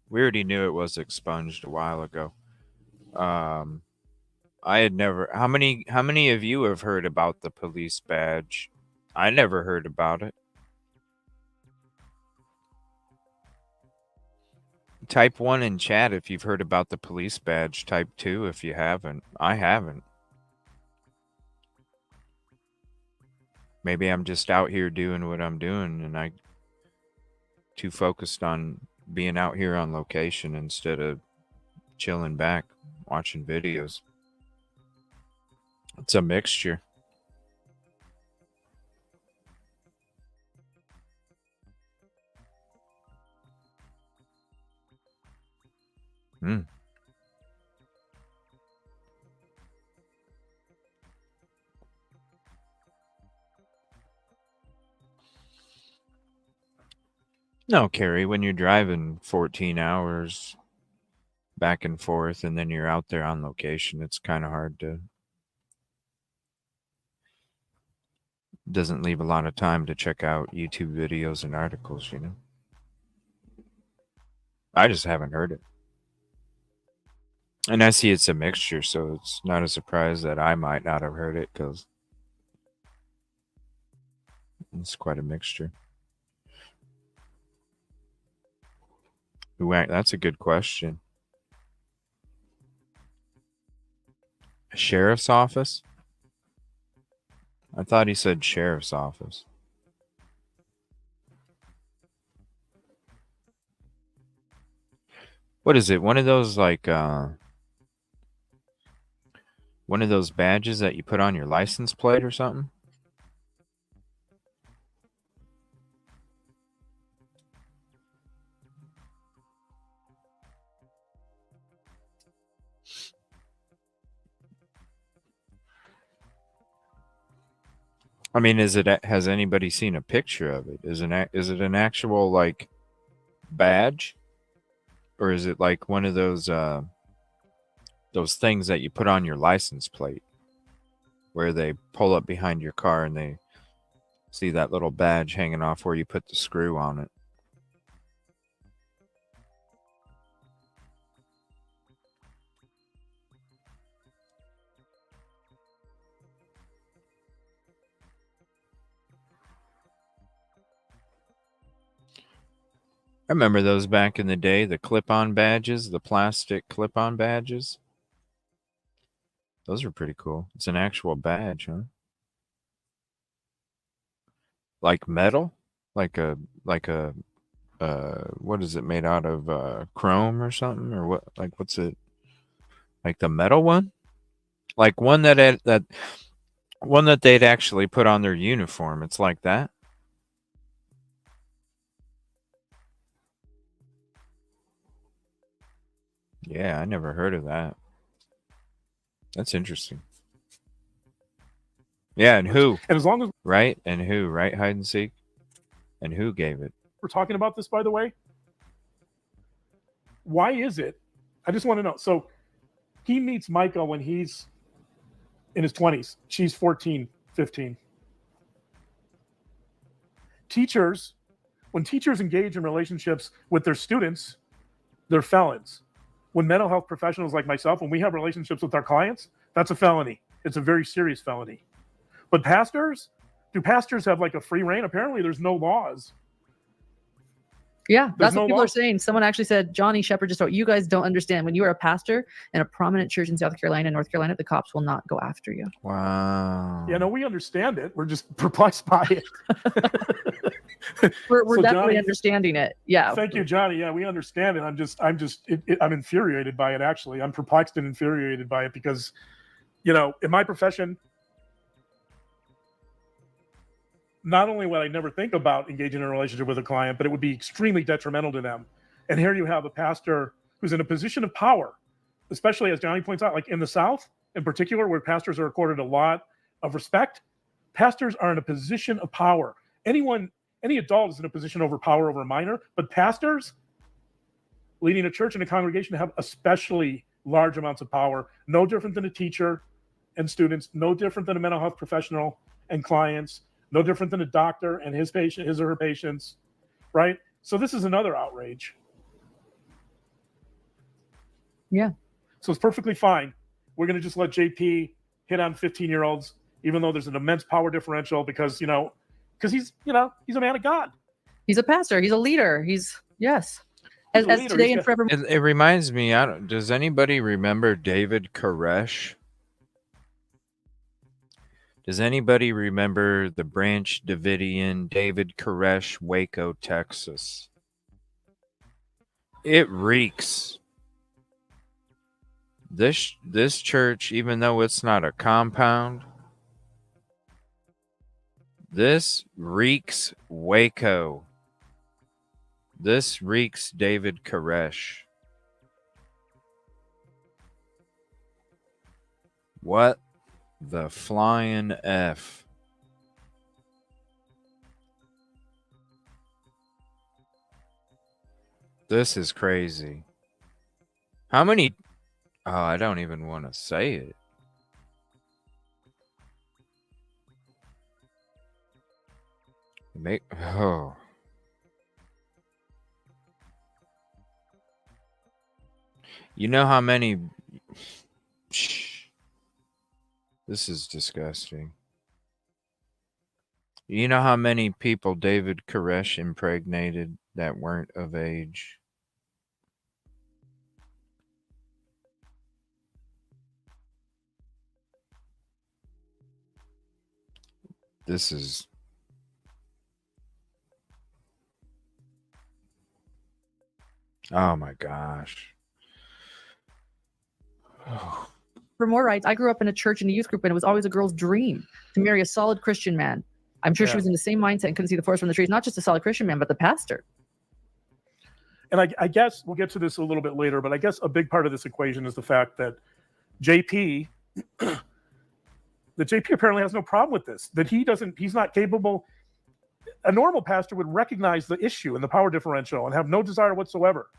We already knew it was expunged a while ago. I had never. How many of you have heard about the police badge? I never heard about it. Type 1 in chat if you've heard about the police badge. Type 2 if you haven't. I haven't. Maybe I'm just out here doing what I'm doing and I too focused on being out here on location instead of chilling back watching videos. It's a mixture. No, Carrie, when you're driving 14 hours back and forth and then you're out there on location, it's kind of hard to... Doesn't leave a lot of time to check out YouTube videos and articles, you know? I just haven't heard it. And I see it's a mixture, so it's not a surprise that I might not have heard it because it's quite a mixture. Ooh, that's a good question. A sheriff's office? I thought he said sheriff's office. What is it? One of those one of those badges that you put on your license plate or something? I mean, has anybody seen a picture of it? Is it an actual like badge, or is it like one of those things that you put on your license plate, where they pull up behind your car and they see that little badge hanging off where you put the screw on it? I remember those back in the day, the clip-on badges, the plastic clip-on badges. Those are pretty cool. It's an actual badge, huh? Like metal? Like a what is it made out of? Chrome or something? Or what? Like what's it? Like the metal one? Like one that one that they'd actually put on their uniform. It's like that. Yeah, I never heard of that. That's interesting. Yeah, and who? And as long as right? And who? Right? Hide and seek? And who gave it? we're talking about this, by the way, why is it? I just want to know. So he meets Micah when he's in his 20s. She's 14, 15. Teachers, when teachers engage in relationships with their students, they're felons. When mental health professionals like myself, when we have relationships with our clients, that's a felony. It's a very serious felony. But pastors, do pastors have like a free reign? Apparently there's no laws. Yeah, that's what people are saying. Someone actually said, Johnny Shepard just wrote, you guys don't understand. When you are a pastor in a prominent church in South Carolina and North Carolina, the cops will not go after you. Wow. Yeah, no, we understand it. We're just perplexed by it. We're So, definitely Johnny, understanding it. Yeah. Thank you, Johnny. Yeah, we understand it. I'm infuriated by it, actually. I'm perplexed and infuriated by it because, you know, in my profession, not only would I never think about engaging in a relationship with a client, but it would be extremely detrimental to them. And here you have a pastor who's in a position of power, especially as Johnny points out, like in the South in particular, where pastors are accorded a lot of respect. Pastors are in a position of power. Any adult is in a position of power over a minor, but pastors leading a church and a congregation have especially large amounts of power, no different than a teacher and students, no different than a mental health professional and clients, no different than a doctor and his or her patients, right? So this is another outrage. Yeah. So it's perfectly fine. We're going to just let JP hit on 15-year-olds, even though there's an immense power differential because he's a man of God. He's a pastor. He's a leader. Yes. As today and forever. It reminds me, does anybody remember David Koresh? Does anybody remember the Branch Davidian David Koresh, Waco, Texas? It reeks. This church, even though it's not a compound, this reeks Waco. This reeks David Koresh. What the flying F? This is crazy. How many? Oh, I don't even want to say it. Oh. You know how many This is disgusting. You know how many people David Koresh impregnated that weren't of age? This is... Oh my gosh. Oh. For more rights, I grew up in a church and a youth group, and it was always a girl's dream to marry a solid Christian man. I'm sure she was in the same mindset and couldn't see the forest from the trees. Not just a solid Christian man, but the pastor. And I guess we'll get to this a little bit later, but I guess a big part of this equation is the fact that JP apparently has no problem with this, that he's not capable. A normal pastor would recognize the issue and the power differential and have no desire whatsoever,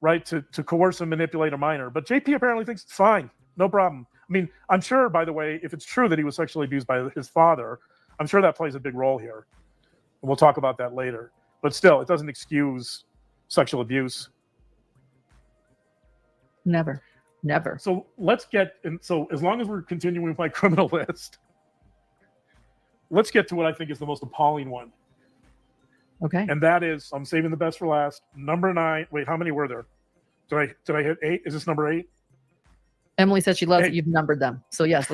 right, to coerce and manipulate a minor. But JP apparently thinks it's fine, no problem. I mean, I'm sure, by the way, if it's true that he was sexually abused by his father, I'm sure that plays a big role here. And we'll talk about that later. But still, it doesn't excuse sexual abuse. Never. So let's get, and so as long as we're continuing with my criminal list, let's get to what I think is the most appalling one. Okay. And that is, I'm saving the best for last. Number 9. Wait, how many were there? Did I hit 8? Is this number 8? Emily said she loves that you've numbered them. So yes.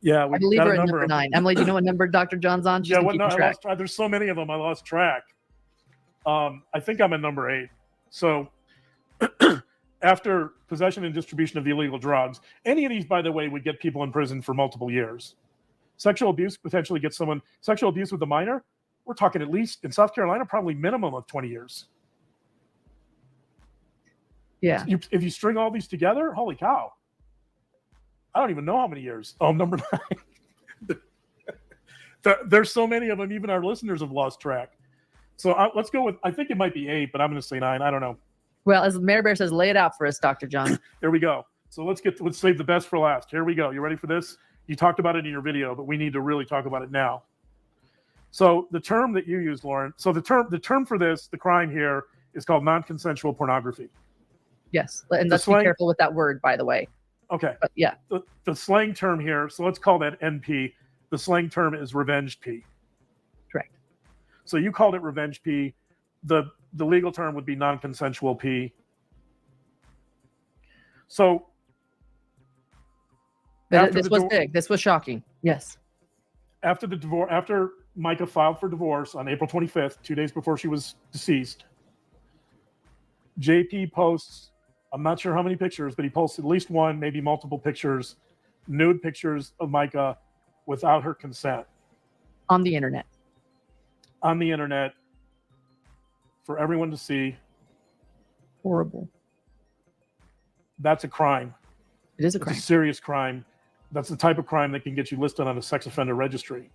Yeah, I believe we're at number 9. Emily, do you know what number Dr. John's on? Yeah, well, no, I lost track. There's so many of them, I lost track. I think I'm at number 8. So after possession and distribution of illegal drugs, any of these, by the way, would get people in prison for multiple years. Sexual abuse potentially gets someone, sexual abuse with a minor, we're talking at least, in South Carolina, probably minimum of 20 years. Yeah. If you string all these together, holy cow. I don't even know how many years. Oh, number 9. There's so many of them, even our listeners have lost track. So let's go with, I think it might be 8, but I'm going to say 9. I don't know. Well, as Mary Bear says, lay it out for us, Dr. John. There we go. So let's save the best for last. Here we go. You ready for this? You talked about it in your video, but we need to really talk about it now. So the term that you used, Lauren, so the term for this, the crime here, is called non-consensual pornography. Yes. And let's be careful with that word, by the way. Okay. But yeah. The slang term here, so let's call that NP. The slang term is revenge P. Correct. So you called it revenge P. The legal term would be non-consensual P. So this was big. This was shocking. Yes. After the divorce, after Micah filed for divorce on April 25th, 2 days before she was deceased, JP posts, I'm not sure how many pictures, but he posted at least one, maybe multiple pictures, nude pictures of Micah without her consent. On the internet. On the internet for everyone to see. Horrible. That's a crime. It is a crime. It's a serious crime. That's the type of crime that can get you listed on a sex offender registry.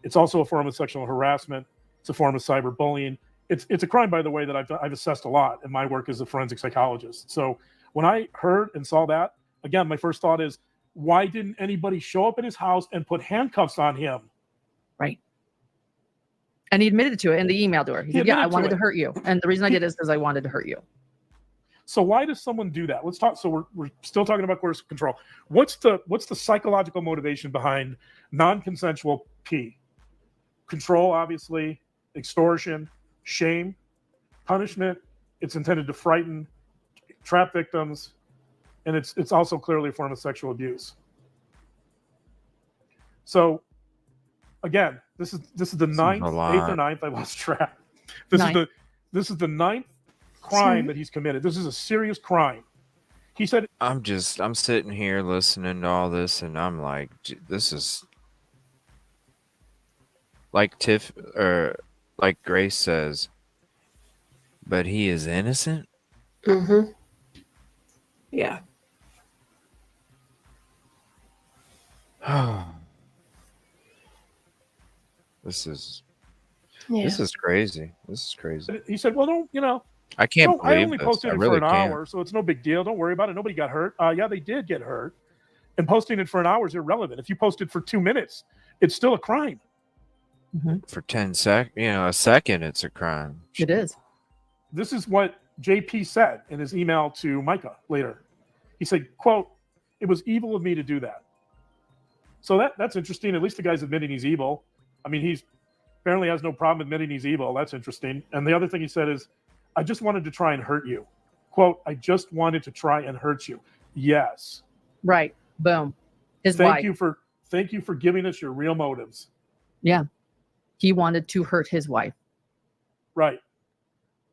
It's also a form of sexual harassment. It's a form of cyberbullying. It's a crime, by the way, that I've assessed a lot in my work as a forensic psychologist. So when I heard and saw that, again, my first thought is, why didn't anybody show up at his house and put handcuffs on him? Right. And he admitted to it in the email to her. He said, yeah, I wanted to hurt you. And the reason I did is because I wanted to hurt you. So why does someone do that? Let's talk. So we're still talking about coercive control. What's the psychological motivation behind non-consensual P? Control, obviously, extortion, shame, punishment. It's intended to frighten, trap victims, and it's also clearly a form of sexual abuse. So again, this is the 9th, 8th or 9th. I lost track. This is the 9th crime that he's committed. This is a serious crime. He said, I'm sitting here listening to all this, and I'm like, this is like like Grace says, but he is innocent. Mm-hmm. Yeah. This is crazy. This is crazy. He said, well, I can't believe I only posted it for an hour, so it's no big deal. Don't worry about it. Nobody got hurt. Yeah, they did get hurt. And posting it for an hour is irrelevant. If you post it for 2 minutes, it's still a crime. For 10 seconds, a second, it's a crime. It is. This is what JP said in his email to Micah later. He said, quote, "It was evil of me to do that." So that's interesting. At least the guy's admitting he's evil. I mean, he's apparently has no problem admitting he's evil. That's interesting. And the other thing he said is, "I just wanted to try and hurt you." Quote, "I just wanted to try and hurt you." Yes. Right. Boom. His Thank wife. you for giving us your real motives. Yeah. He wanted to hurt his wife. Right.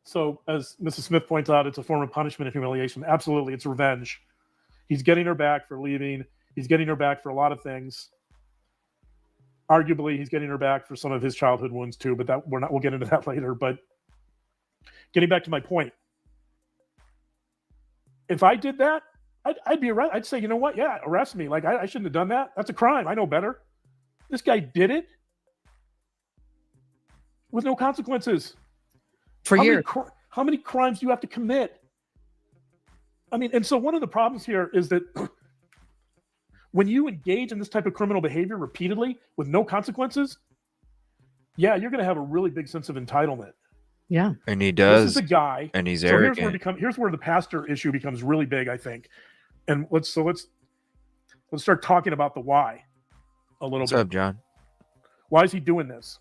So as Mrs. Smith points out, it's a form of punishment and humiliation. Absolutely. It's revenge. He's getting her back for leaving. He's getting her back for a lot of things. Arguably, he's getting her back for some of his childhood wounds too, but we'll get into that later. But getting back to my point, if I did that, I'd be arrested. I'd say, you know what? Yeah, arrest me. Like I shouldn't have done that. That's a crime. I know better. This guy did it with no consequences. For years. How many crimes do you have to commit? I mean, and so one of the problems here is that when you engage in this type of criminal behavior repeatedly with no consequences, yeah, you're going to have a really big sense of entitlement. Yeah. And he does. This is a guy. And he's so arrogant. Here's where the pastor issue becomes really big, I think. And let's start talking about the why a little bit. What's up, John? Why is he doing this?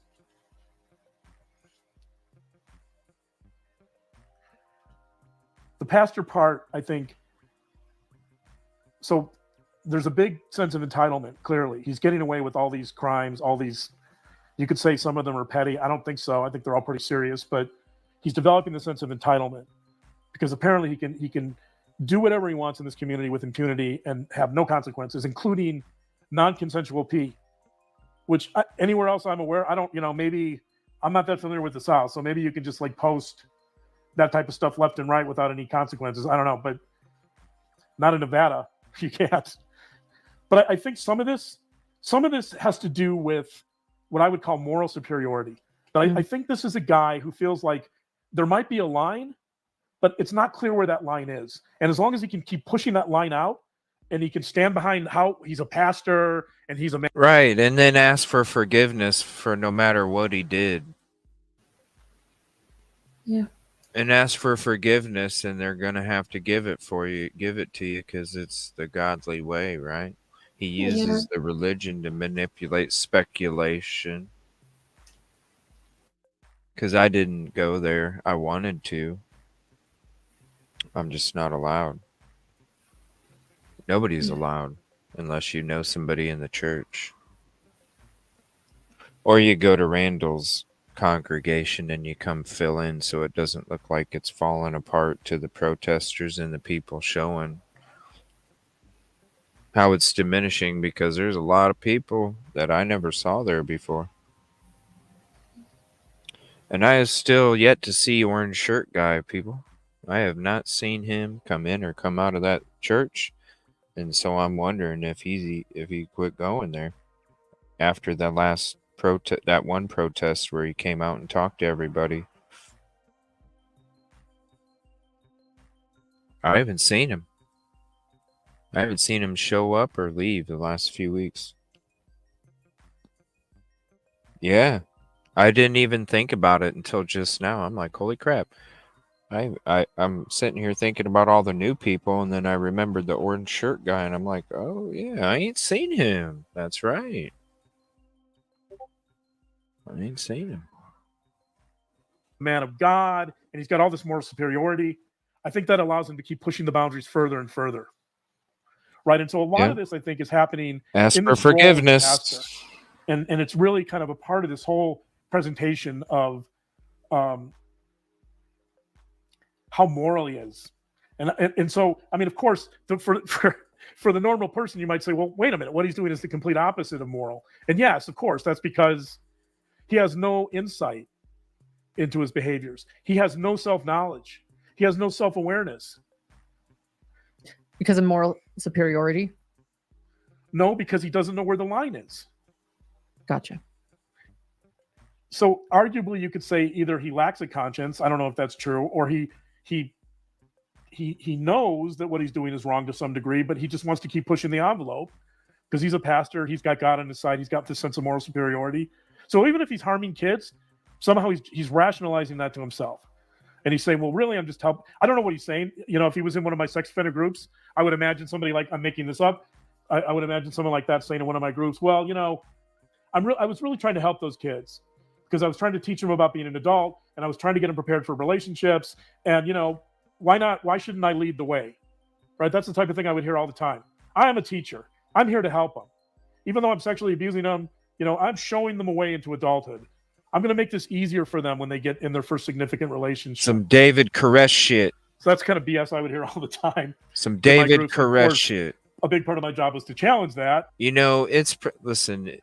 The pastor part, I think. So there's a big sense of entitlement, clearly. He's getting away with all these crimes, all these, you could say some of them are petty. I don't think so. I think they're all pretty serious, but he's developing the sense of entitlement because apparently he can do whatever he wants in this community with impunity and have no consequences, including non-consensual pee, which anywhere else I'm aware, I don't, maybe I'm not that familiar with the South. So maybe you can just like post that type of stuff left and right without any consequences. I don't know, but not in Nevada. You can't. But I think some of this has to do with what I would call moral superiority. But I think this is a guy who feels like there might be a line, but it's not clear where that line is. And as long as he can keep pushing that line out and he can stand behind how he's a pastor and he's a man. Right. And then ask for forgiveness for no matter what he did. Yeah. And ask for forgiveness, and they're going to have to give it to you because it's the godly way, right? He uses the religion to manipulate speculation. Because I didn't go there. I wanted to. I'm just not allowed. Nobody's allowed unless you know somebody in the church. Or you go to Randall's congregation and you come fill in so it doesn't look like it's falling apart to the protesters and the people showing how it's diminishing, because there's a lot of people that I never saw there before. And I have still yet to see Orange Shirt Guy, people. I have not seen him come in or come out of that church. And so I'm wondering if he quit going there after that last that one protest where he came out and talked to everybody. I haven't seen him. I haven't seen him show up or leave the last few weeks. Yeah. I didn't even think about it until just now. I'm like, holy crap. I'm sitting here thinking about all the new people, and then I remembered the orange shirt guy, and I'm like, oh, yeah, I ain't seen him. That's right. I ain't seen him. Man of God, and he's got all this moral superiority. I think that allows him to keep pushing the boundaries further and further. Right? And so a lot of this, I think, is happening. Ask for forgiveness. And it's really kind of a part of this whole presentation of how moral he is. And so, I mean, of course, for the normal person, you might say, well, wait a minute, what he's doing is the complete opposite of moral. And yes, of course, that's because he has no insight into his behaviors. He has no self-knowledge. He has no self-awareness. Because of moral superiority? No, because he doesn't know where the line is. Gotcha. So arguably you could say either he lacks a conscience, I don't know if that's true, or he knows that what he's doing is wrong to some degree, but he just wants to keep pushing the envelope because he's a pastor, he's got God on his side, he's got this sense of moral superiority. So even if he's harming kids, somehow he's rationalizing that to himself. And he's saying, well, really, I'm just helping. I don't know what he's saying. You know, if he was in one of my sex offender groups, I would imagine somebody like, I'm making this up. I would imagine someone like that saying in one of my groups, well, you know, I was really trying to help those kids because I was trying to teach them about being an adult, and I was trying to get them prepared for relationships. And, you know, why not? Why shouldn't I lead the way? Right? That's the type of thing I would hear all the time. I am a teacher. I'm here to help them. Even though I'm sexually abusing them, you know, I'm showing them a way into adulthood. I'm going to make this easier for them when they get in their first significant relationship. Some David Koresh shit. So that's kind of BS I would hear all the time. Some David Koresh shit. A big part of my job was to challenge that. You know, listen,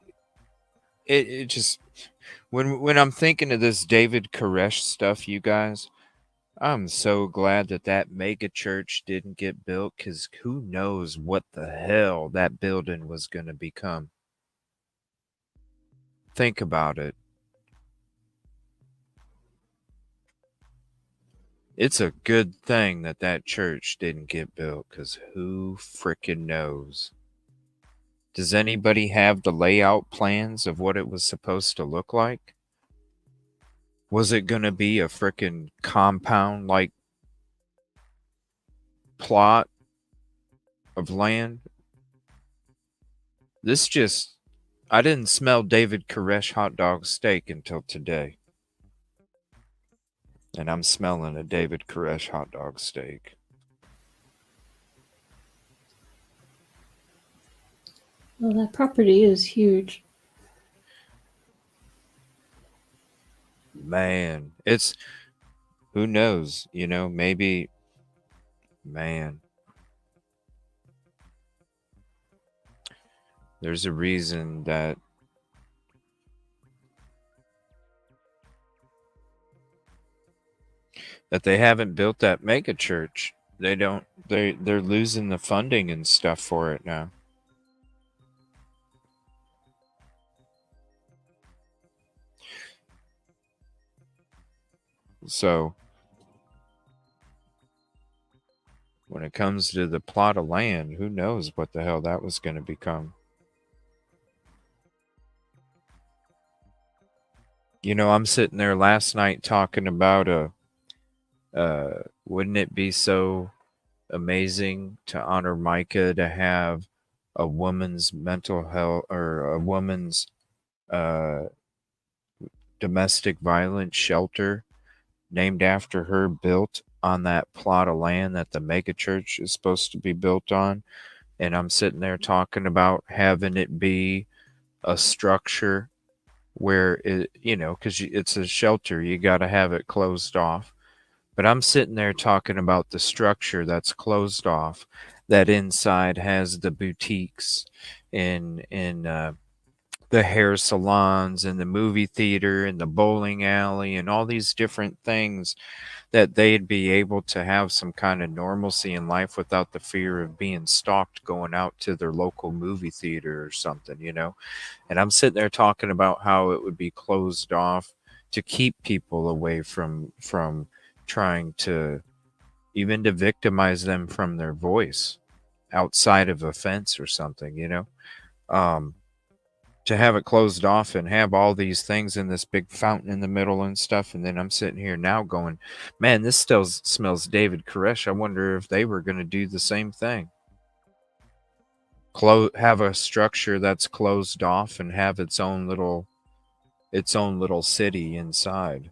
it just, when I'm thinking of this David Koresh stuff, you guys, I'm so glad that mega church didn't get built, because who knows what the hell that building was going to become. Think about it. It's a good thing that church didn't get built, because who frickin' knows? Does anybody have the layout plans of what it was supposed to look like? Was it going to be a frickin' compound-like plot of land? I didn't smell David Koresh hot dog steak until today. And I'm smelling a David Koresh hot dog steak. Well, that property is huge. Man, who knows, you know, maybe, man. There's a reason that they haven't built that mega church. They're losing the funding and stuff for it now. So when it comes to the plot of land, who knows what the hell that was going to become. You know, I'm sitting there last night talking about wouldn't it be so amazing to honor Micah to have a woman's mental health, or a woman's domestic violence shelter named after her, built on that plot of land that the mega church is supposed to be built on. And I'm sitting there talking about having it be a structure where it, you know, because it's a shelter, you got to have it closed off. But I'm sitting there talking about the structure that's closed off, that inside has the boutiques and the hair salons and the movie theater and the bowling alley and all these different things, that they'd be able to have some kind of normalcy in life without the fear of being stalked going out to their local movie theater or something, you know. And I'm sitting there talking about how it would be closed off to keep people away from trying to even to victimize them from their voice outside of offense or something, you know. To have it closed off and have all these things in this big fountain in the middle and stuff. And then I'm sitting here now going, man, this still smells David Koresh. I wonder if they were going to do the same thing. Have a structure that's closed off and have its own little city inside.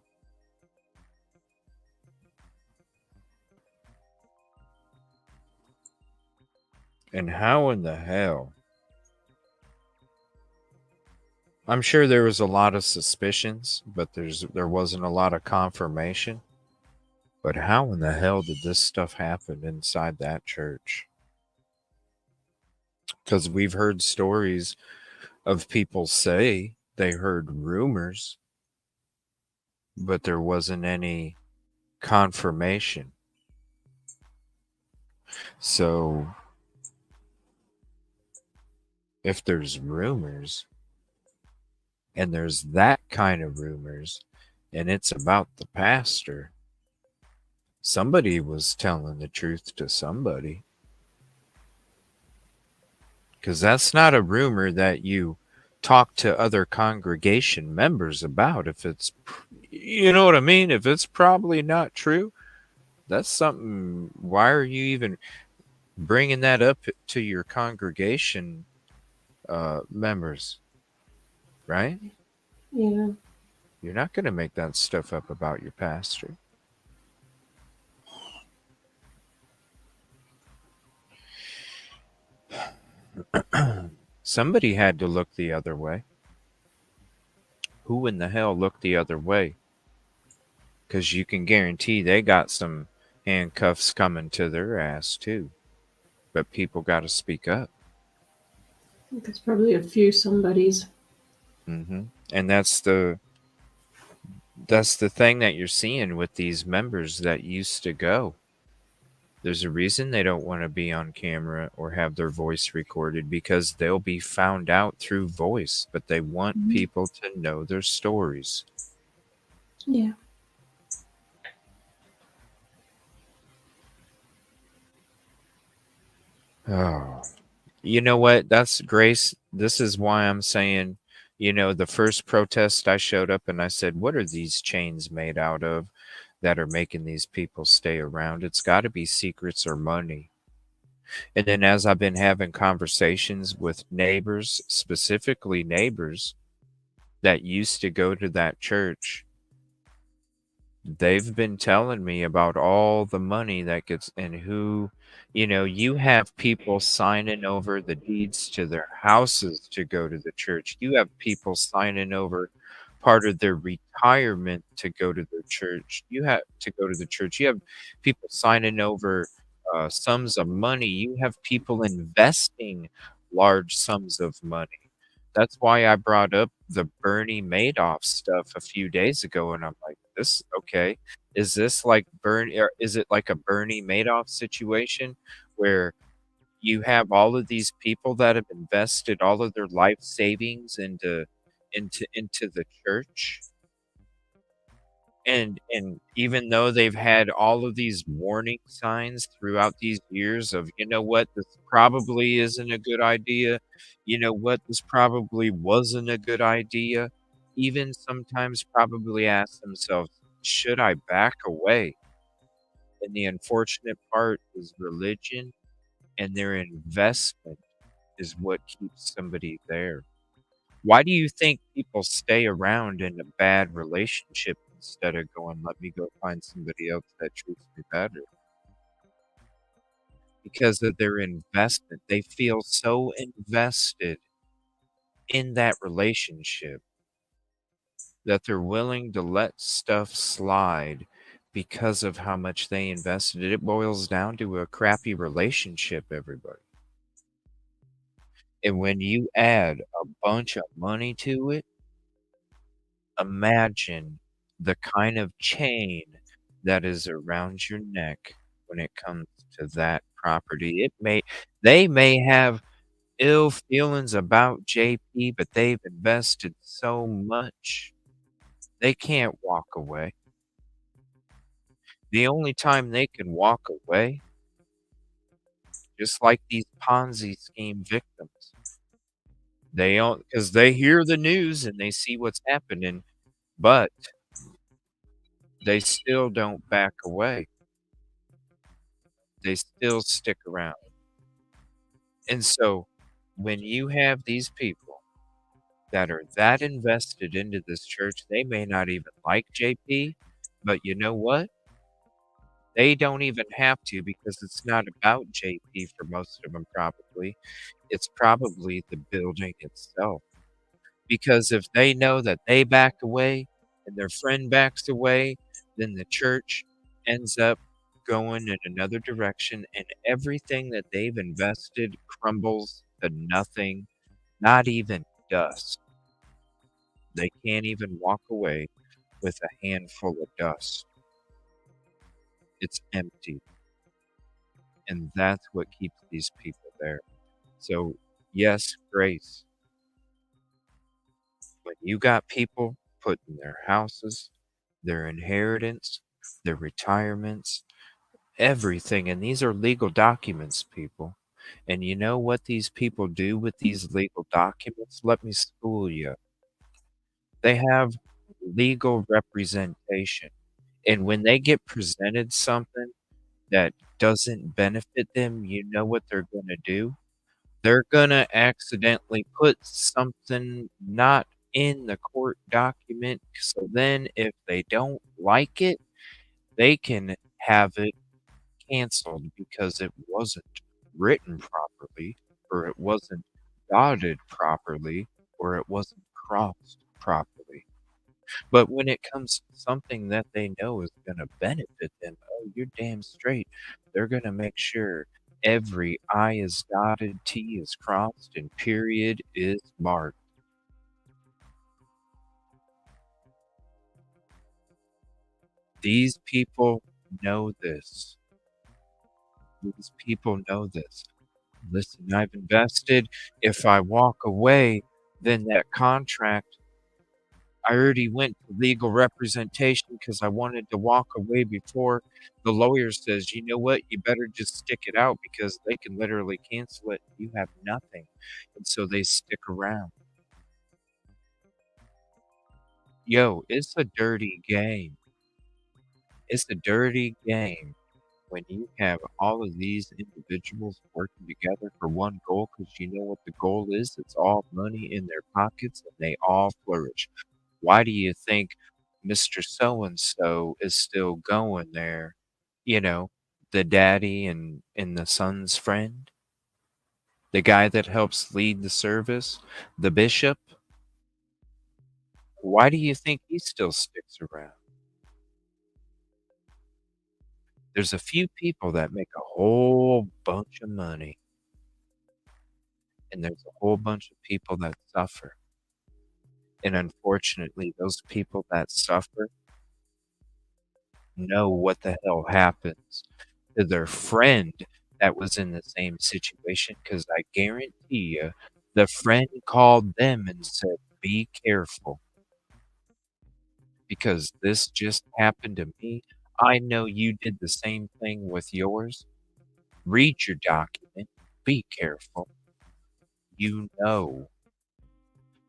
And how in the hell? I'm sure there was a lot of suspicions, but there wasn't a lot of confirmation. But how in the hell did this stuff happen inside that church? Because we've heard stories of people say they heard rumors, but there wasn't any confirmation. So if there's rumors, and there's that kind of rumors, and it's about the pastor, somebody was telling the truth to somebody. Because that's not a rumor that you talk to other congregation members about if it's You know what I mean? If it's probably not true, that's something. Why are you even bringing that up to your congregation members? Right? Yeah. You're not going to make that stuff up about your pastor. Somebody had to look the other way. Who in the hell looked the other way? Because you can guarantee they got some handcuffs coming to their ass too. But people got to speak up. I think there's probably a few somebodies. And that's the thing that you're seeing with these members that used to go. There's a reason they don't want to be on camera or have their voice recorded, because they'll be found out through voice, but they want people to know their stories. Yeah. Oh, you know what? That's Grace. This is why I'm saying, the first protest I showed up and I said, what are these chains made out of that are making these people stay around? It's got to be secrets or money. And then as I've been having conversations with neighbors, specifically neighbors that used to go to that church, they've been telling me about all the money that gets, and who, you have people signing over the deeds to their houses to go to the church. You have people signing over part of their retirement to go to the church. You have to go to the church. You have people signing over sums of money. You have people investing large sums of money. That's why I brought up the Bernie Madoff stuff a few days ago, and I'm like, "This okay? Is this like or is it like a Bernie Madoff situation where you have all of these people that have invested all of their life savings into the church?" And even though they've had all of these warning signs throughout these years of, you know what, this probably isn't a good idea. You know what, this probably wasn't a good idea. Even sometimes probably ask themselves, should I back away? And the unfortunate part is religion and their investment is what keeps somebody there. Why do you think people stay around in a bad relationship instead of going, let me go find somebody else that treats me better? Because of their investment. They feel so invested in that relationship that they're willing to let stuff slide because of how much they invested. It boils down to a crappy relationship, everybody. And when you add a bunch of money to it, imagine the kind of chain that is around your neck when it comes to that property. They may have ill feelings about JP, but they've invested so much. They can't walk away. The only time they can walk away, just like these Ponzi scheme victims, they don't, because they hear the news and they see what's happening, but they still don't back away. They still stick around. And so when you have these people that are that invested into this church, they may not even like JP, but you know what? They don't even have to, because it's not about JP for most of them probably. It's probably the building itself. Because if they know that they back away and their friend backs away, then the church ends up going in another direction and everything that they've invested crumbles to nothing, not even dust. They can't even walk away with a handful of dust. It's empty. And that's what keeps these people there. So, yes, Grace, when you got people putting their houses, their inheritance, their retirements, everything, and these are legal documents, people. And you know what these people do with these legal documents? Let me school you. They have legal representation. And when they get presented something that doesn't benefit them, you know what they're going to do? They're going to accidentally put something not in the court document. So then, if they don't like it, they can have it canceled because it wasn't written properly, or it wasn't dotted properly, or it wasn't crossed properly. But when it comes to something that they know is going to benefit them, oh, you're damn straight. They're going to make sure every I is dotted, T is crossed, and period is marked. These people know this. These people know this. Listen, I've invested. If I walk away, then that contract, I already went to legal representation because I wanted to walk away before the lawyer says, you know what, you better just stick it out because they can literally cancel it. You have nothing. And so they stick around. Yo, it's a dirty game. It's a dirty game when you have all of these individuals working together for one goal, because you know what the goal is? It's all money in their pockets and they all flourish. Why do you think Mr. So-and-so is still going there? You know, the daddy and the son's friend? The guy that helps lead the service? The bishop? Why do you think he still sticks around? There's a few people that make a whole bunch of money, and there's a whole bunch of people that suffer. And unfortunately, those people that suffer know what the hell happens to their friend that was in the same situation, because I guarantee you, the friend called them and said, be careful, because this just happened to me. I know you did the same thing with yours. Read your document. Be careful. You know.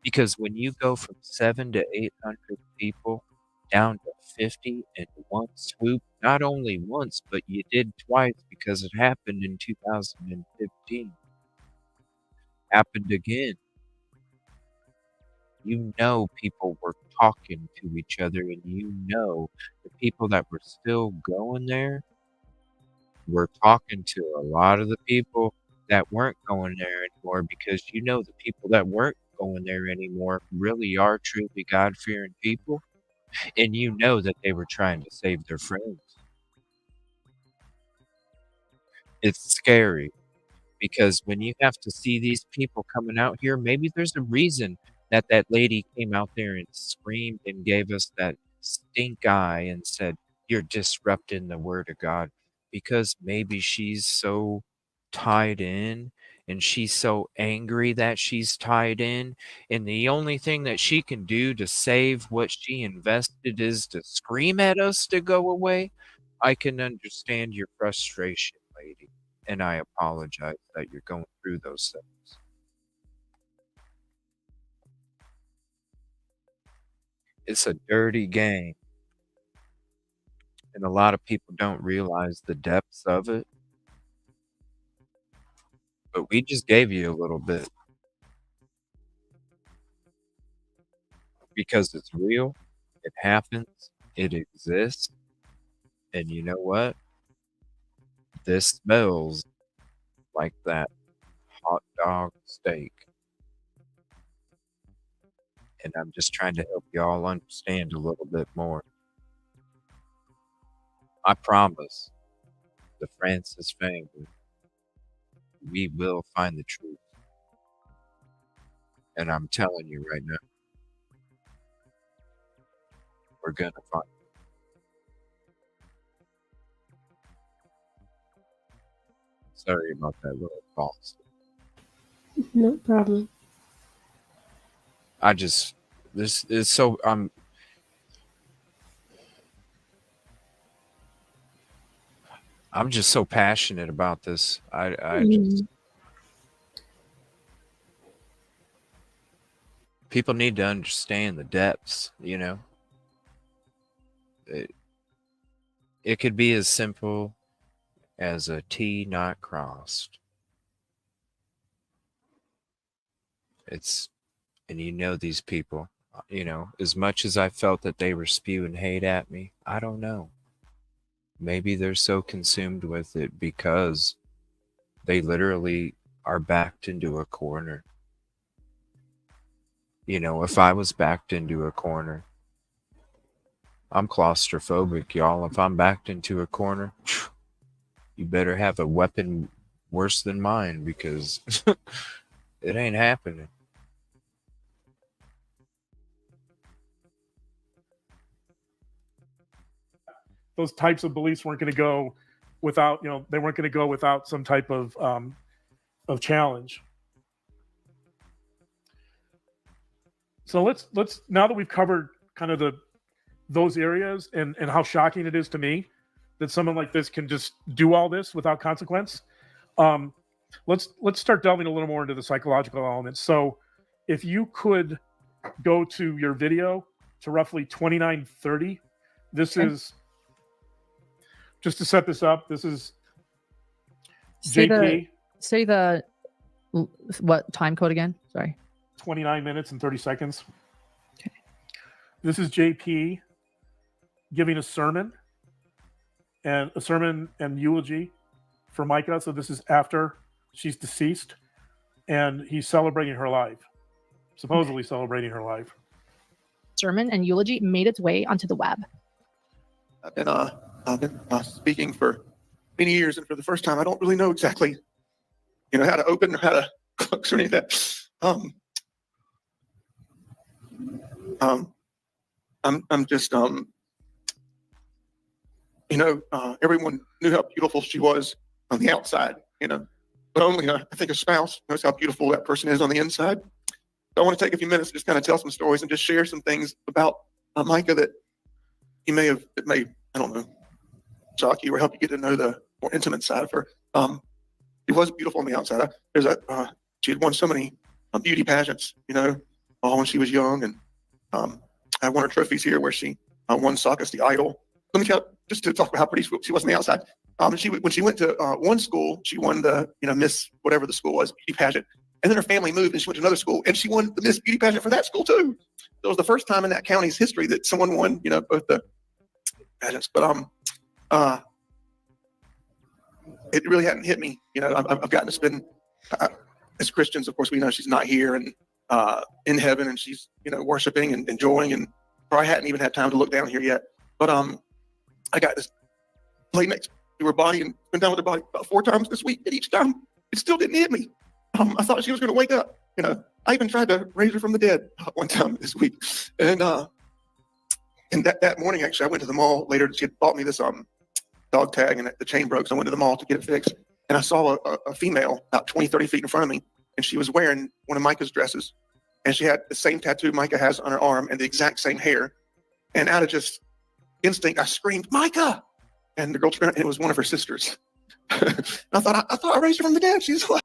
Because when you go from 700 to 800 people down to 50 in one swoop, not only once, but you did twice because it happened in 2015. Happened again. You know people were talking to each other, and you know the people that were still going there were talking to a lot of the people that weren't going there anymore, because you know the people that weren't going there anymore really are truly God-fearing people, and you know that they were trying to save their friends. It's scary, because when you have to see these people coming out here, maybe there's a reason that that lady came out there and screamed and gave us that stink eye and said, you're disrupting the word of God, because maybe she's so tied in and she's so angry that she's tied in. And the only thing that she can do to save what she invested is to scream at us to go away. I can understand your frustration, lady. And I apologize that you're going through those things. It's a dirty game. And a lot of people don't realize the depths of it. But we just gave you a little bit. Because it's real. It happens. It exists. And you know what? This smells like that hot dog steak. And I'm just trying to help y'all understand a little bit more. I promise the Francis family, we will find the truth. And I'm telling you right now, we're going to find it. Sorry about that little false. No problem. This is so, I'm just so passionate about this. People need to understand the depths, you know? it could be as simple as a T not crossed. And you know these people, as much as I felt that they were spewing hate at me, I don't know. Maybe they're so consumed with it because they literally are backed into a corner. If I was backed into a corner, I'm claustrophobic, y'all. If I'm backed into a corner, you better have a weapon worse than mine because it ain't happening. Those types of beliefs weren't going to go without, they weren't going to go without some type of challenge. So let's now that we've covered kind of those areas and how shocking it is to me that someone like this can just do all this without consequence. Let's start delving a little more into the psychological elements. So if you could go to your video to roughly 29:30, this is just to set this up. This is JP. Say the what time code again? Sorry. 29 minutes and 30 seconds. Okay. This is JP giving a sermon and eulogy for Micah. So this is after she's deceased, and he's celebrating her life, supposedly celebrating her life. Sermon and eulogy made its way onto the web. I've been speaking for many years, and for the first time, I don't really know exactly, how to open or how to close or any of that. I'm just, everyone knew how beautiful she was on the outside, but only I think a spouse knows how beautiful that person is on the inside. So I want to take a few minutes to just kind of tell some stories and just share some things about Micah that it may, I don't know, shock you or help you get to know the more intimate side of her. She was beautiful on the outside. She had won so many beauty pageants, all when she was young, and I won her trophies here where she won Saucus the Idol. Let me tell, just to talk about how pretty she was on the outside. When she went to one school, she won the Miss whatever the school was beauty pageant, and then her family moved and she went to another school and she won the Miss Beauty pageant for that school too. So it was the first time in that county's history that someone won, both the pageants. But it really hadn't hit me. I've gotten to spend as Christians, of course, we know she's not here and in heaven, and she's worshiping and enjoying, and probably hadn't even had time to look down here yet. But I got to lay next to her body and spend time with her body about 4 times this week, and each time it still didn't hit me. I thought she was going to wake up. I even tried to raise her from the dead one time this week, and that morning actually I went to the mall later. She had bought me this dog tag, and the chain broke, so I went to the mall to get it fixed, and I saw a female about 20-30 feet in front of me, and she was wearing one of Micah's dresses, and she had the same tattoo Micah has on her arm and the exact same hair, and out of just instinct I screamed, "Micah!" And the girl turned, and it was one of her sisters. I thought I raised her from the dead. She's alive.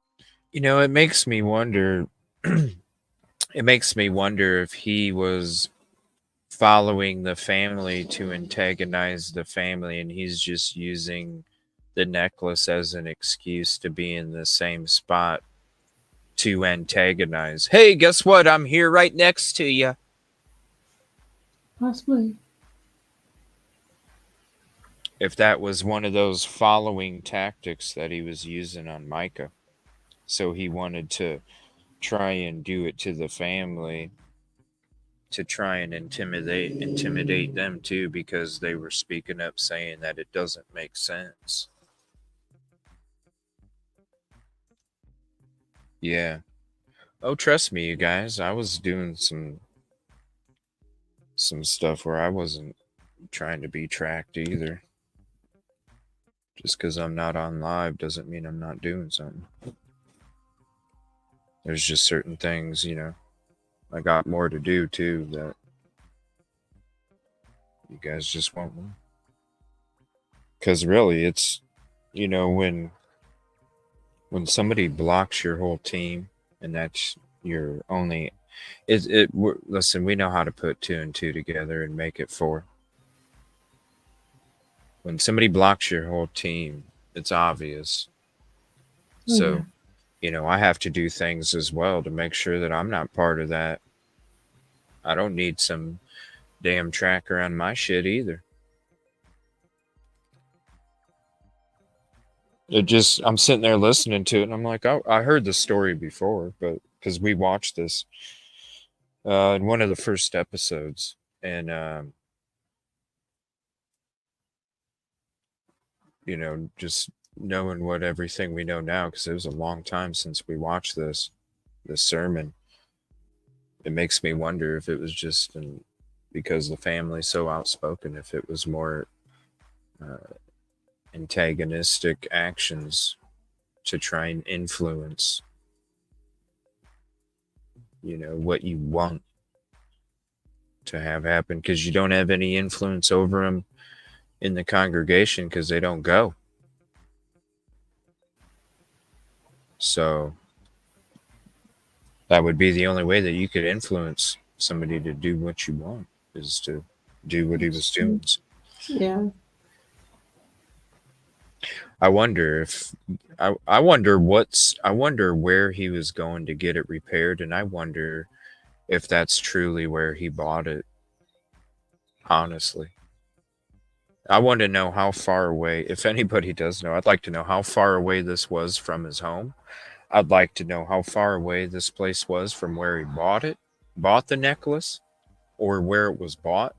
It makes me wonder. It makes me wonder if he was following the family to antagonize the family, and he's just using the necklace as an excuse to be in the same spot to antagonize. Hey, guess what? I'm here right next to you. Possibly. If that was one of those following tactics that he was using on Micah. So he wanted to try and do it to the family to try and intimidate them too, because they were speaking up saying that it doesn't make sense. Yeah. Oh, trust me, you guys, I was doing some stuff where I wasn't trying to be tracked either. Just because I'm not on live doesn't mean I'm not doing something. There's just certain things, I got more to do too that you guys just won't know. Because really, it's, when somebody blocks your whole team and that's your only, listen, we know how to put 2 and 2 together and make it 4. When somebody blocks your whole team, it's obvious. So, I have to do things as well to make sure that I'm not part of that. I don't need some damn tracker on my shit either. I'm sitting there listening to it, and I'm like, oh, I heard the story before, but because we watched this in one of the first episodes, and just knowing what everything we know now, because it was a long time since we watched this sermon. It makes me wonder if it was just because the family's so outspoken, if it was more antagonistic actions to try and influence, what you want to have happen, because you don't have any influence over them in the congregation because they don't go. So that would be the only way that you could influence somebody to do what you want, is to do what he was doing. Yeah. I wonder I wonder where he was going to get it repaired, and I wonder if that's truly where he bought it. Honestly, I want to know how far away, if anybody does know, I'd like to know how far away this was from his home. I'd like to know how far away this place was from where he bought the necklace, or where it was bought.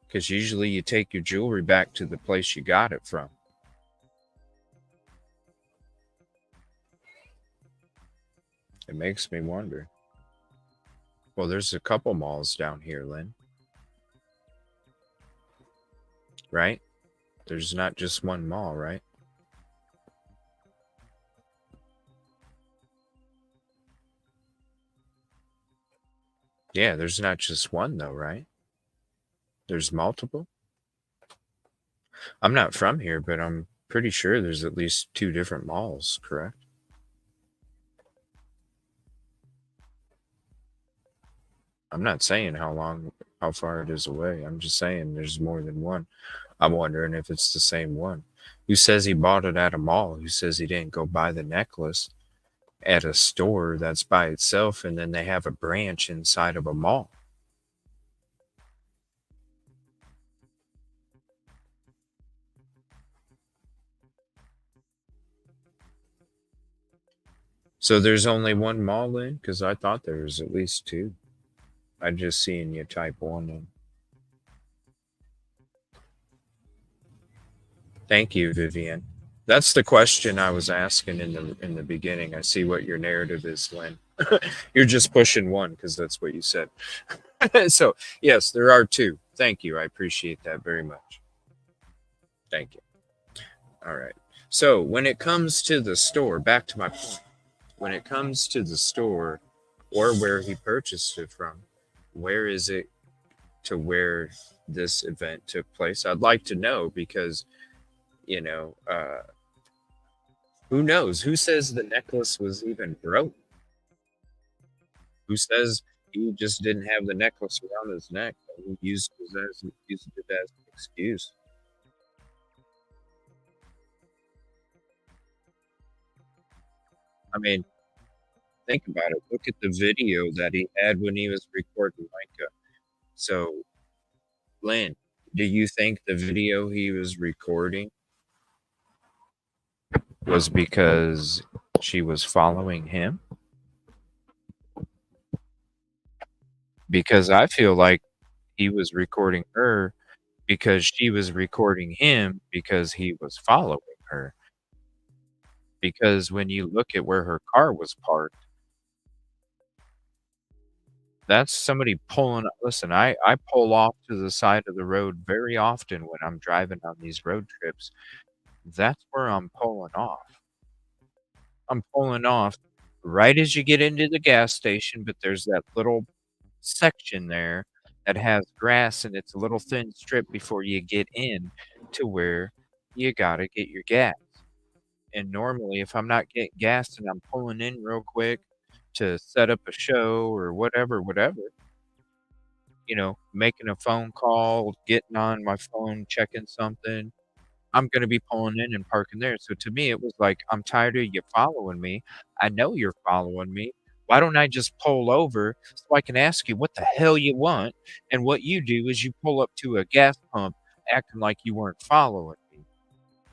Because usually you take your jewelry back to the place you got it from. It makes me wonder. Well, there's a couple malls down here, Lynn. Right? There's not just one mall, right? Yeah, there's not just one though, right? There's multiple. I'm not from here, but I'm pretty sure there's at least 2 different malls, correct? I'm not saying how far it is away. I'm just saying there's more than one. I'm wondering if it's the same one. Who says he bought it at a mall? Who says he didn't go buy the necklace at a store that's by itself, and then they have a branch inside of a mall? So there's only one mall in? Because I thought there was at least 2. I just seen you type 1 in. Thank you, Vivian. That's the question I was asking in the beginning. I see what your narrative is, Lynn. You're just pushing 1 because that's what you said. So yes, there are 2. Thank you. I appreciate that very much. Thank you. All right. So when it comes to the store, back to my point. When it comes to the store or where he purchased it from, where is it to where this event took place? I'd like to know, because who knows? Who says the necklace was even broke? Who says he just didn't have the necklace around his neck and he used it as an excuse? I mean, think about it. Look at the video that he had when he was recording Micah. So, Lynn, do you think the video he was recording was because she was following him? Because I feel like he was recording her because she was recording him because he was following her. Because when you look at where her car was parked, that's somebody pulling. Listen, I pull off to the side of the road very often when I'm driving on these road trips. That's where I'm pulling off. I'm pulling off right as you get into the gas station, but there's that little section there that has grass, and it's a little thin strip before you get in to where you gotta get your gas. And normally, if I'm not getting gas and I'm pulling in real quick to set up a show or whatever, making a phone call, getting on my phone, checking something, I'm going to be pulling in and parking there. So to me, it was like, I'm tired of you following me. I know you're following me. Why don't I just pull over so I can ask you what the hell you want? And what you do is you pull up to a gas pump acting like you weren't following me.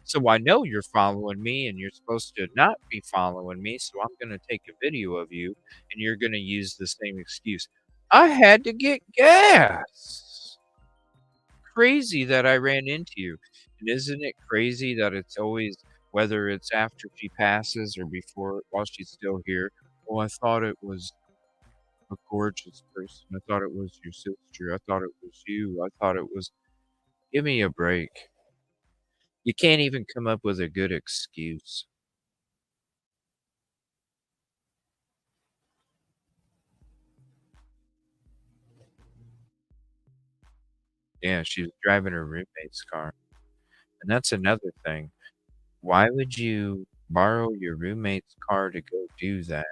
So I know you're following me and you're supposed to not be following me. So I'm going to take a video of you and you're going to use the same excuse. I had to get gas. Crazy that I ran into you. And isn't it crazy that it's always, whether it's after she passes or before, while she's still here, well, I thought it was a gorgeous person. I thought it was your sister. I thought it was you. I thought it was, give me a break. You can't even come up with a good excuse. Yeah, she was driving her roommate's car. And that's another thing. Why would you borrow your roommate's car to go do that?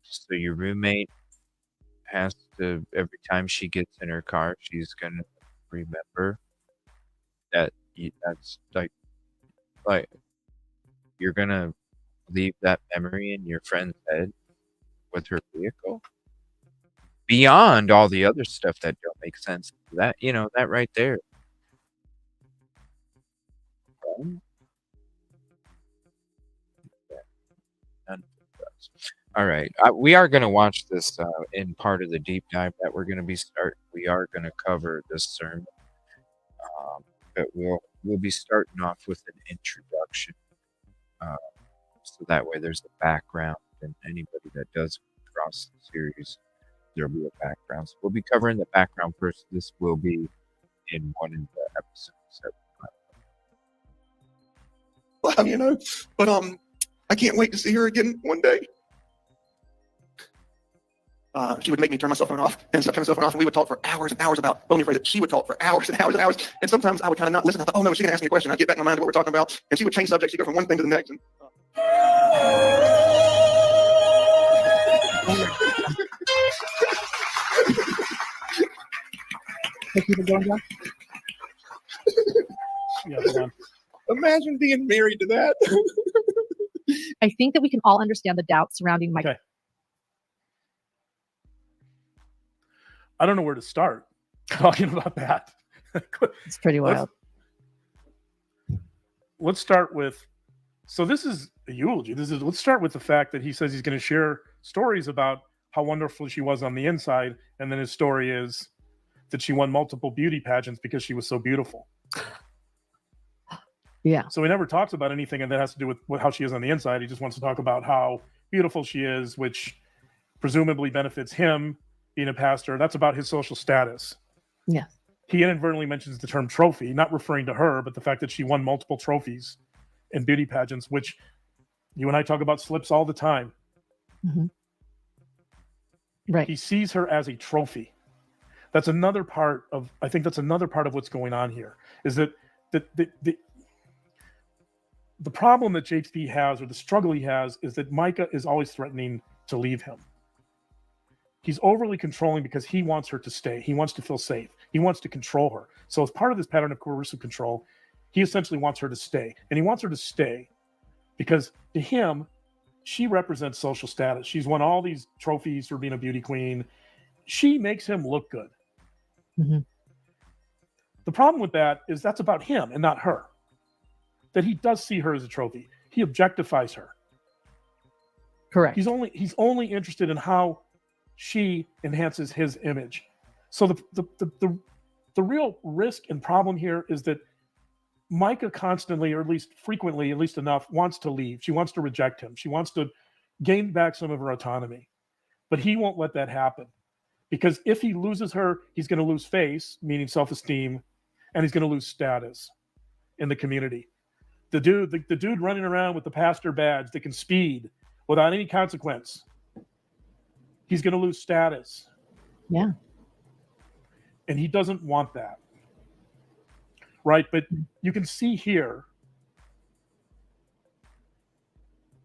So your roommate has to, every time she gets in her car, she's gonna remember that that's like you're gonna leave that memory in your friend's head with her vehicle. Beyond all the other stuff that don't make sense. That that right there. All right, we are going to watch this in part of the deep dive that we're going to be we are going to cover this sermon, but we'll be starting off with an introduction, so that way there's a background, and anybody that does cross the series, there'll be a background. So we'll be covering the background first. This will be in one of the episodes that Well, but I can't wait to see her again one day. She would make me turn my cell phone off and stop turning my cell phone off, and we would talk for hours and hours about only afraid that she would talk for hours and hours and hours. And sometimes I would kind of not listen. I thought, oh no, she's gonna ask me a question. I'd get back in my mind to what we're talking about, and she would change subjects. She'd go from one thing to the next. And, Imagine being married to that. I think that we can all understand the doubt surrounding Mike. Okay. I don't know where to start talking about that. It's pretty wild. Let's start with, so this is a eulogy. Let's start with the fact that he says he's going to share stories about how wonderful she was on the inside. And then his story is that she won multiple beauty pageants because she was so beautiful. Yeah. So he never talks about anything that has to do with how she is on the inside. He just wants to talk about how beautiful she is, which presumably benefits him being a pastor. That's about his social status. Yeah. He inadvertently mentions the term trophy, not referring to her, but the fact that she won multiple trophies in beauty pageants, which you and I talk about slips all the time. Mm-hmm. Right. He sees her as a trophy. That's another part of, I think that's another part of what's going on here, is that the problem that JP has, or the struggle he has, is that Micah is always threatening to leave him. He's overly controlling because he wants her to stay. He wants to feel safe. He wants to control her. So as part of this pattern of coercive control, he essentially wants her to stay. And he wants her to stay because to him, she represents social status. She's won all these trophies for being a beauty queen. She makes him look good. Mm-hmm. The problem with that is that's about him and not her. That he does see her as a trophy. He objectifies her. Correct. He's only interested in how she enhances his image. So the real risk and problem here is that Micah constantly, or at least frequently, at least enough, wants to leave. She wants to reject him. She wants to gain back some of her autonomy. But he won't let that happen. Because if he loses her, he's going to lose face, meaning self-esteem, and he's going to lose status in the community. The dude running around with the pastor badge that can speed without any consequence, he's going to lose status. Yeah. And he doesn't want that. Right? But you can see here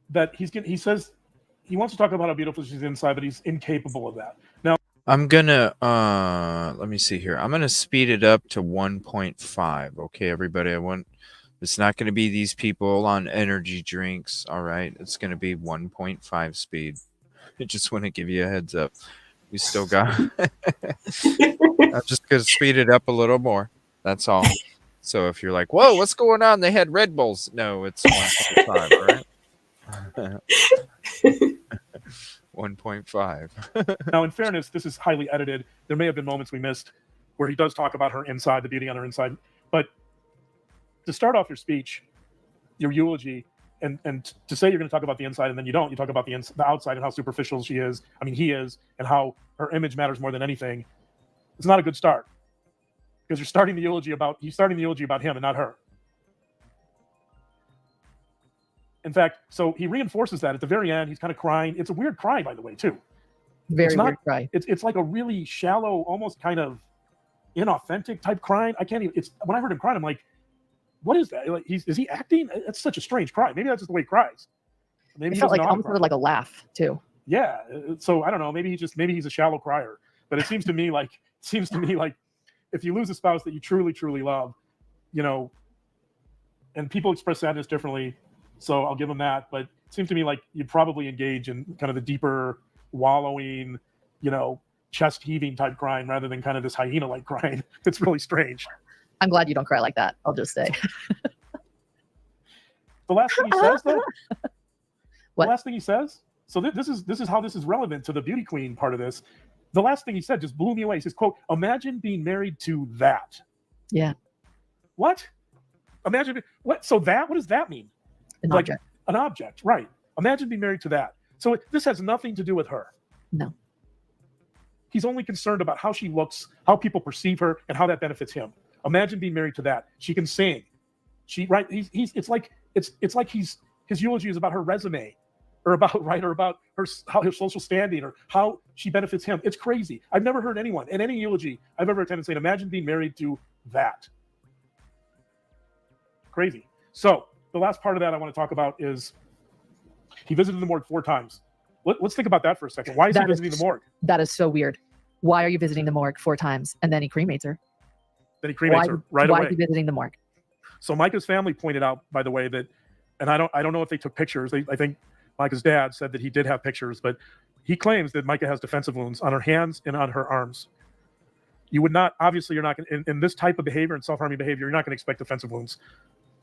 that he says he wants to talk about how beautiful she's inside, but he's incapable of that. Now, I'm gonna let me see here. I'm gonna speed it up to 1.5. Okay, everybody. It's not gonna be these people on energy drinks. All right, it's gonna be 1.5 speed. I just want to give you a heads up. We still got. I'm just gonna speed it up a little more. That's all. So if you're like, "Whoa, what's going on?" They had Red Bulls. No, it's 1.5. All right. 1.5. Now, in fairness, this is highly edited. There may have been moments we missed where he does talk about her inside, the beauty on her inside. But to start off your speech, your eulogy, and to say you're going to talk about the inside and then you don't, you talk about the outside and how superficial she is. I mean, he is, and how her image matters more than anything. It's not a good start because he's starting the eulogy about him and not her. In fact, so he reinforces that at the very end. He's kind of crying. It's a weird cry, by the way, too. Very weird cry. It's like a really shallow, almost kind of inauthentic type crying. I can't even. It's when I heard him crying, I'm like, what is that? Like, is he acting? That's such a strange cry. Maybe that's just the way he cries. Maybe it felt like almost like a laugh too. Yeah. So I don't know. Maybe he's a shallow crier. But it seems to me like if you lose a spouse that you truly, truly love, and people express sadness differently. So I'll give him that. But it seems to me like you'd probably engage in kind of the deeper, wallowing, chest heaving type crying rather than kind of this hyena-like crying. It's really strange. I'm glad you don't cry like that. I'll just say. The last thing he says, though. What? The last thing he says. So this is how this is relevant to the beauty queen part of this. The last thing he said just blew me away. He says, "Quote: Imagine being married to that." Yeah. What? Imagine what? So what does that mean? An object. An object, right? Imagine being married to that. So this has nothing to do with her. No. He's only concerned about how she looks, how people perceive her, and how that benefits him. Imagine being married to that. She can sing. It's like his eulogy is about her resume, or about her social standing, or how she benefits him. It's crazy. I've never heard anyone in any eulogy I've ever attended saying, "Imagine being married to that." Crazy. So the last part of that I want to talk about is he visited the morgue 4 times. Let's think about that for a second. Why is he visiting the morgue? That is so weird. Why are you visiting the morgue 4 times and then he cremates her? Then he cremates her right away. Why is he visiting the morgue? So Micah's family pointed out, by the way, that, and I don't know if they took pictures. I think Micah's dad said that he did have pictures, but he claims that Micah has defensive wounds on her hands and on her arms. You would not, obviously, you're not going to, in this type of behavior and self-harming behavior, you're not going to expect defensive wounds.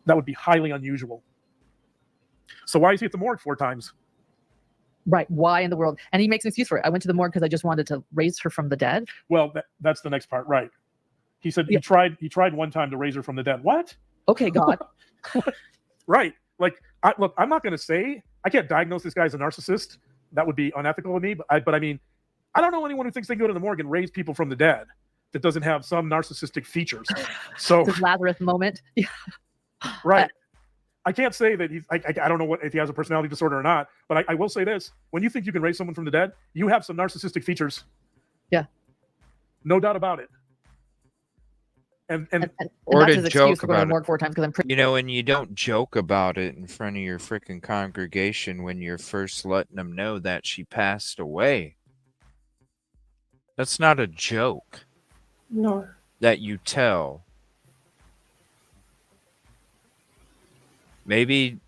That would be highly unusual. So why is he at the morgue 4 times? Right. Why in the world? And he makes an excuse for it. I went to the morgue because I just wanted to raise her from the dead. Well, that's the next part, right? He said he tried one time to raise her from the dead. What? Okay, God. Right. Like, look, I'm not going to say, I can't diagnose this guy as a narcissist. That would be unethical of me. But I mean, I don't know anyone who thinks they can go to the morgue and raise people from the dead that doesn't have some narcissistic features. So this Lazarus moment. Right. I can't say that I don't know if he has a personality disorder or not, but I will say this. When you think you can raise someone from the dead, you have some narcissistic features. Yeah. No doubt about it. And or that's to his joke excuse for going to about the morgue 4 times because I'm pretty. and you don't joke about it in front of your freaking congregation when you're first letting them know that she passed away. That's not a joke. No. That you tell. Maybe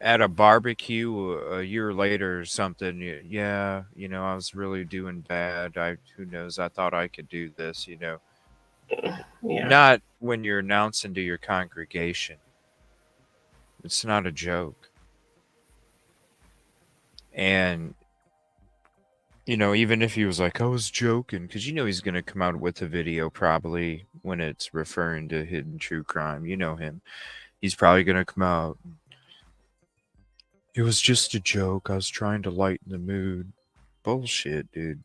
at a barbecue a year later or something. Yeah, I was really doing bad. Who knows? I thought I could do this. Yeah. Not when you're announcing to your congregation. It's not a joke. And even if he was like, I was joking, because he's going to come out with a video probably when it's referring to hidden true crime. You know him. He's probably going to come out. It was just a joke. I was trying to lighten the mood. Bullshit, dude.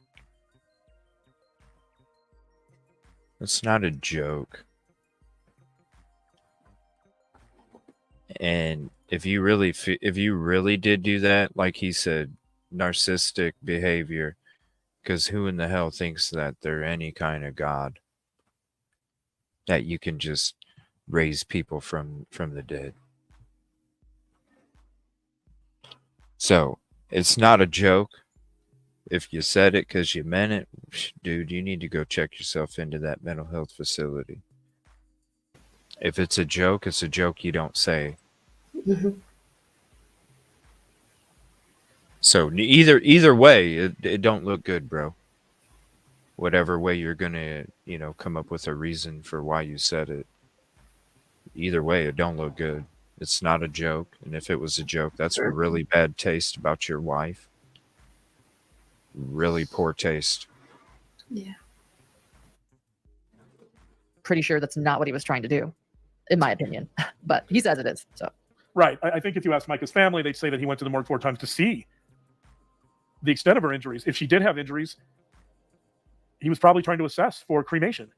It's not a joke. And if you really did do that, like he said, narcissistic behavior, because who in the hell thinks that they're any kind of god? That you can just raise people from the dead. So it's not a joke. If you said it because you meant it, dude, you need to go check yourself into that mental health facility. If it's a joke, it's a joke you don't say. Mhm. So either way, it don't look good, bro. Whatever way you're gonna, come up with a reason for why you said it. Either way, it don't look good. It's not a joke, and if it was a joke, that's Sure. really bad taste about your wife. Really poor taste. Yeah. Pretty sure that's not what he was trying to do, in my opinion. But he says it is. So Right. I think if you ask Micah's family, they'd say that he went to the morgue 4 times to see the extent of her injuries. If she did have injuries, he was probably trying to assess for cremation.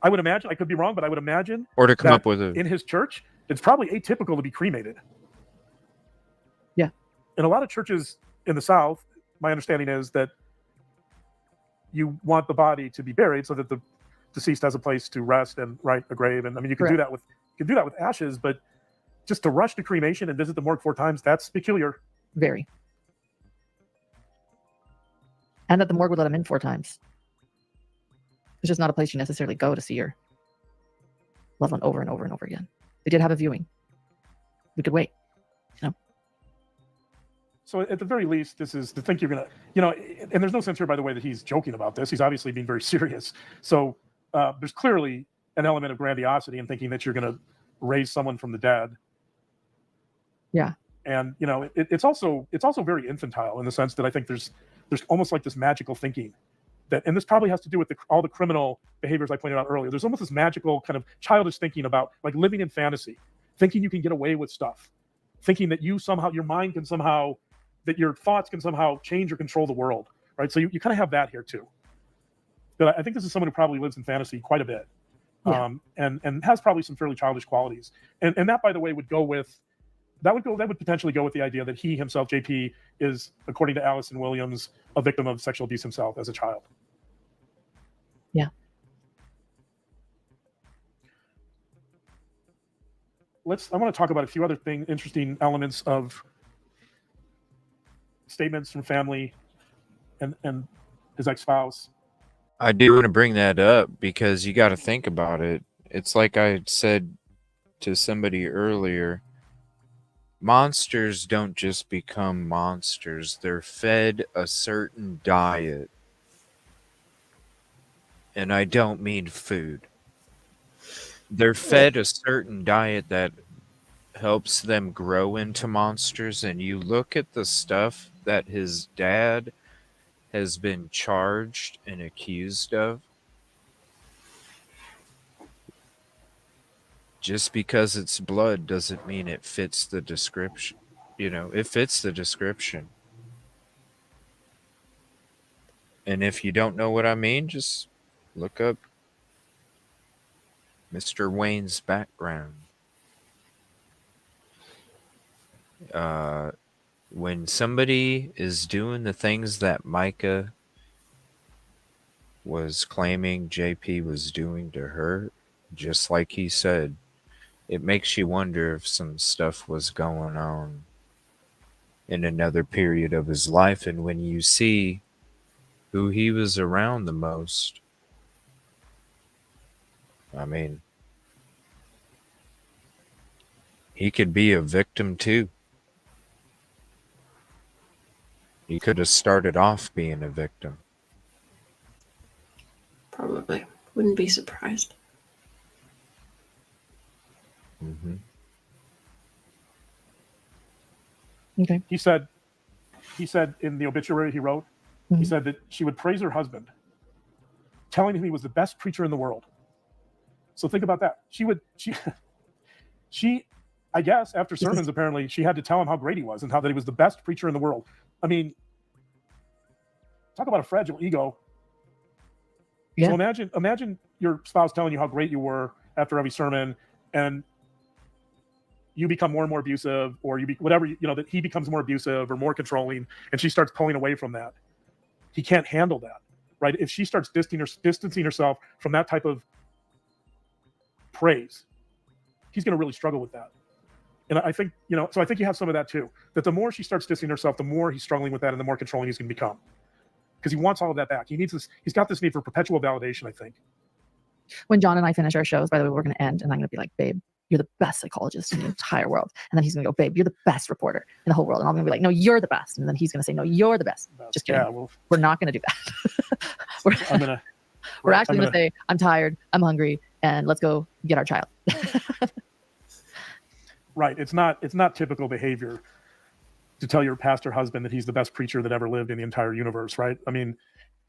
I would imagine, I could be wrong, but I would imagine, or to come that up with in his church, it's probably atypical to be cremated. Yeah. In a lot of churches in the South, my understanding is that you want the body to be buried so that the deceased has a place to rest and write a grave. And I mean, you can do that with ashes, but just to rush to cremation and visit the morgue 4 times, that's peculiar. very. And that the morgue would let him in 4 times. It's just not a place you necessarily go to see your loved one over and over and over again. They did have a viewing. We could wait. So at the very least, this is to think you're going to, and there's no sense here, by the way, that he's joking about this. He's obviously being very serious. So there's clearly an element of grandiosity in thinking that you're going to raise someone from the dead. Yeah. And, it's also very infantile in the sense that I think there's almost like this magical thinking that, and this probably has to do with all the criminal behaviors I pointed out earlier. There's almost this magical kind of childish thinking about like living in fantasy, thinking you can get away with stuff, thinking that you somehow, your mind can somehow, that your thoughts can somehow change or control the world, right? So you kind of have that here too. But I think this is someone who probably lives in fantasy quite a bit, Yeah. and has probably some fairly childish qualities. And that, by the way, would potentially go with the idea that he himself, JP, is, according to Allison Williams, a victim of sexual abuse himself as a child. Yeah. I want to talk about a few other interesting elements of statements from family and his ex-spouse. I do want to bring that up because you got to think about it. It's like I said to somebody earlier. Monsters don't just become monsters. They're fed a certain diet. And I don't mean food. They're fed a certain diet that helps them grow into monsters. And you look at the stuff that his dad has been charged and accused of. Just because it's blood doesn't mean it fits the description. It fits the description. And if you don't know what I mean, just look up Mr. Wayne's background. When somebody is doing the things that Micah was claiming JP was doing to her, just like he said, it makes you wonder if some stuff was going on in another period of his life. And when you see who he was around the most, I mean, he could be a victim too. He could have started off being a victim. Probably. Wouldn't be surprised. Mm-hmm. Okay. He said in the obituary he wrote, he said that she would praise her husband, telling him he was the best preacher in the world. So think about that. She, I guess, after sermons, apparently, she had to tell him how great he was and how that he was the best preacher in the world. I mean, talk about a fragile ego. Yeah. So imagine your spouse telling you how great you were after every sermon, and you become more and more abusive, or that he becomes more abusive or more controlling, and she starts pulling away from that. He can't handle that, right? If she starts distancing herself from that type of praise, he's going to really struggle with that. And I think, so I think you have some of that too, that the more she starts distancing herself, the more he's struggling with that and the more controlling he's going to become. because he wants all of that back. He needs this. He's got this need for perpetual validation, I think. When John and I finish our shows, by the way, we're going to end, and I'm going to be like, babe, you're the best psychologist in the entire world. And then he's going to go, babe, you're the best reporter in the whole world. And I'm going to be like, no, you're the best. And then he's going to say, no, you're the best. Just kidding. Yeah, well, we're not going to do that. We're actually going to say, I'm tired, I'm hungry, and let's go get our child. Right. It's not typical behavior to tell your pastor husband that he's the best preacher that ever lived in the entire universe, right? I mean,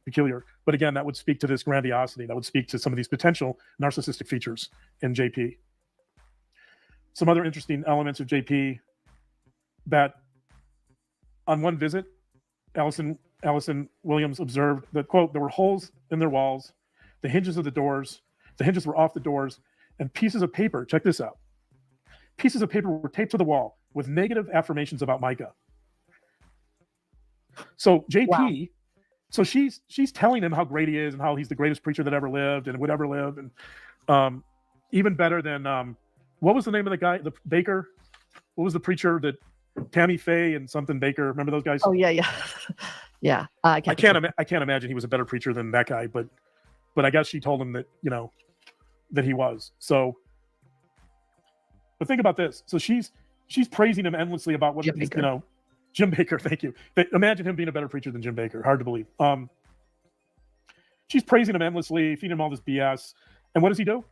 peculiar. But again, that would speak to this grandiosity. That would speak to some of these potential narcissistic features in JP. Some other interesting elements of JP that on one visit, Allison Williams observed that, quote, there were holes in their walls, the hinges were off the doors, and pieces of paper, check this out, pieces of paper were taped to the wall with negative affirmations about Micah. So JP, wow. So she's telling him how great he is and how he's the greatest preacher that ever lived and would ever live, and even better than what was the name of the guy, the Baker? What was the preacher that Tammy Faye and something Baker? Remember those guys? Oh yeah. Yeah. I can't imagine he was a better preacher than that guy, but I guess she told him that, you know, that he was. So, but think about this. So she's praising him endlessly about what, you know, Jim Baker. Thank you. Imagine him being a better preacher than Jim Baker. Hard to believe. She's praising him endlessly, feeding him all this BS. And what does he do?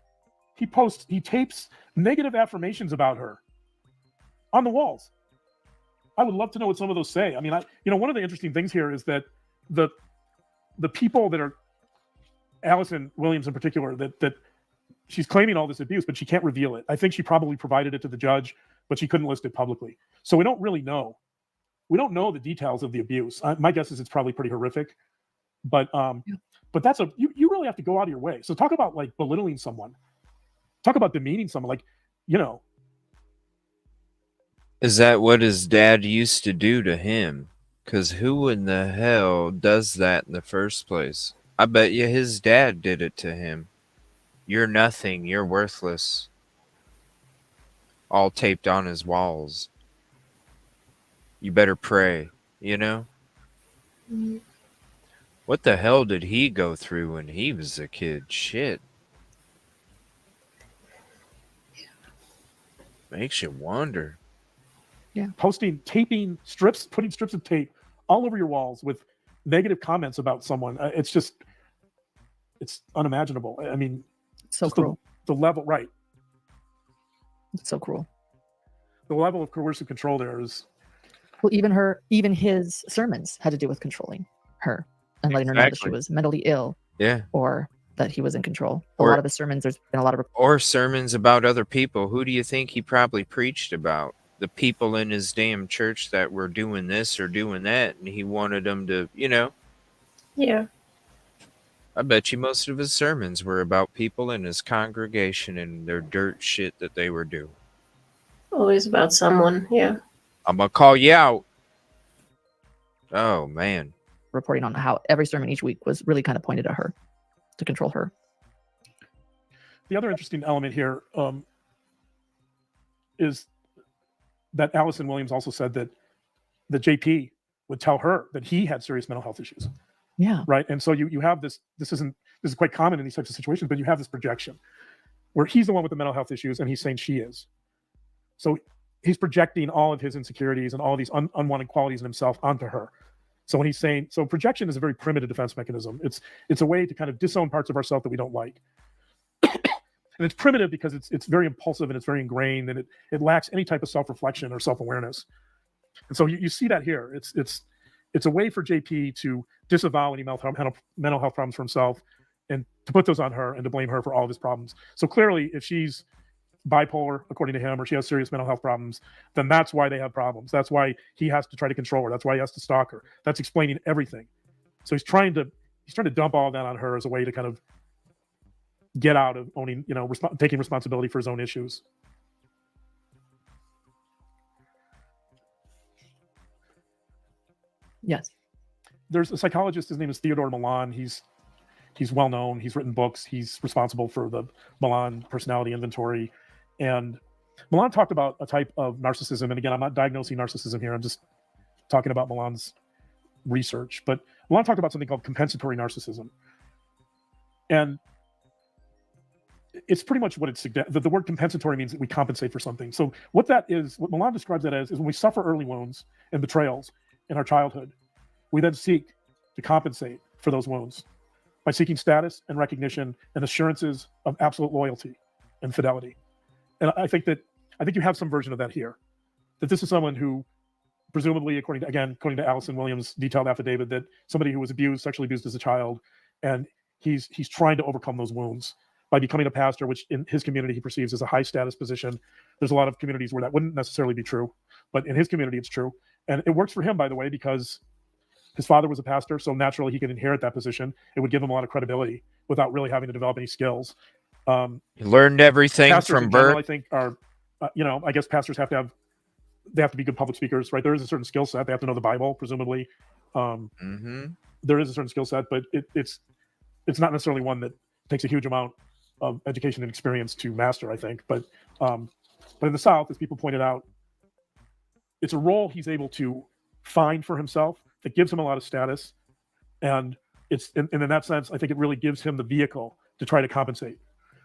He tapes negative affirmations about her on the walls. I would love to know what some of those say. I mean, one of the interesting things here is that the people that are Allison Williams in particular, that she's claiming all this abuse, but she can't reveal it. I think she probably provided it to the judge, but she couldn't list it publicly. So we don't really know. We don't know the details of the abuse. My guess is it's probably pretty horrific, but that's you really have to go out of your way. So talk about like belittling someone. Talk about demeaning someone, like, you know. Is that what his dad used to do to him? Because who in the hell does that in the first place? I bet you his dad did it to him. You're nothing. You're worthless. All taped on his walls. You better pray, you know? Mm-hmm. What the hell did he go through when he was a kid? Shit. Makes you wonder. Yeah. Putting strips of tape all over your walls with negative comments about someone. It's unimaginable. I mean, it's so cruel. The level, right. It's so cruel. The level of coercive control there is. Well, even his sermons had to do with controlling her and letting her know that she was mentally ill. Yeah. Or that he was in control. A lot of his sermons, there's been a lot of... Or sermons about other people. Who do you think he probably preached about? The people in his damn church that were doing this or doing that, and he wanted them to, you know. Yeah. I bet you most of his sermons were about people in his congregation and their dirt shit that they were doing. Always about someone, yeah. I'm going to call you out. Oh, man. Reporting on how every sermon each week was really kind of pointed at her to control her. The other interesting element here is that Allison Williams also said that JP would tell her that he had serious mental health issues. Yeah. Right. And so you have this is quite common in these types of situations, but you have this projection where he's the one with the mental health issues and he's saying she is. So he's projecting all of his insecurities and all of these unwanted qualities in himself onto her. So when he's saying, so projection is a very primitive defense mechanism. It's a way to kind of disown parts of ourselves that we don't like. And it's primitive because it's very impulsive and it's very ingrained and it lacks any type of self-reflection or self-awareness. And so you see that here. It's a way for JP to disavow any mental health problems for himself and to put those on her and to blame her for all of his problems. So clearly, if she's bipolar, according to him, or she has serious mental health problems, then that's why they have problems. That's why he has to try to control her. That's why he has to stalk her. That's explaining everything. So he's trying to dump all of that on her as a way to kind of get out of owning, taking responsibility for his own issues. Yes. There's a psychologist, his name is Theodore Milan. He's well known. He's written books. He's responsible for the Milan personality inventory. And Milan talked about a type of narcissism. And again, I'm not diagnosing narcissism here. I'm just talking about Milan's research. But I want to talk about something called compensatory narcissism. And it's pretty much what it suggests. The word compensatory means that we compensate for something. So what that is, what Milan describes that as, is when we suffer early wounds and betrayals in our childhood, we then seek to compensate for those wounds by seeking status and recognition and assurances of absolute loyalty and fidelity. And I think you have some version of that here. That this is someone who, presumably, according to Allison Williams' detailed affidavit, that somebody who was sexually abused as a child, and he's trying to overcome those wounds by becoming a pastor, which in his community he perceives as a high status position. There's a lot of communities where that wouldn't necessarily be true, but in his community it's true. And it works for him, by the way, because his father was a pastor, so naturally he could inherit that position. It would give him a lot of credibility without really having to develop any skills. He learned everything from birth. I think are, I guess pastors have to be good public speakers, right? There is a certain skill set. They have to know the Bible, presumably. There is a certain skill set, but it's not necessarily one that takes a huge amount of education and experience to master, I think. But in the South, as people pointed out, it's a role he's able to find for himself that gives him a lot of status. And in that sense, I think it really gives him the vehicle to try to compensate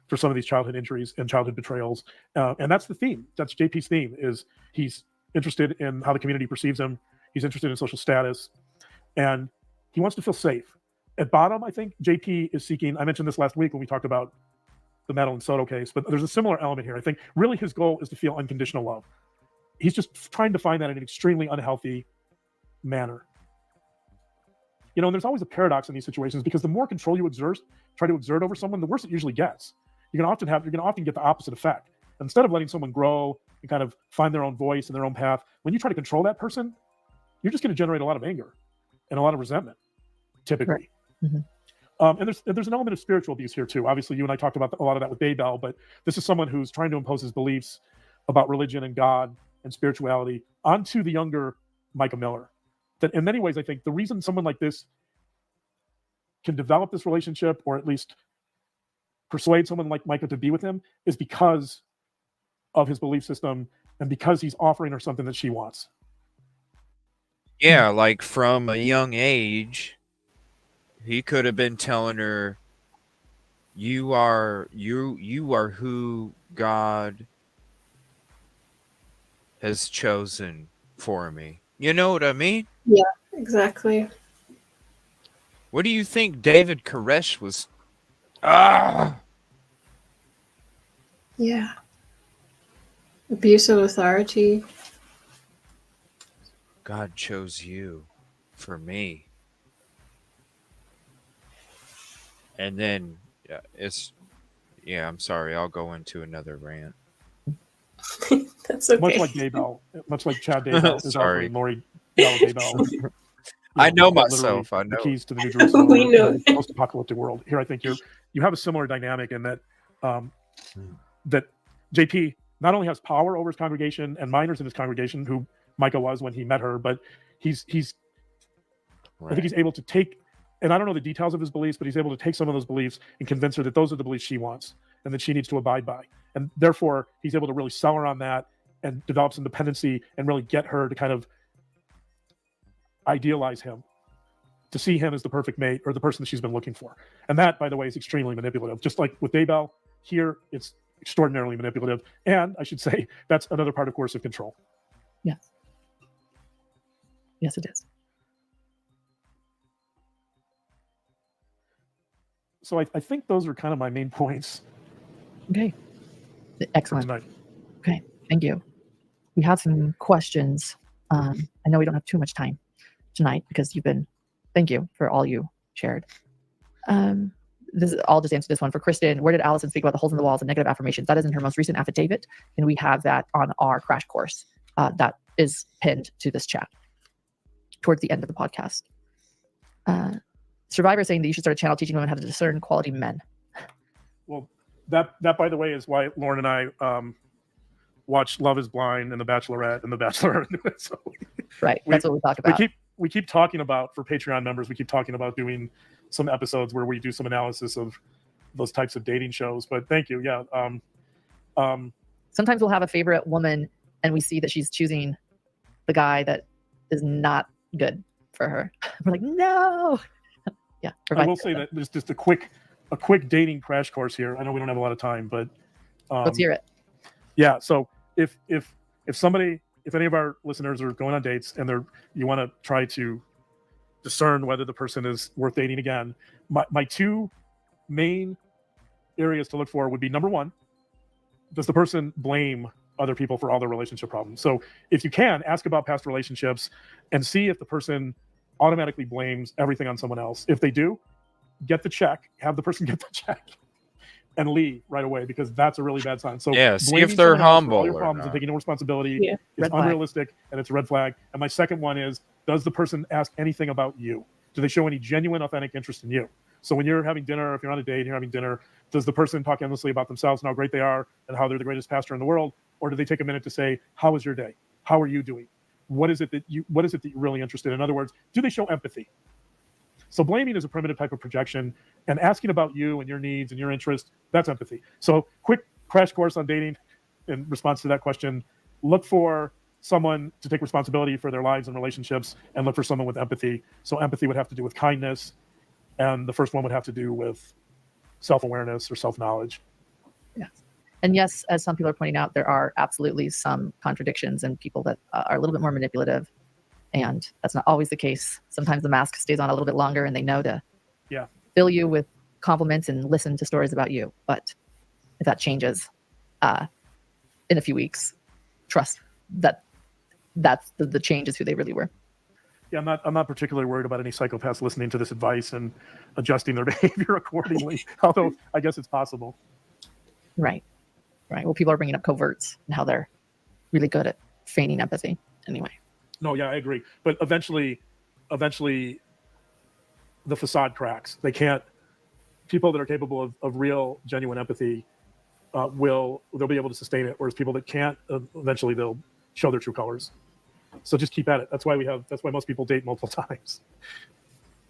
for some of these childhood injuries and childhood betrayals. And that's the theme. That's JP's theme, is he's interested in how the community perceives him. He's interested in social status. And he wants to feel safe. At bottom, I think JP is seeking, I mentioned this last week when we talked about the Madeline Soto case, but there's a similar element here. I think really his goal is to feel unconditional love. He's just trying to find that in an extremely unhealthy manner. And there's always a paradox in these situations, because the more control you try to exert over someone, the worse it usually gets. You're going to often get the opposite effect. Instead of letting someone grow and kind of find their own voice and their own path, when you try to control that person, you're just going to generate a lot of anger and a lot of resentment, typically. Right. And there's an element of spiritual abuse here too. Obviously, you and I talked about a lot of that with Daybell, but this is someone who's trying to impose his beliefs about religion and God and spirituality onto the younger Micah Miller. That in many ways, I think the reason someone like this can develop this relationship, or at least persuade someone like Micah to be with him, is because of his belief system and because he's offering her something that she wants. Yeah, like from a young age, he could have been telling her, you are who God has chosen for me. You know what I mean? Yeah, exactly. What do you think David Koresh was? Yeah. Abuse of authority. God chose you for me. And then I'm sorry, I'll go into another rant. That's okay. Much like Chad Daybell is offering Lori Daybell. I know myself. I know the keys to the New Jerusalem we know. Post-apocalyptic world. Here, I think you have a similar dynamic in that that JP not only has power over his congregation and minors in his congregation, who Micah was when he met her, but he's right. I think he's able to take, and I don't know the details of his beliefs, but he's able to take some of those beliefs and convince her that those are the beliefs she wants and that she needs to abide by. And therefore, he's able to really sell her on that and develop some dependency and really get her to kind of idealize him, to see him as the perfect mate or the person that she's been looking for. And that, by the way, is extremely manipulative. Just like with Daybell, here it's extraordinarily manipulative. And I should say that's another part of coercive control. Yes. Yes, it is. So I think those are kind of my main points. Okay. Excellent. Okay. Thank you. We have some questions. I know we don't have too much time tonight because thank you for all you shared. I'll just answer this one for Kristen. Where did Allison speak about the holes in the walls and negative affirmations? That is in her most recent affidavit, and we have that on our crash course that is pinned to this chat towards the end of the podcast. Survivor saying that you should start a channel teaching women how to discern quality men. Well, that by the way is why Lauren and I watch Love is Blind and The Bachelorette and The Bachelor. So right, that's what we talked about. We keep talking about, for Patreon members, we keep talking about doing some episodes where we do some analysis of those types of dating shows. But thank you. Yeah. Sometimes we'll have a favorite woman and we see that she's choosing the guy that is not good for her. We're like, no. Yeah. I will say that there's just a quick dating crash course here. I know we don't have a lot of time, but let's hear it. Yeah. So if any of our listeners are going on dates and you want to try to discern whether the person is worth dating again, my two main areas to look for would be, number one, does the person blame other people for all their relationship problems? So if you can, ask about past relationships and see if the person automatically blames everything on someone else. If they do, get the check, have the person get the check and leave right away, because that's a really bad sign. So yeah, see if they're humble all your or problems not. and taking no responsibility is unrealistic, and it's a red flag. And my second one is, does the person ask anything about you? Do they show any genuine, authentic interest in you? So when you're having dinner, if you're on a date and you're having dinner, does the person talk endlessly about themselves and how great they are and how they're the greatest pastor in the world? Or do they take a minute to say, how was your day? How are you doing? What is it that you're really interested in? In other words, do they show empathy? So blaming is a primitive type of projection, and asking about you and your needs and your interests, that's empathy. So quick crash course on dating in response to that question: look for someone to take responsibility for their lives and relationships, and look for someone with empathy. So empathy would have to do with kindness, and the first one would have to do with self-awareness or self-knowledge. Yes. And yes, as some people are pointing out, there are absolutely some contradictions and people that are a little bit more manipulative. And that's not always the case. Sometimes the mask stays on a little bit longer and they know to fill you with compliments and listen to stories about you. But if that changes in a few weeks, trust that that's the change is who they really were. Yeah, I'm not particularly worried about any psychopaths listening to this advice and adjusting their behavior accordingly, although I guess it's possible. Right. Well, people are bringing up coverts and how they're really good at feigning empathy anyway. No, yeah, I agree. But eventually the facade cracks. People that are capable of real, genuine empathy they'll be able to sustain it. Whereas people that can't, eventually they'll show their true colors. So just keep at it. That's why most people date multiple times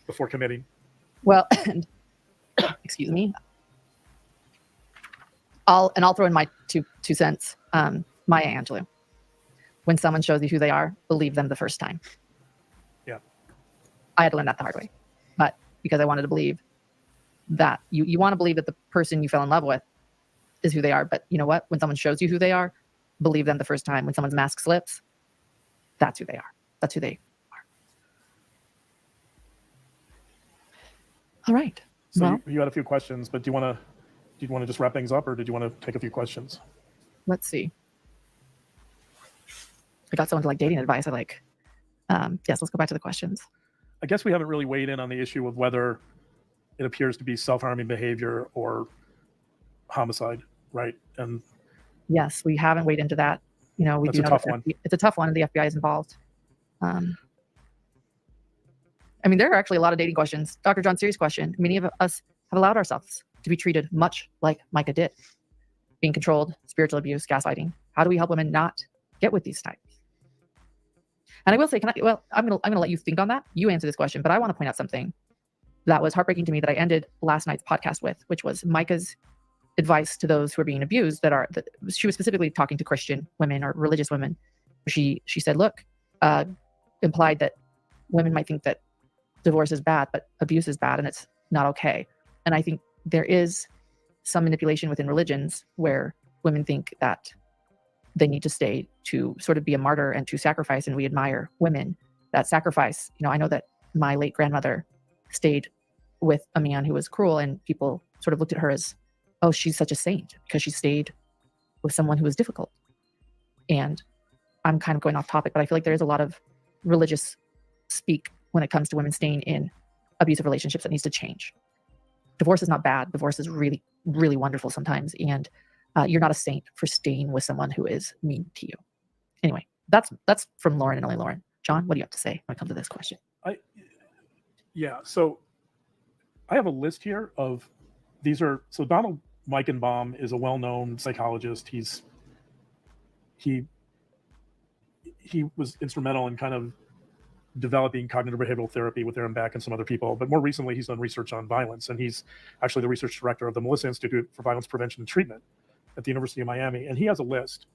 before committing. Well, and excuse me. I'll throw in my two cents. Maya Angelou. When someone shows you who they are, believe them the first time. Yeah. I had to learn that the hard way. But because I wanted to believe that you want to believe that the person you fell in love with is who they are. But you know what? When someone shows you who they are, believe them the first time. When someone's mask slips, that's who they are. That's who they are. All right. So well, you had a few questions, but do you want to just wrap things up, or did you want to take a few questions? Let's see. I got someone to like dating advice. Yes, let's go back to the questions. I guess we haven't really weighed in on the issue of whether it appears to be self-harming behavior or homicide, right? And yes, we haven't weighed into that. That's a tough one. It's a tough one, and the FBI is involved. There are actually a lot of dating questions. Dr. John, serious question. Many of us have allowed ourselves to be treated much like Micah did. Being controlled, spiritual abuse, gaslighting. How do we help women not get with these types? And I will say, I'm gonna let you think on that. You answer this question, but I want to point out something that was heartbreaking to me that I ended last night's podcast with, which was Micah's advice to those who are being abused. She was specifically talking to Christian women or religious women. She said, look, implied that women might think that divorce is bad, but abuse is bad, and it's not okay. And I think there is some manipulation within religions where women think that they need to stay to sort of be a martyr and to sacrifice, and we admire women that sacrifice. I know that my late grandmother stayed with a man who was cruel, and people sort of looked at her as, oh, she's such a saint because she stayed with someone who was difficult. And I'm kind of going off topic, but I feel like there is a lot of religious speak when it comes to women staying in abusive relationships that needs to change. Divorce is not bad. Divorce is really, really wonderful sometimes. And you're not a saint for staying with someone who is mean to you. Anyway, that's from Lauren and only Lauren. John, what do you have to say when it comes to this question? So I have a list here of these are, so Donald Meichenbaum is a well-known psychologist. He was instrumental in kind of developing cognitive behavioral therapy with Aaron Beck and some other people. But more recently, he's done research on violence, and he's actually the research director of the Melissa Institute for Violence Prevention and Treatment at the University of Miami. And he has a list,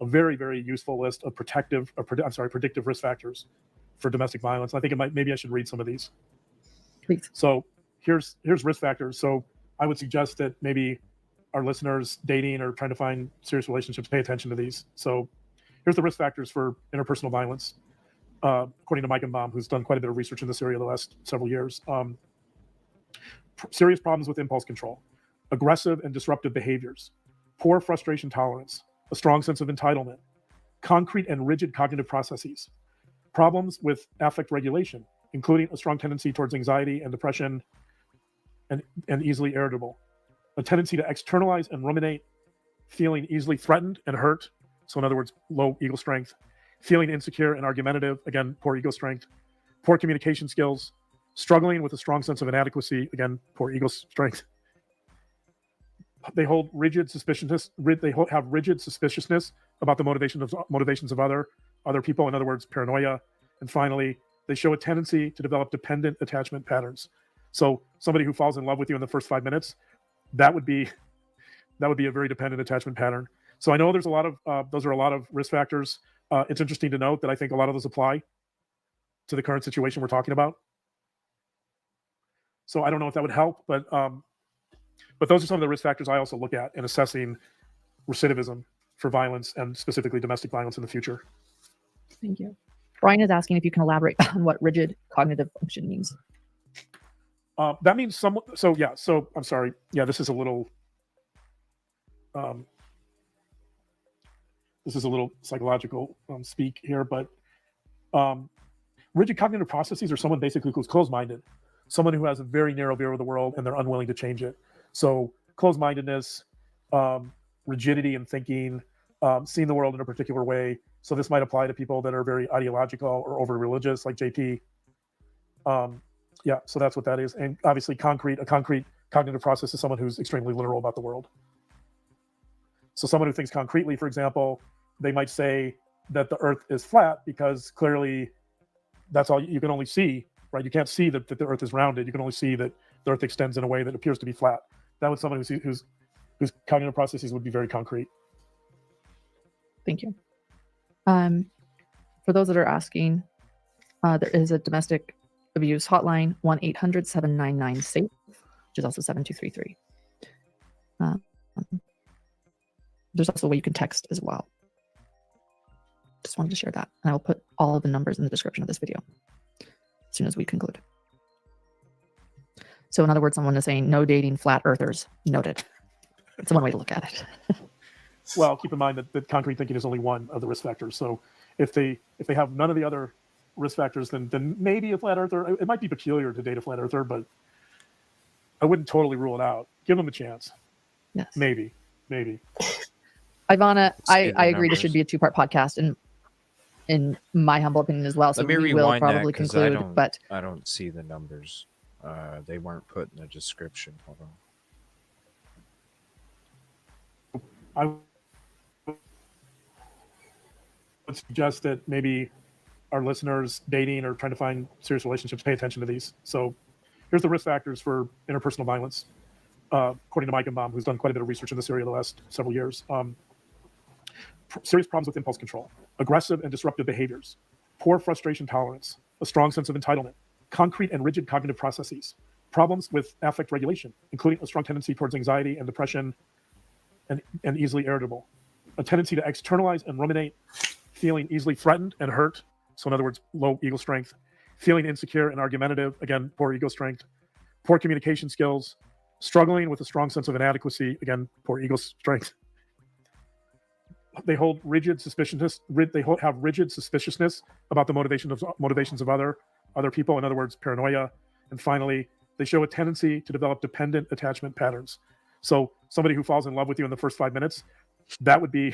a very, very useful list of predictive risk factors for domestic violence. I think maybe I should read some of these. Please. So here's risk factors. So I would suggest that maybe our listeners dating or trying to find serious relationships pay attention to these. So here's the risk factors for interpersonal violence, according to Mike and Baum, who's done quite a bit of research in this area the last several years. Serious problems with impulse control, aggressive and disruptive behaviors, poor frustration tolerance, a strong sense of entitlement, concrete and rigid cognitive processes, problems with affect regulation, including a strong tendency towards anxiety and depression, and easily irritable, a tendency to externalize and ruminate, feeling easily threatened and hurt, so in other words, low ego strength, feeling insecure and argumentative, again, poor ego strength, poor communication skills, struggling with a strong sense of inadequacy, again, poor ego strength. They hold rigid suspiciousness. They have rigid suspiciousness about the motivations of other people. In other words, paranoia. And finally, they show a tendency to develop dependent attachment patterns. So somebody who falls in love with you in the first 5 minutes, that would be a very dependent attachment pattern. So I know there's a lot of those are a lot of risk factors. It's interesting to note that I think a lot of those apply to the current situation we're talking about. So I don't know if that would help, but those are some of the risk factors I also look at in assessing recidivism for violence and specifically domestic violence in the future. Thank you. Brian is asking if you can elaborate on what rigid cognitive function means. That means someone. So yeah. So I'm sorry. Yeah, this is a little. This is a little psychological speak here, but rigid cognitive processes are someone basically who's closed-minded, someone who has a very narrow view of the world and they're unwilling to change it. So closed-mindedness, rigidity in thinking, seeing the world in a particular way. So this might apply to people that are very ideological or over-religious, like JP. Yeah, so that's what that is. And obviously, a concrete cognitive process is someone who's extremely literal about the world. So someone who thinks concretely, for example, they might say that the Earth is flat because clearly that's all you can only see, right? You can't see that the Earth is rounded. You can only see that the Earth extends in a way that appears to be flat. That was someone whose cognitive processes would be very concrete. Thank you. For those that are asking, there is a domestic abuse hotline, 1-800-799-SAFE, which is also 7233. There's also a way you can text as well. Just wanted to share that. And I will put all of the numbers in the description of this video as soon as we conclude. So in other words, someone is saying no dating flat earthers. Noted. It's one way to look at it. Well, keep in mind that concrete thinking is only one of the risk factors. So if they have none of the other risk factors, then maybe a flat earther. It might be peculiar to date a flat earther, but I wouldn't totally rule it out. Give them a chance. Yes. Maybe. Ivana, I agree. This should be a 2-part podcast, in my humble opinion as well. So Let me we rewind will probably that, 'cause conclude. But I don't see the numbers. They weren't put in the description. Hold on. I would suggest that maybe our listeners dating or trying to find serious relationships pay attention to these. So here's the risk factors for interpersonal violence, according to Mike and Baum, who's done quite a bit of research in this area the last several years. Serious problems with impulse control, aggressive and disruptive behaviors, poor frustration tolerance, a strong sense of entitlement, concrete and rigid cognitive processes, problems with affect regulation, including a strong tendency towards anxiety and depression, and easily irritable, a tendency to externalize and ruminate, feeling easily threatened and hurt, so in other words, low ego strength, feeling insecure and argumentative, again, poor ego strength, poor communication skills, struggling with a strong sense of inadequacy, again, poor ego strength. They hold rigid suspiciousness. They have rigid suspiciousness about the motivations of other people. In other words, paranoia. And finally, they show a tendency to develop dependent attachment patterns. So somebody who falls in love with you in the first 5 minutes, that would be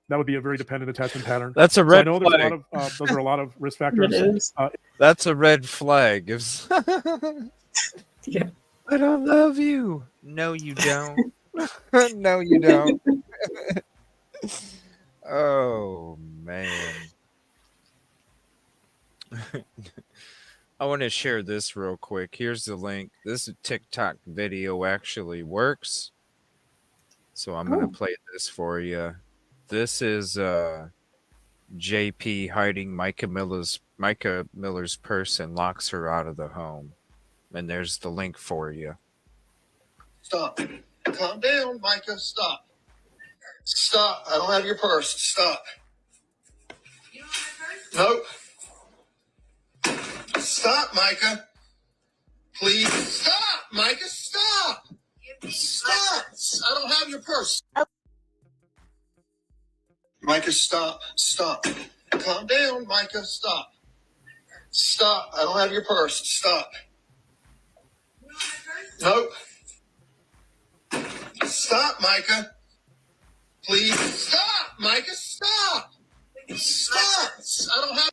a very dependent attachment pattern. That's a red flag. There's a lot of those are a lot of risk factors. That's a red flag. Yeah. I don't love you. No, you don't. No, you don't. Oh, man. I want to share this real quick. Here's the link. This TikTok video actually works. So I'm going to play this for you. This is JP hiding Micah Miller's purse and locks her out of the home. And there's the link for you. Stop. Calm down, Micah. Stop. Stop. I don't have your purse. Stop. You don't have my purse? Nope. Stop, Micah. Please. Stop, Micah. Stop. Stop. I don't have your purse. Micah, stop. Stop. Calm down, Micah. Stop. Stop. I don't have your purse. Stop. You don't have my purse? Nope. Stop, Micah. Please. Stop, Micah. Stop. Stop. I don't have.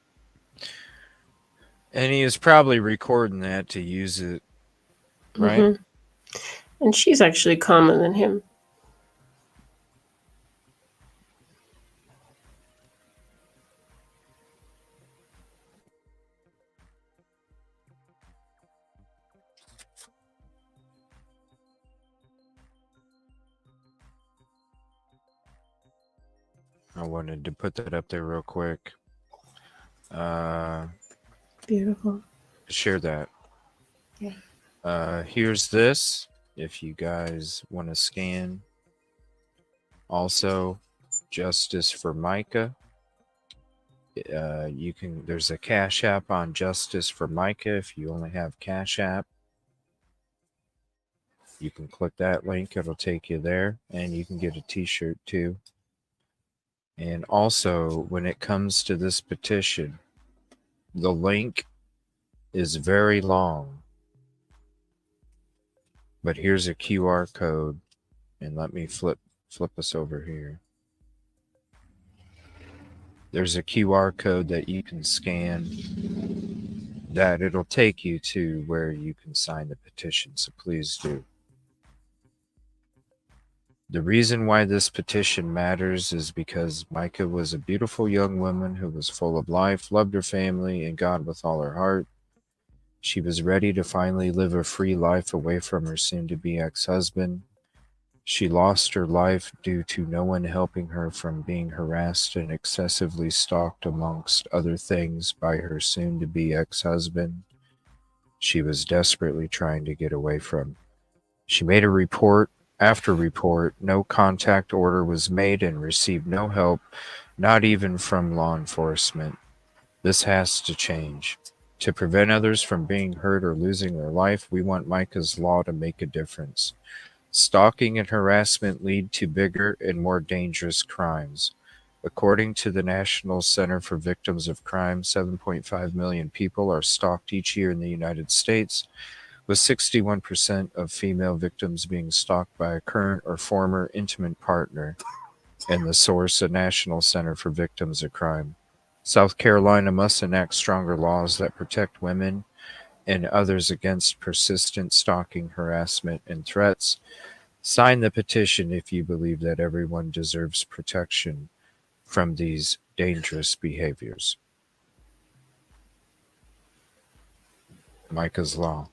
And he is probably recording that to use it, right? Mm-hmm. And she's actually calmer than him. I wanted to put that up there real quick. Beautiful. Share that. Yeah. Here's this. If you guys want to scan. Also, Justice for Micah. You can. There's a Cash App on Justice for Micah. If you only have Cash App, you can click that link. It'll take you there, and you can get a T-shirt too. And also, when it comes to this petition, the link is very long. But here's a QR code, and let me flip us over here. There's a QR code that you can scan that it'll take you to where you can sign the petition, so please do. The reason why this petition matters is because Micah was a beautiful young woman who was full of life, loved her family and God with all her heart. She was ready to finally live a free life away from her soon-to-be ex-husband. She lost her life due to no one helping her from being harassed and excessively stalked, amongst other things, by her soon-to-be ex-husband she was desperately trying to get away from. She made a report after report. No contact order was made and received no help, not even from law enforcement. This has to change. To prevent others from being hurt or losing their life, we want Micah's law to make a difference. Stalking and harassment lead to bigger and more dangerous crimes. According to the National Center for Victims of Crime, 7.5 million people are stalked each year in the United States, with 61% of female victims being stalked by a current or former intimate partner. And the source, a National Center for Victims of Crime. South Carolina must enact stronger laws that protect women and others against persistent stalking, harassment, and threats. Sign the petition if you believe that everyone deserves protection from these dangerous behaviors. Micah's Law.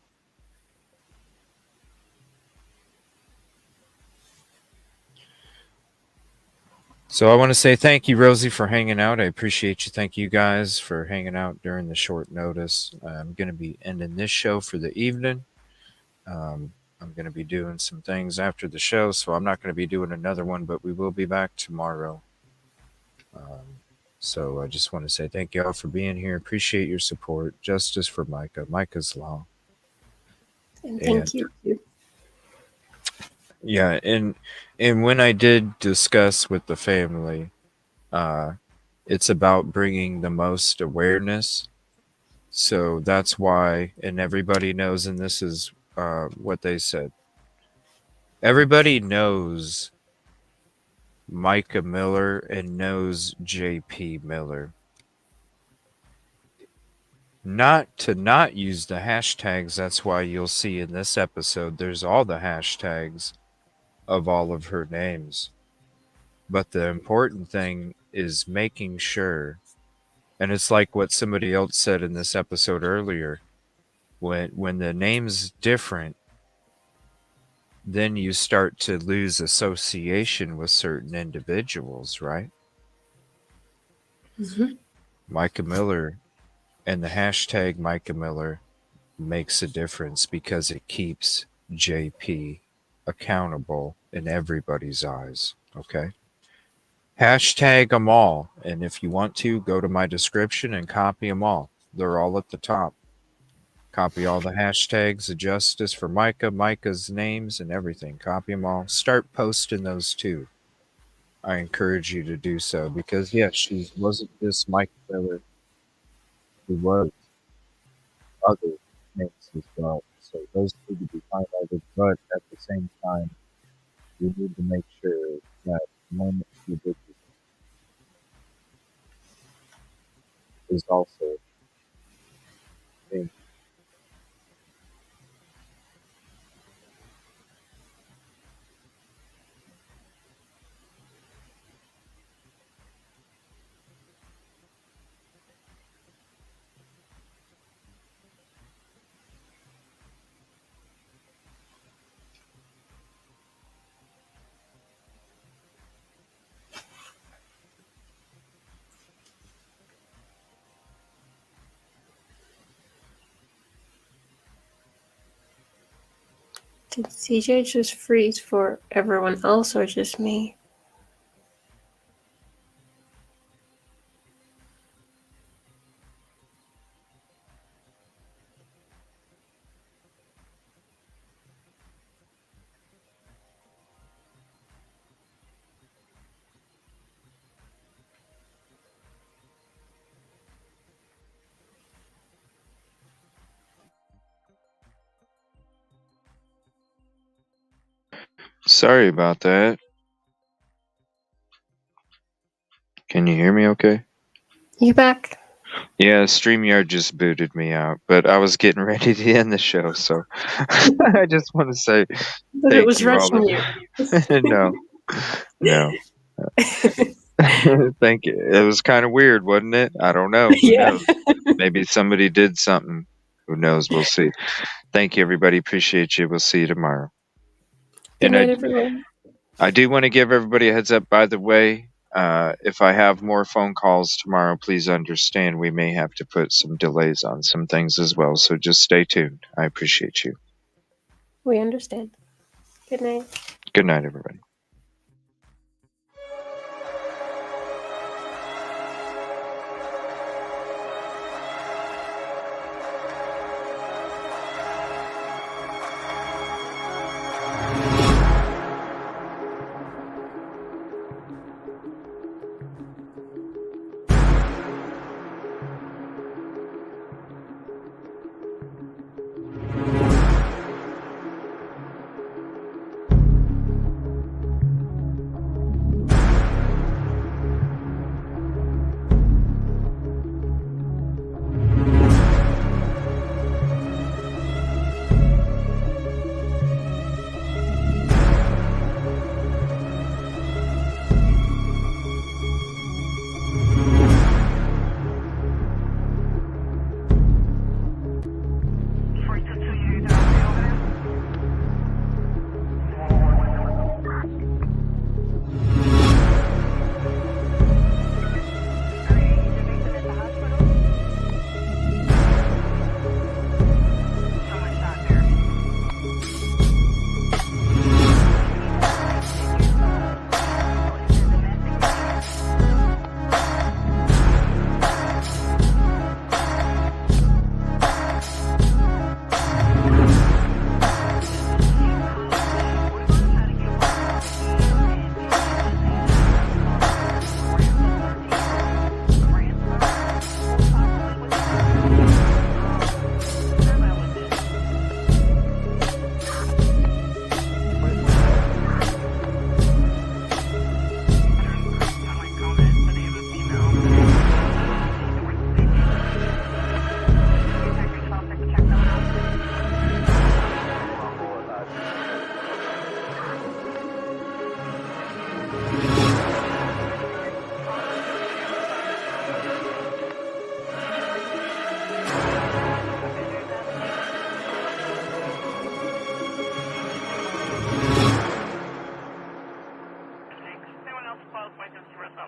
So I want to say thank you, Rosee, for hanging out. I appreciate you. Thank you guys for hanging out during the short notice. I'm going to be ending this show for the evening. I'm going to be doing some things after the show, so I'm not going to be doing another one, but we will be back tomorrow. So I just want to say thank you all for being here. Appreciate your support. Justice for Micah. Micah's Law. And thank you. Yeah, and when I did discuss with the family, it's about bringing the most awareness. So that's why, and everybody knows, and this is what they said. Everybody knows Micah Miller and knows JP Miller. Not to not use the hashtags, that's why you'll see in this episode, there's all the hashtags of all of her names. But the important thing is making sure, and it's like what somebody else said in this episode earlier, when the name's different, then you start to lose association with certain individuals, right? Micah Miller and the hashtag Micah Miller makes a difference because it keeps JP accountable in everybody's eyes. Okay. Hashtag them all. And if you want to, go to my description and copy them all. They're all at the top. Copy all the hashtags of justice for Micah, Micah's names, and everything. Copy them all. Start posting those too. I encourage you to do so because, yes, she wasn't just Micah Miller. She was other things as well. So those need to be highlighted. But at the same time, we need to make sure that the moment she did this is also being. Did CJ just freeze for everyone else or just me? Sorry about that. Can you hear me okay? You back? Yeah, StreamYard just booted me out, but I was getting ready to end the show, so I just want to say But it thank was you all. rushing you. No. Thank you. It was kind of weird, wasn't it? I don't know. Who Yeah. knows? Maybe somebody did something. Who knows? We'll see. Thank you, everybody. Appreciate you. We'll see you tomorrow. Good night, everyone. I do want to give everybody a heads up, by the way. If I have more phone calls tomorrow, please understand we may have to put some delays on some things as well. So just stay tuned. I appreciate you. We understand. Good night. Good night, everybody.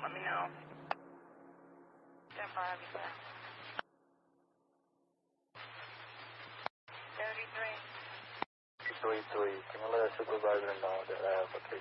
Let me know. 33. Can you let a supervisor know that I have a case?